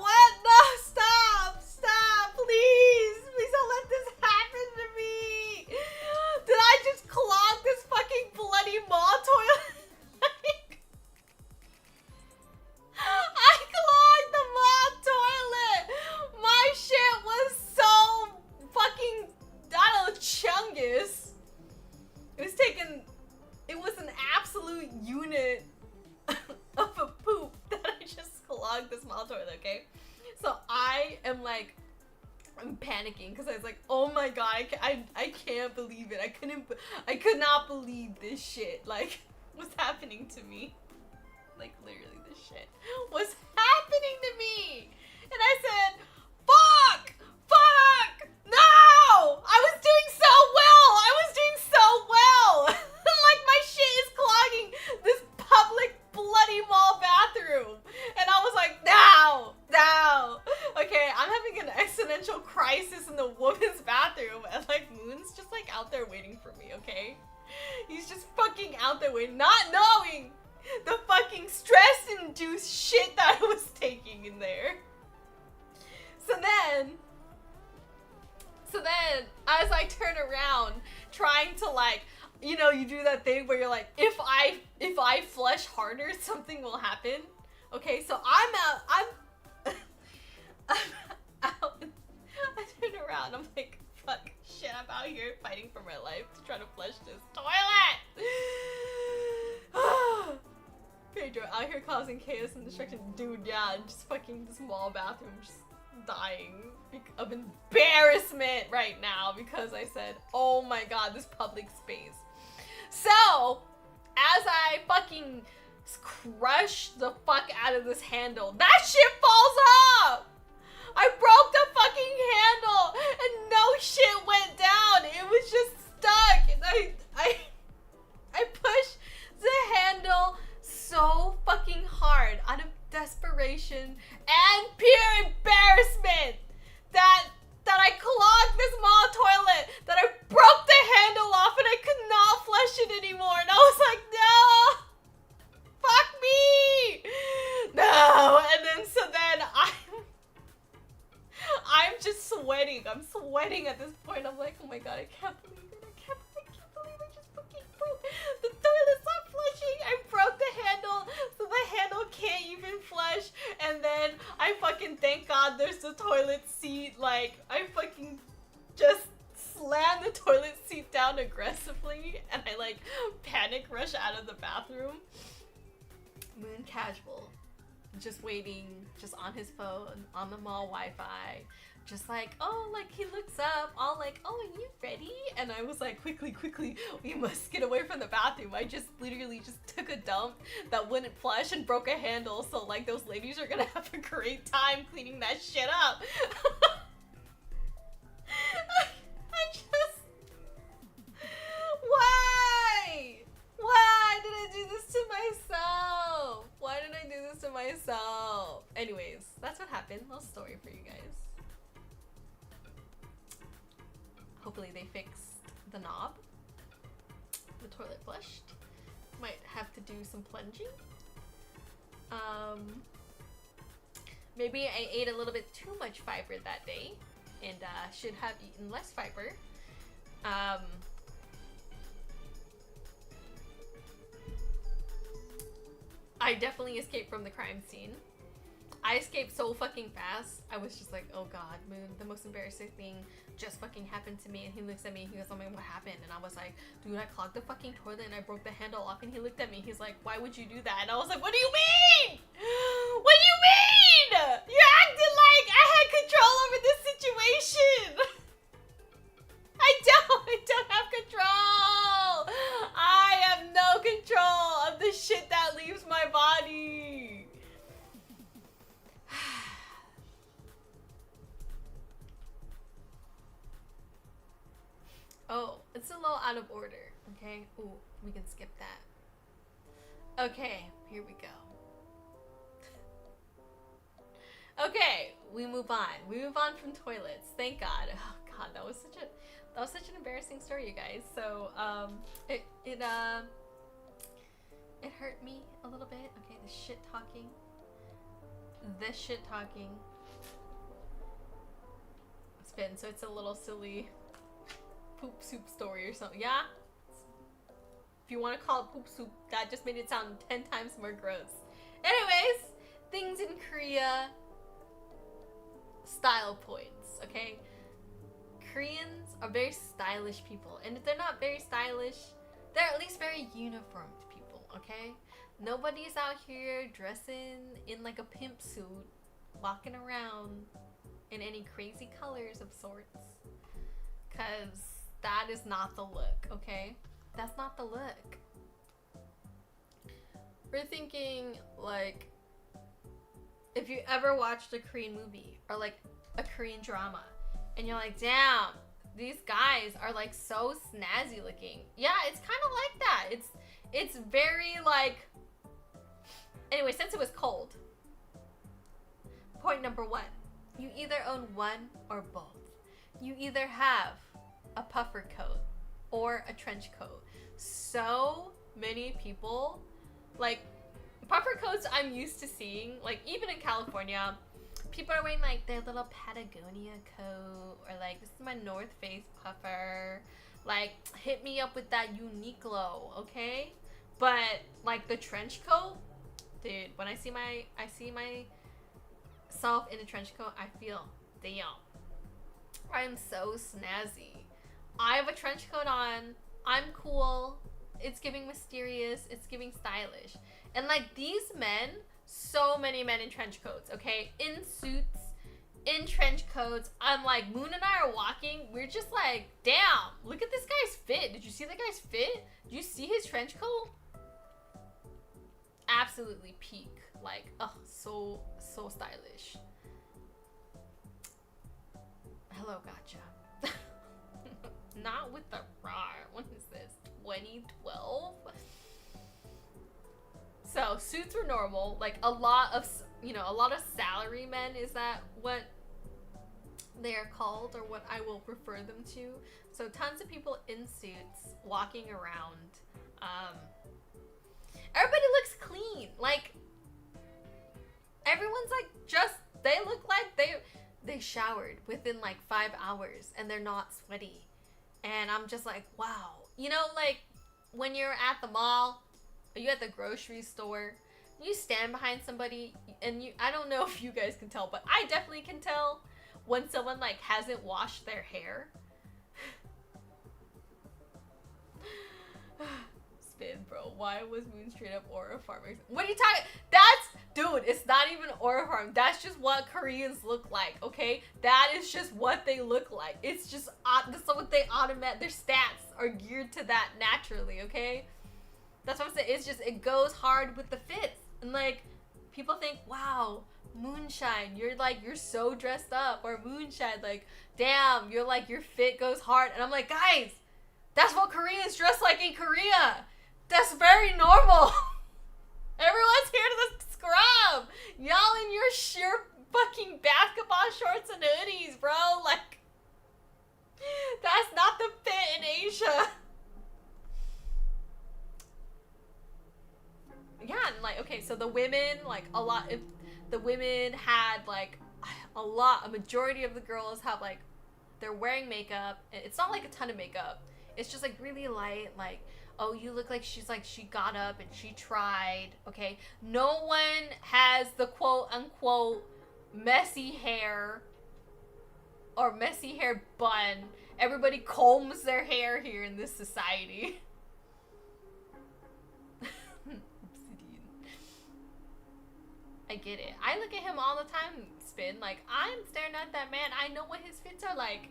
what? No, stop, please. Please don't let this happen to me. Did I just clog this fucking bloody mall toilet? I clogged the mall toilet. My shit was so fucking, I don't know, chungus. It was an absolute unit of a poop that I just clogged this mall toilet, okay? So I am like, I'm panicking because I was like, oh my god, I can't believe it. I could not believe this shit. Like, what's happening to me? Like, literally, this shit was happening to me. And I said, fuck, no! I was doing so well. Like, my shit is clogging this public bloody mall bathroom. And I was like, no. Okay, I'm having an existential crisis in the women's bathroom. And like, Moon's just like out there waiting for me, okay? He's just fucking out there waiting, not knowing the fucking stress-induced shit that I was taking in there. So then, as I turn around, trying to like, you know, you do that thing where you're like, if I flush harder, something will happen. Okay, so I'm out. I turn around, I'm like, fuck, shit, I'm out here fighting for my life to try to flush this toilet. Pedro out here causing chaos and destruction. Dude, yeah, just fucking this mall bathroom just dying of embarrassment right now because I said, oh my god, this public space. So, as I fucking crush the fuck out of this handle, that shit falls off! I broke the fucking handle and no shit went down. It was just stuck and I pushed the handle so fucking hard out of desperation and pure embarrassment that I clogged this mall toilet, that I broke the handle off and I could not flush it anymore. And I was like, no, fuck me, no. And then so then I'm just sweating. I'm sweating at this point. I'm like, oh my god, I can't believe it. I can't believe I just fucking broke. The toilet's not flushing. I broke the handle, so the handle can't even flush. And then I fucking, thank god there's the toilet seat. Like, I fucking just slammed the toilet seat down aggressively and I like panic rush out of the bathroom. Moon casual. Just waiting, just on his phone, on the mall Wi-Fi, just like, oh, like he looks up, all like, oh, are you ready? And I was like, quickly, we must get away from the bathroom. I just literally just took a dump that wouldn't flush and broke a handle, so like those ladies are gonna have a great time cleaning that shit up. I just, why did I do this to myself? Why did I do this to myself? Anyways, that's what happened. Little story for you guys. Hopefully they fixed the knob. The toilet flushed. Might have to do some plunging. Maybe I ate a little bit too much fiber that day and should have eaten less fiber. I definitely escaped from the crime scene. I escaped so fucking fast. I was just like, oh god, Moon, the most embarrassing thing just fucking happened to me. And he looks at me and he goes, oh my god, what happened? And I was like, dude, I clogged the fucking toilet and I broke the handle off. And he looked at me, he's like, why would you do that? And I was like, what do you mean? What do you mean? You acted like I had control over this situation. I don't have control. I have no control of the shit that leaves my body. Oh, it's a little out of order, okay? Ooh, we can skip that. Okay, here we go. Okay, we move on. We move on from toilets. Thank God. Oh God, that was That was such an embarrassing story, you guys. So it hurt me a little bit. Okay, the shit talking. This shit talking. Spin. So it's a little silly poop soup story or something. Yeah. If you want to call it poop soup, that just made it sound 10 times more gross. Anyways, things in Korea. Style points. Okay. Koreans are very stylish people, and if they're not very stylish, they're at least very uniformed people, okay? Nobody's out here dressing in like a pimp suit, walking around in any crazy colors of sorts, because that is not the look, okay? That's not the look. We're thinking, like, if you ever watched a Korean movie or like a Korean drama, and you're like, damn, these guys are like so snazzy looking. Yeah, it's kind of like that. It's very like. Anyway, since it was cold. Point number 1. You either own one or both. You either have a puffer coat or a trench coat. So many people, like, puffer coats I'm used to seeing, like, even in California, people are wearing like their little Patagonia coat, or like, this is my North Face puffer. Like, hit me up with that Uniqlo, okay? But like the trench coat, dude, when I see myself in a trench coat, I feel, damn, I'm so snazzy. I have a trench coat on. I'm cool. It's giving mysterious. It's giving stylish. And like these men, so many men in trench coats, okay? In suits, in trench coats. I'm like, Moon and I are walking. We're just like, damn, look at this guy's fit. Did you see that guy's fit? Did you see his trench coat? Absolutely peak. Like, oh, so stylish. Hello, gotcha. Not with the raw. When is this? 2012? So suits were normal. Like a lot of salary men, is that what they are called, or what I will refer them to? So tons of people in suits walking around. Everybody looks clean. Like everyone's like, just, they look like they showered within like 5 hours and they're not sweaty. And I'm just like, wow. You know, like when you're at the mall, or you at the grocery store, you stand behind somebody and I don't know if you guys can tell, but I definitely can tell when someone like hasn't washed their hair. Spin, bro. Why was Moon straight up aura farming? What are you talking? Dude, it's not even aura farm. That's just what Koreans look like, okay? That is just what they look like. It's just, that's what they their stats are geared to that naturally, okay? That's what I'm saying. It's just, it goes hard with the fits. And like, people think, wow, Moonshine, you're so dressed up. Or Moonshine, like, damn, your fit goes hard. And I'm like, guys, that's what Koreans dress like in Korea. That's very normal. Everyone's here to scrub. Y'all in your sheer fucking basketball shorts and hoodies, bro. Like, that's not the fit in Asia. Yeah, and like, okay, so the women, like, if the women had, like, a majority of the girls have, like, they're wearing makeup. It's not, like, a ton of makeup. It's just, like, really light, like, oh, you look like she got up and she tried, okay? No one has the quote-unquote messy hair or messy hair bun. Everybody combs their hair here in this society. I get it. I look at him all the time, Spin. Like, I'm staring at that man. I know what his fits are like.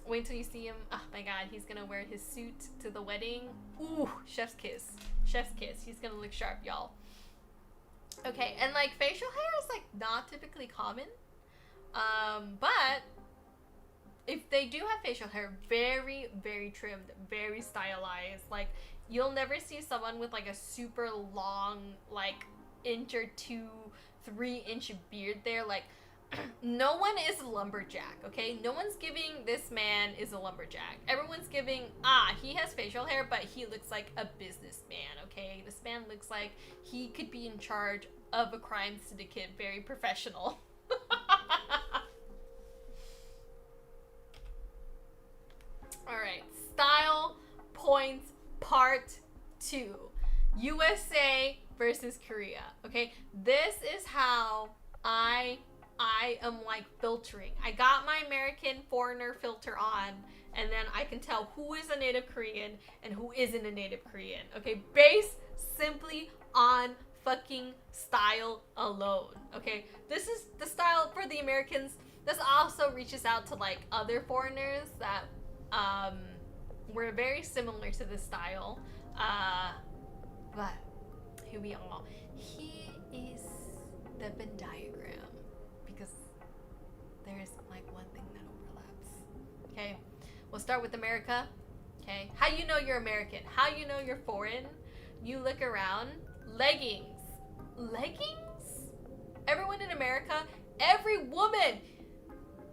Wait till you see him. Oh my god, he's gonna wear his suit to the wedding. Ooh, chef's kiss. Chef's kiss. He's gonna look sharp, y'all. Okay, and like facial hair is like not typically common. But if they do have facial hair, very, very trimmed, very stylized. Like, you'll never see someone with like a super long, like, 1 or 2, 3 inch beard there. Like, No one is a lumberjack, okay? No one's giving this man is a lumberjack. Everyone's giving, he has facial hair, but he looks like a businessman, okay? This man looks like he could be in charge of a crime syndicate, very professional. Alright, style points part 2. USA versus Korea, okay? This is how I am like filtering. I got my American foreigner filter on, and then I can tell who is a native Korean and who isn't a native Korean. Okay, based simply on fucking style alone. Okay, this is the style for the Americans. This also reaches out to like other foreigners that were very similar to this style. But here we are. Here is the Venn diagram, because there's like one thing that overlaps. Okay, we'll start with America. Okay, how you know you're American? How you know you're foreign? You look around. Leggings. Leggings? Everyone in America, every woman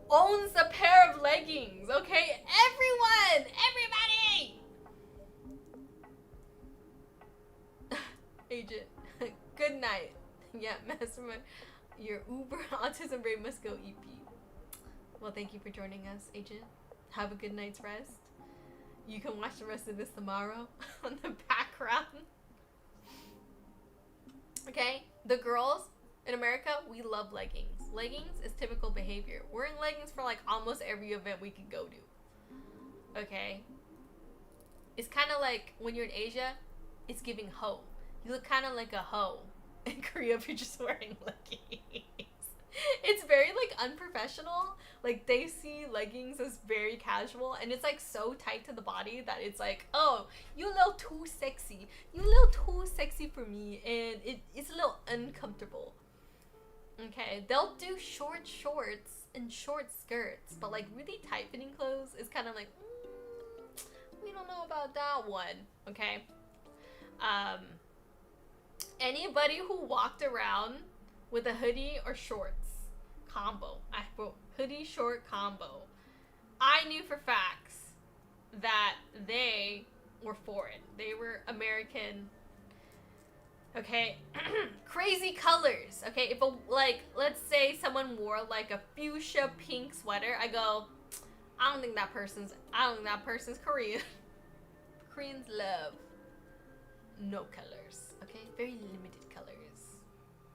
owns a pair of leggings. Okay, everyone, everybody. Agent, good night. Yeah, Mastermind, your Uber autism brain must go EP. Well, thank you for joining us, Agent. Have a good night's rest. You can watch the rest of this tomorrow on the background. Okay, the girls in America, we love leggings. Leggings is typical behavior. We're in leggings for like almost every event we can go to. Okay, it's kind of like when you're in Asia, it's giving hoe. You look kind of like a hoe in Korea if you're just wearing leggings. It's very like unprofessional. Like they see leggings as very casual, and it's like so tight to the body that it's like, oh, you a little too sexy. You a little too sexy for me, and it's a little uncomfortable. Okay, they'll do short shorts and short skirts, but like really tight fitting clothes is kind of like, we don't know about that one. Okay. Anybody who walked around with a hoodie or shorts combo, I wrote hoodie short combo, I knew for facts that they were foreign. They were American. Okay. Crazy colors. Okay, if like let's say someone wore like a fuchsia pink sweater, I go, I don't think that person's Korean. Koreans love no colors. Okay, very limited colors.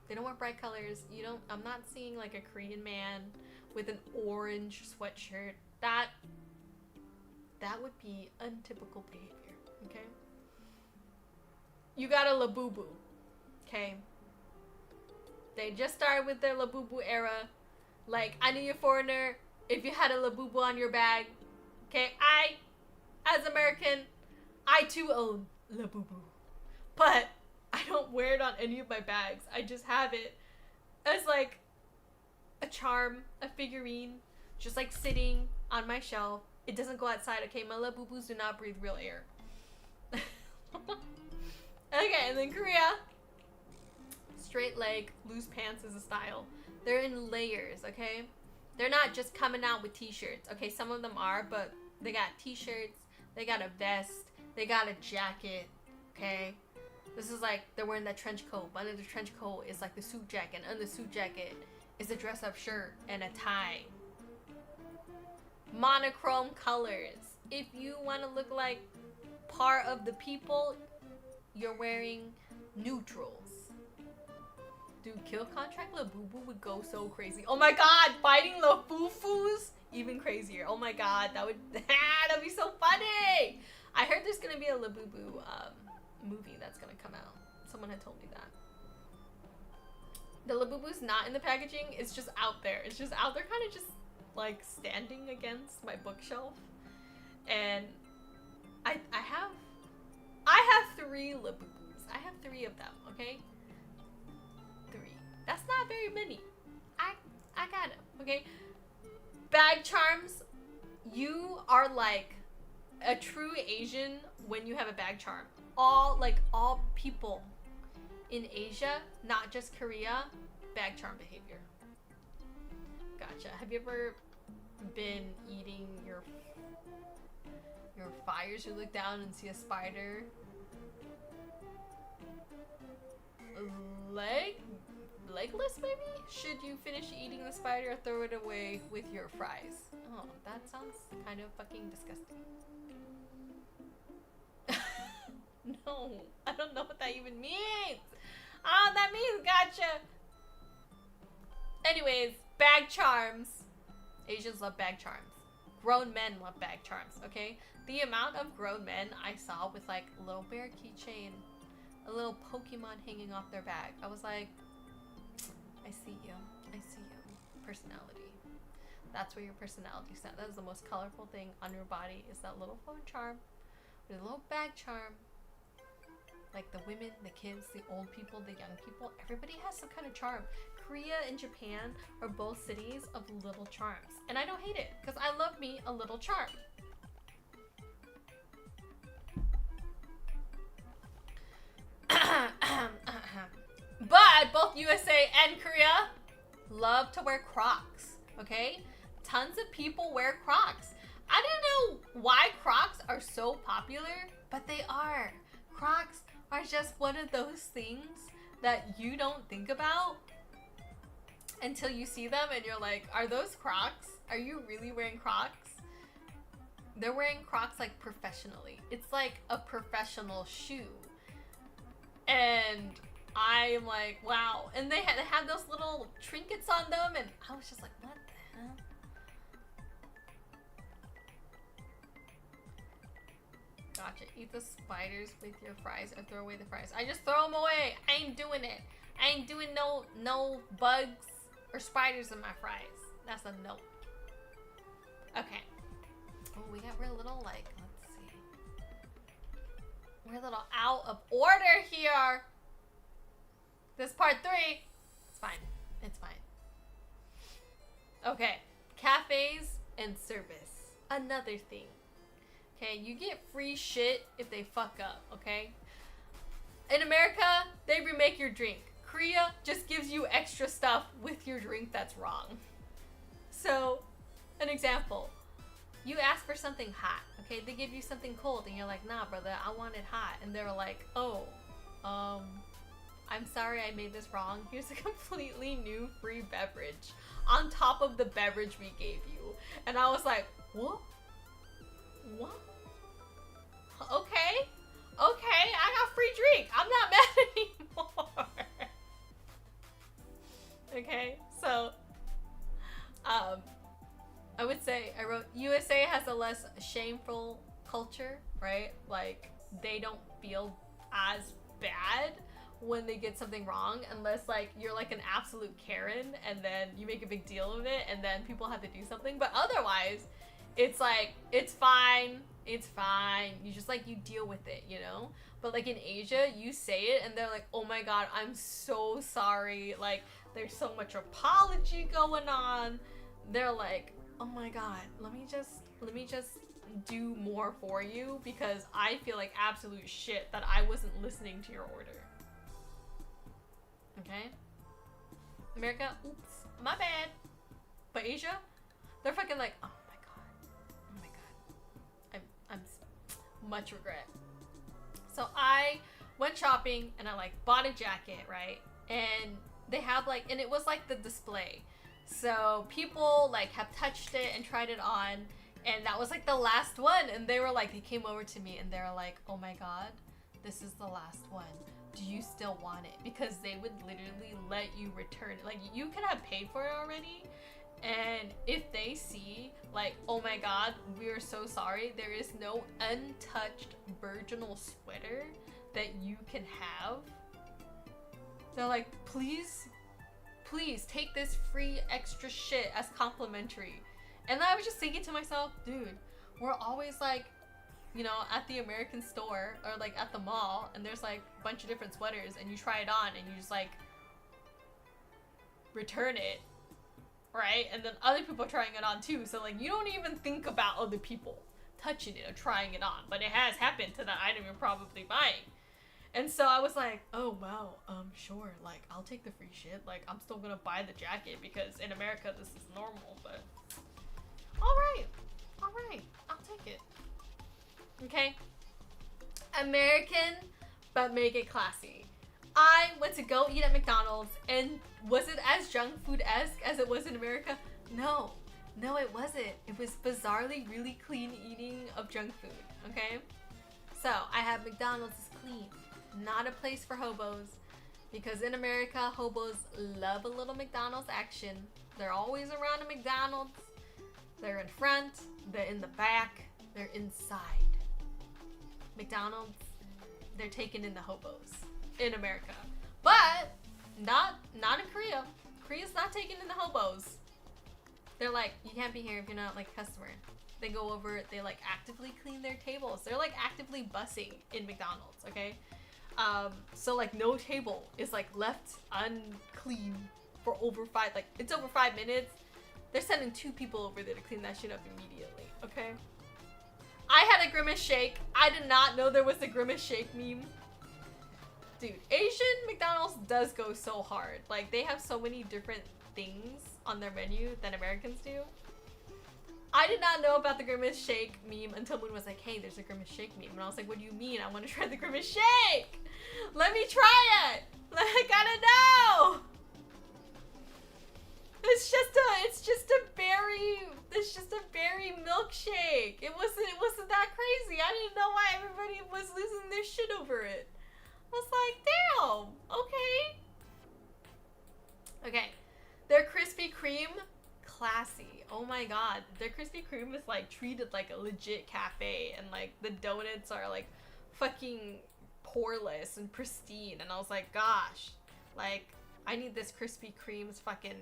They don't wear bright colors. I'm not seeing like a Korean man with an orange sweatshirt. That would be untypical behavior. Okay, you got a Labubu. Okay, they just started with their Labubu era. Like, I knew you're a foreigner if you had a Labubu on your bag. Okay, as American, I too own Labubu, but I don't wear it on any of my bags. I just have it as like a charm, a figurine, just like sitting on my shelf. It doesn't go outside, okay? My Labubus do not breathe real air. Okay, and then Korea. Straight leg, loose pants is a style. They're in layers, okay? They're not just coming out with t-shirts. Okay, some of them are, but they got t-shirts, they got a vest, they got a jacket, okay? This is like they're wearing that trench coat, but under the trench coat is like the suit jacket, and under the suit jacket is a dress-up shirt and a tie. Monochrome colors. If you want to look like part of the people, you're wearing neutrals. Dude, Kill Contract Labubu would go so crazy. Oh my god, fighting Lafufus? Even crazier. Oh my god, that'd be so funny. I heard there's gonna be a Labubu movie that's gonna come out. Someone had told me that. The Labubu's not in the packaging, it's just out there. It's just out there kind of just like standing against my bookshelf. And I have 3 Labubus. I have 3 of them, okay? 3. That's not very many. I got them, okay? Bag charms, you are like a true Asian when you have a bag charm. All people in Asia, not just Korea, bag charm behavior. Gotcha. Have you ever been eating your fires? You look down and see a spider. Legless maybe? Should you finish eating the spider or throw it away with your fries? Oh, that sounds kind of fucking disgusting. No, I don't know what that even means. Oh, that means gotcha. Anyways, bag charms. Asians love bag charms. Grown men love bag charms, okay? The amount of grown men I saw with like a little bear keychain, a little Pokemon hanging off their bag. I was like, I see you. I see you. Personality. That's where your personality is at. That is the most colorful thing on your body, is that little phone charm, or the little bag charm. Like the women, the kids, the old people, the young people, everybody has some kind of charm. Korea and Japan are both cities of little charms. And I don't hate it, because I love me a little charm. But both USA and Korea love to wear Crocs, okay? Tons of people wear Crocs. I don't know why Crocs are so popular, but they are. Crocs are just one of those things that you don't think about until you see them and you're like, are those Crocs? Are you really wearing Crocs? They're wearing Crocs like professionally. It's like a professional shoe. And I'm like, wow. And they had those little trinkets on them, and I was just like, what the hell? Gotcha. Eat the spiders with your fries or throw away the fries. I just throw them away. I ain't doing it. I ain't doing no bugs or spiders in my fries. That's a no. Okay. Oh, we're a little like, let's see. We're a little out of order here. This part 3. It's fine. It's fine. Okay. Cafes and service. Another thing. Okay, you get free shit if they fuck up, okay? In America, they remake your drink. Korea just gives you extra stuff with your drink that's wrong. So, an example. You ask for something hot, okay? They give you something cold and you're like, nah, brother, I want it hot. And they're like, oh, I'm sorry I made this wrong. Here's a completely new free beverage on top of the beverage we gave you. And I was like, what? What? Okay, I got free drink. I'm not mad anymore. Okay, so, I would say, I wrote, USA has a less shameful culture, right? Like, they don't feel as bad when they get something wrong, unless like you're like an absolute Karen and then you make a big deal of it and then people have to do something. But otherwise, it's like, it's fine, you just like, you deal with it, you know? But like in Asia, you say it and they're like, oh my god, I'm so sorry, like there's so much apology going on. They're like, oh my god, let me just do more for you because I feel like absolute shit that I wasn't listening to your order. Okay? America, oops, my bad. But Asia, they're fucking like, oh my god, I'm much regret. So I went shopping and I like bought a jacket, right? And they have like, and it was like the display. So people like have touched it and tried it on, and that was like the last one. And they were like, they came over to me and they were like, oh my god, this is the last one. Do you still want it? Because they would literally let you return it. Like you could have paid for it already. And if they see like, oh my god, we're so sorry, there is no untouched virginal sweater that you can have. They're like, please take this free extra shit as complimentary. And I was just thinking to myself, dude, we're always like, you know, at the American store or like at the mall, and there's like a bunch of different sweaters and you try it on and you just like return it, right? And then other people are trying it on too. So like you don't even think about other people touching it or trying it on, but it has happened to that item you're probably buying. And so I was like, oh wow, sure, like I'll take the free shit. Like I'm still gonna buy the jacket because in America this is normal, but alright, I'll take it. Okay? American, but make it classy. I went to go eat at McDonald's, and was it as junk food-esque as it was in America? No, it wasn't. It was bizarrely really clean eating of junk food, okay? So I have McDonald's is clean, not a place for hobos, because in America, hobos love a little McDonald's action. They're always around a McDonald's. They're in front, they're in the back, they're inside. McDonald's, they're taking in the hobos in America, but not in Korea. Korea's not taking in the hobos. They're like, you can't be here if you're not like a customer. They go over, they like actively clean their tables. They're like actively bussing in McDonald's, okay? So like no table is like left unclean for over it's over 5 minutes. They're sending 2 people over there to clean that shit up immediately, okay? I had a Grimace Shake. I did not know there was a Grimace Shake meme. Dude, Asian McDonald's does go so hard. Like, they have so many different things on their menu than Americans do. I did not know about the Grimace Shake meme until Moon was like, hey, there's a Grimace Shake meme. And I was like, what do you mean? I want to try the Grimace Shake! Let me try it! I gotta know! It's just a berry milkshake. It wasn't that crazy. I didn't know why everybody was losing their shit over it. I was like, damn, okay. Okay, their Krispy Kreme, classy. Oh my god, their Krispy Kreme is like treated like a legit cafe, and like the donuts are like fucking poreless and pristine. And I was like, gosh, like I need this Krispy Kreme's fucking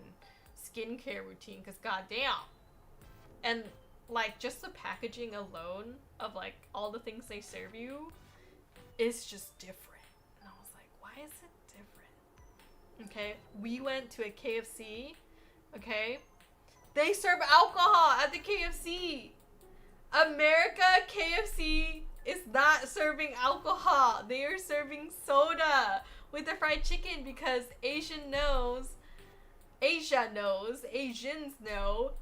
skincare routine, because goddamn. And like just the packaging alone of like all the things they serve you is just different. And I was like, why is it different? Okay, we went to a KFC. Okay, they serve alcohol at the KFC. America KFC is not serving alcohol. They are serving soda with the fried chicken, because Asians know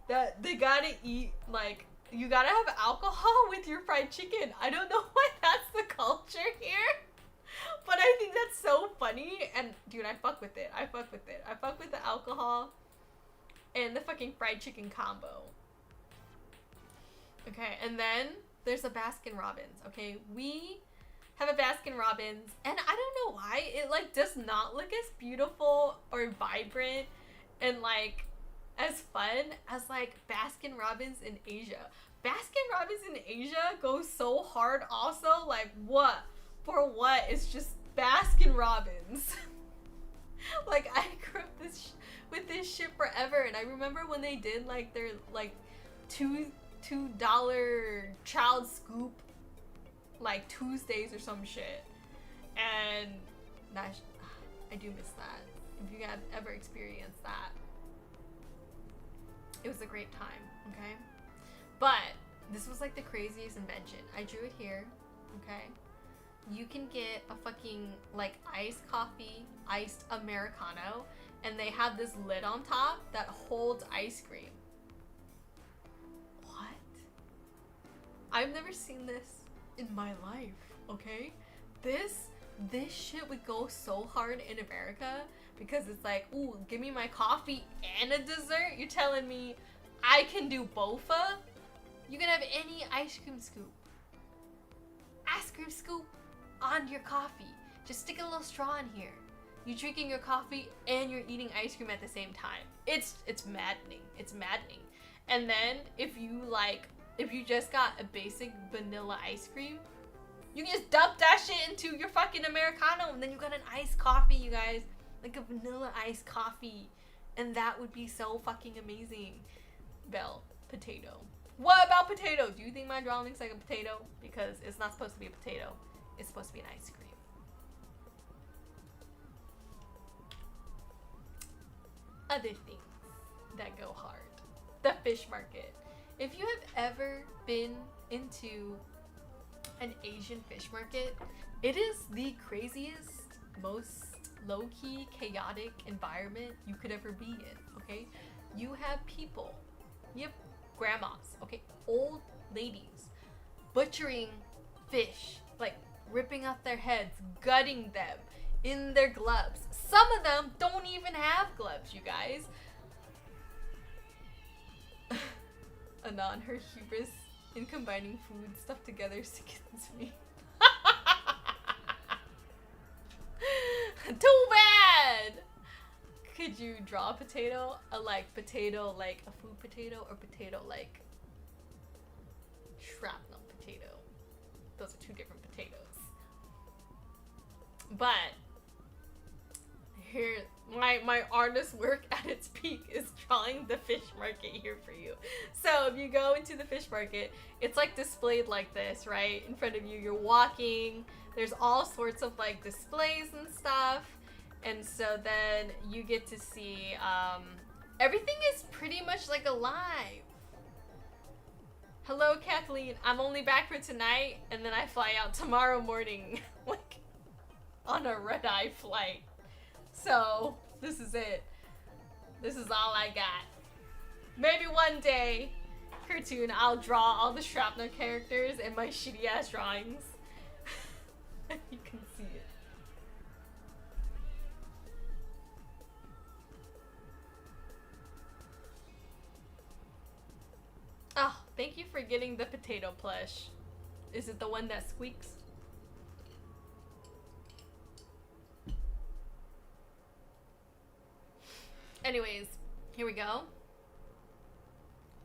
that they gotta eat, like, you gotta have alcohol with your fried chicken. I don't know why that's the culture here, but I think that's so funny. And dude, I fuck with it. I fuck with the alcohol and the fucking fried chicken combo. Okay, and then there's a Baskin Robbins. Okay, we have a Baskin Robbins, and I don't know why it like does not look as beautiful or vibrant and like as fun as like Baskin Robbins in Asia. Baskin Robbins in Asia goes so hard also. Like what? For what? It's just Baskin Robbins. Like I grew up with this shit forever, and I remember when they did like their like $2 child scoop like Tuesdays or some shit, and that I do miss that. If you have ever experienced that, it was a great time. Okay, but this was like the craziest invention. I drew it here. Okay, you can get a fucking like iced coffee, iced Americano, and they have this lid on top that holds ice cream. What? I've never seen this in my life. Okay, this shit would go so hard in America, because it's like, ooh, give me my coffee and a dessert. You're telling me I can do bofa? You can have any ice cream scoop on your coffee. Just stick a little straw in here. You're drinking your coffee and you're eating ice cream at the same time. It's maddening. It's maddening. And then if you just got a basic vanilla ice cream, you can just dump that shit into your fucking Americano, and then you got an iced coffee, you guys. Like a vanilla iced coffee. And that would be so fucking amazing. Bell, potato. What about potato? Do you think my drawing looks like a potato? Because it's not supposed to be a potato. It's supposed to be an ice cream. Other things that go hard. The fish market. If you have ever been into An Asian fish market. It is the craziest, most low-key, chaotic environment you could ever be in, okay? You have people, you have grandmas, okay? Old ladies butchering fish, like ripping off their heads, gutting them in their gloves. Some of them don't even have gloves, you guys. Anon, her hubris in combining food stuff together sickens me. Too bad! Could you draw a potato? A potato like a food potato, or potato like shrapnel potato? Those are two different potatoes. But here, my artist work at its peak is drawing the fish market here for you. So if you go into the fish market, it's like displayed like this, right? In front of you, you're walking, there's all sorts of like displays and stuff. And so then you get to see, everything is pretty much like alive. Hello, Kathleen. I'm only back for tonight, and then I fly out tomorrow morning, like on a red-eye flight. So this is it. This is all I got. Maybe one day, cartoon, I'll draw all the shrapnel characters in my shitty ass drawings. You can see it. Oh, thank you for getting the potato plush. Is it the one that squeaks? Anyways, here we go.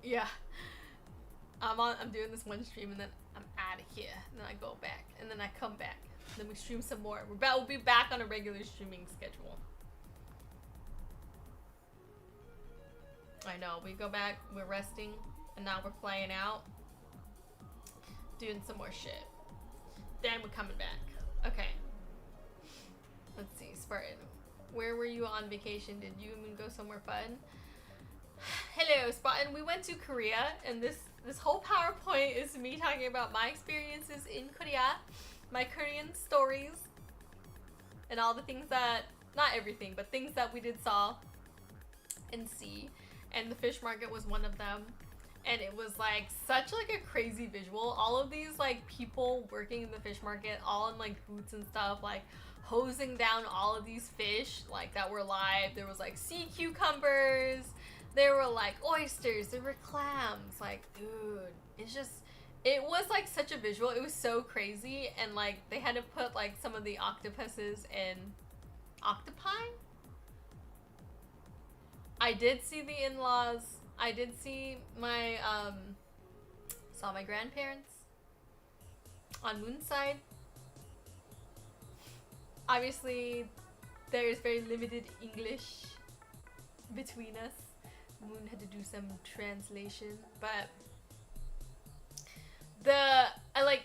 Yeah. I'm doing this one stream and then I'm out of here. And then I go back and then I come back. And then we stream some more. We'll be back on a regular streaming schedule. I know, we go back, we're resting, and now we're flying out. Doing some more shit. Then we're coming back. Okay. Let's see, Spartan. Where were you on vacation? Did you even go somewhere fun? Hello, Spartan. We went to Korea, and this whole PowerPoint is me talking about my experiences in Korea, my Korean stories, and all the things that, not everything, but things that we did saw and see. And the fish market was one of them. And it was like such like a crazy visual. All of these like people working in the fish market, all in like boots and stuff, like hosing down all of these fish like that were live. There was like sea cucumbers, there were like oysters, there were clams. Like, dude, it was like such a visual. It was so crazy. And like they had to put like some of the octopuses in octopi. I did see the in-laws. I did see my, saw my grandparents on Moonside. Obviously, there is very limited English between us. Moon had to do some translation, but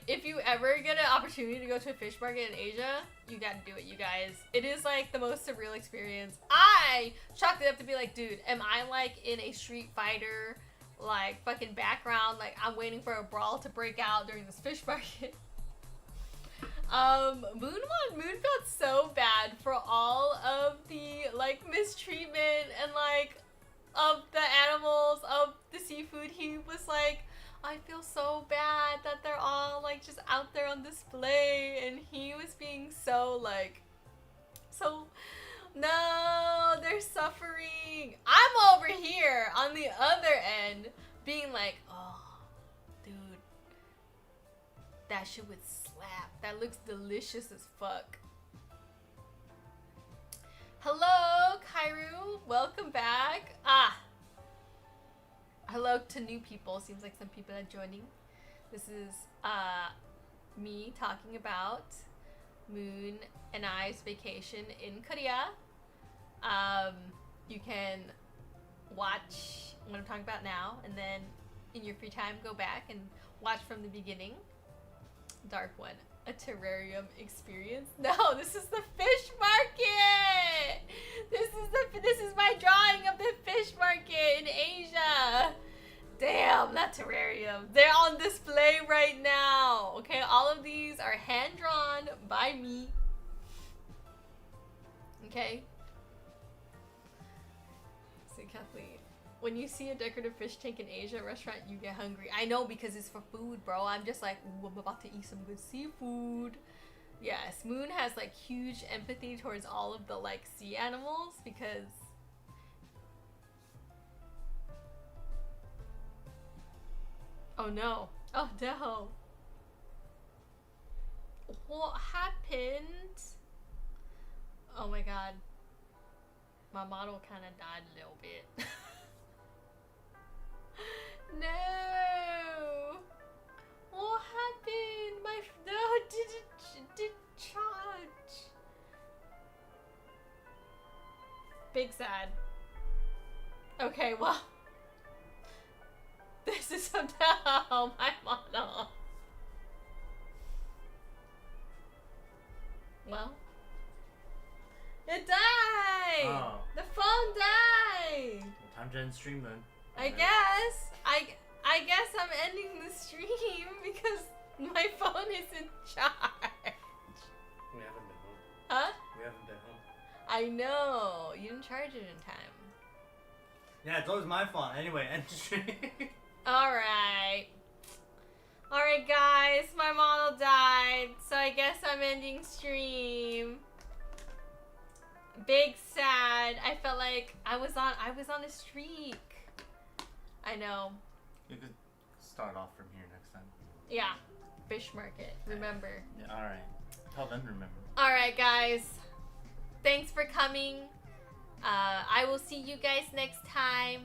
if you ever get an opportunity to go to a fish market in Asia, you gotta do it, you guys. It is like the most surreal experience. I chalked it up to be like, dude, am I like in a Street Fighter like fucking background? Like I'm waiting for a brawl to break out during this fish market. Moon felt so bad for all of the like mistreatment and like of the animals, of the seafood. He was like, I feel so bad that they're all like just out there on display, and he was being so like, so, no, they're suffering. I'm over here on the other end being like, oh, dude, that shit would slap. That looks delicious as fuck. Hello, Kairu, welcome back. Hello to new people. Seems like some people are joining. This is me talking about Moon and I's vacation in Korea. You can watch what I'm talking about now, and then in your free time go back and watch from the beginning. Dark one, a terrarium experience. No, this is the fish market. This is my drawing of the fish market in Asia. Damn, that terrarium. They're on display right now. Okay, all of these are hand drawn by me. Okay. So Kathleen, when you see a decorative fish tank in Asia restaurant, you get hungry. I know, because it's for food, bro. I'm just like, ooh, I'm about to eat some good seafood. Yes, Moon has like huge empathy towards all of the like sea animals because oh no. Oh no. What happened? Oh my god. My model kind of died a little bit. No. What happened? My did charge. Big sad. Okay, well. This is so no, my model. Well. It died! Oh. The phone died! Well, time to end stream then. I guess. I guess I'm ending the stream because my phone is in charge. We haven't been home. Huh? We haven't been home. I know. You didn't charge it in time. Yeah, it's always my fault. Anyway, end stream. Alright. Alright guys, my model died, so I guess I'm ending stream. Big sad. I felt like I was on a streak. I know. You could start off from here next time. Yeah. Fish market. Remember. Yeah, alright. Tell them to remember. Alright guys. Thanks for coming. I will see you guys next time.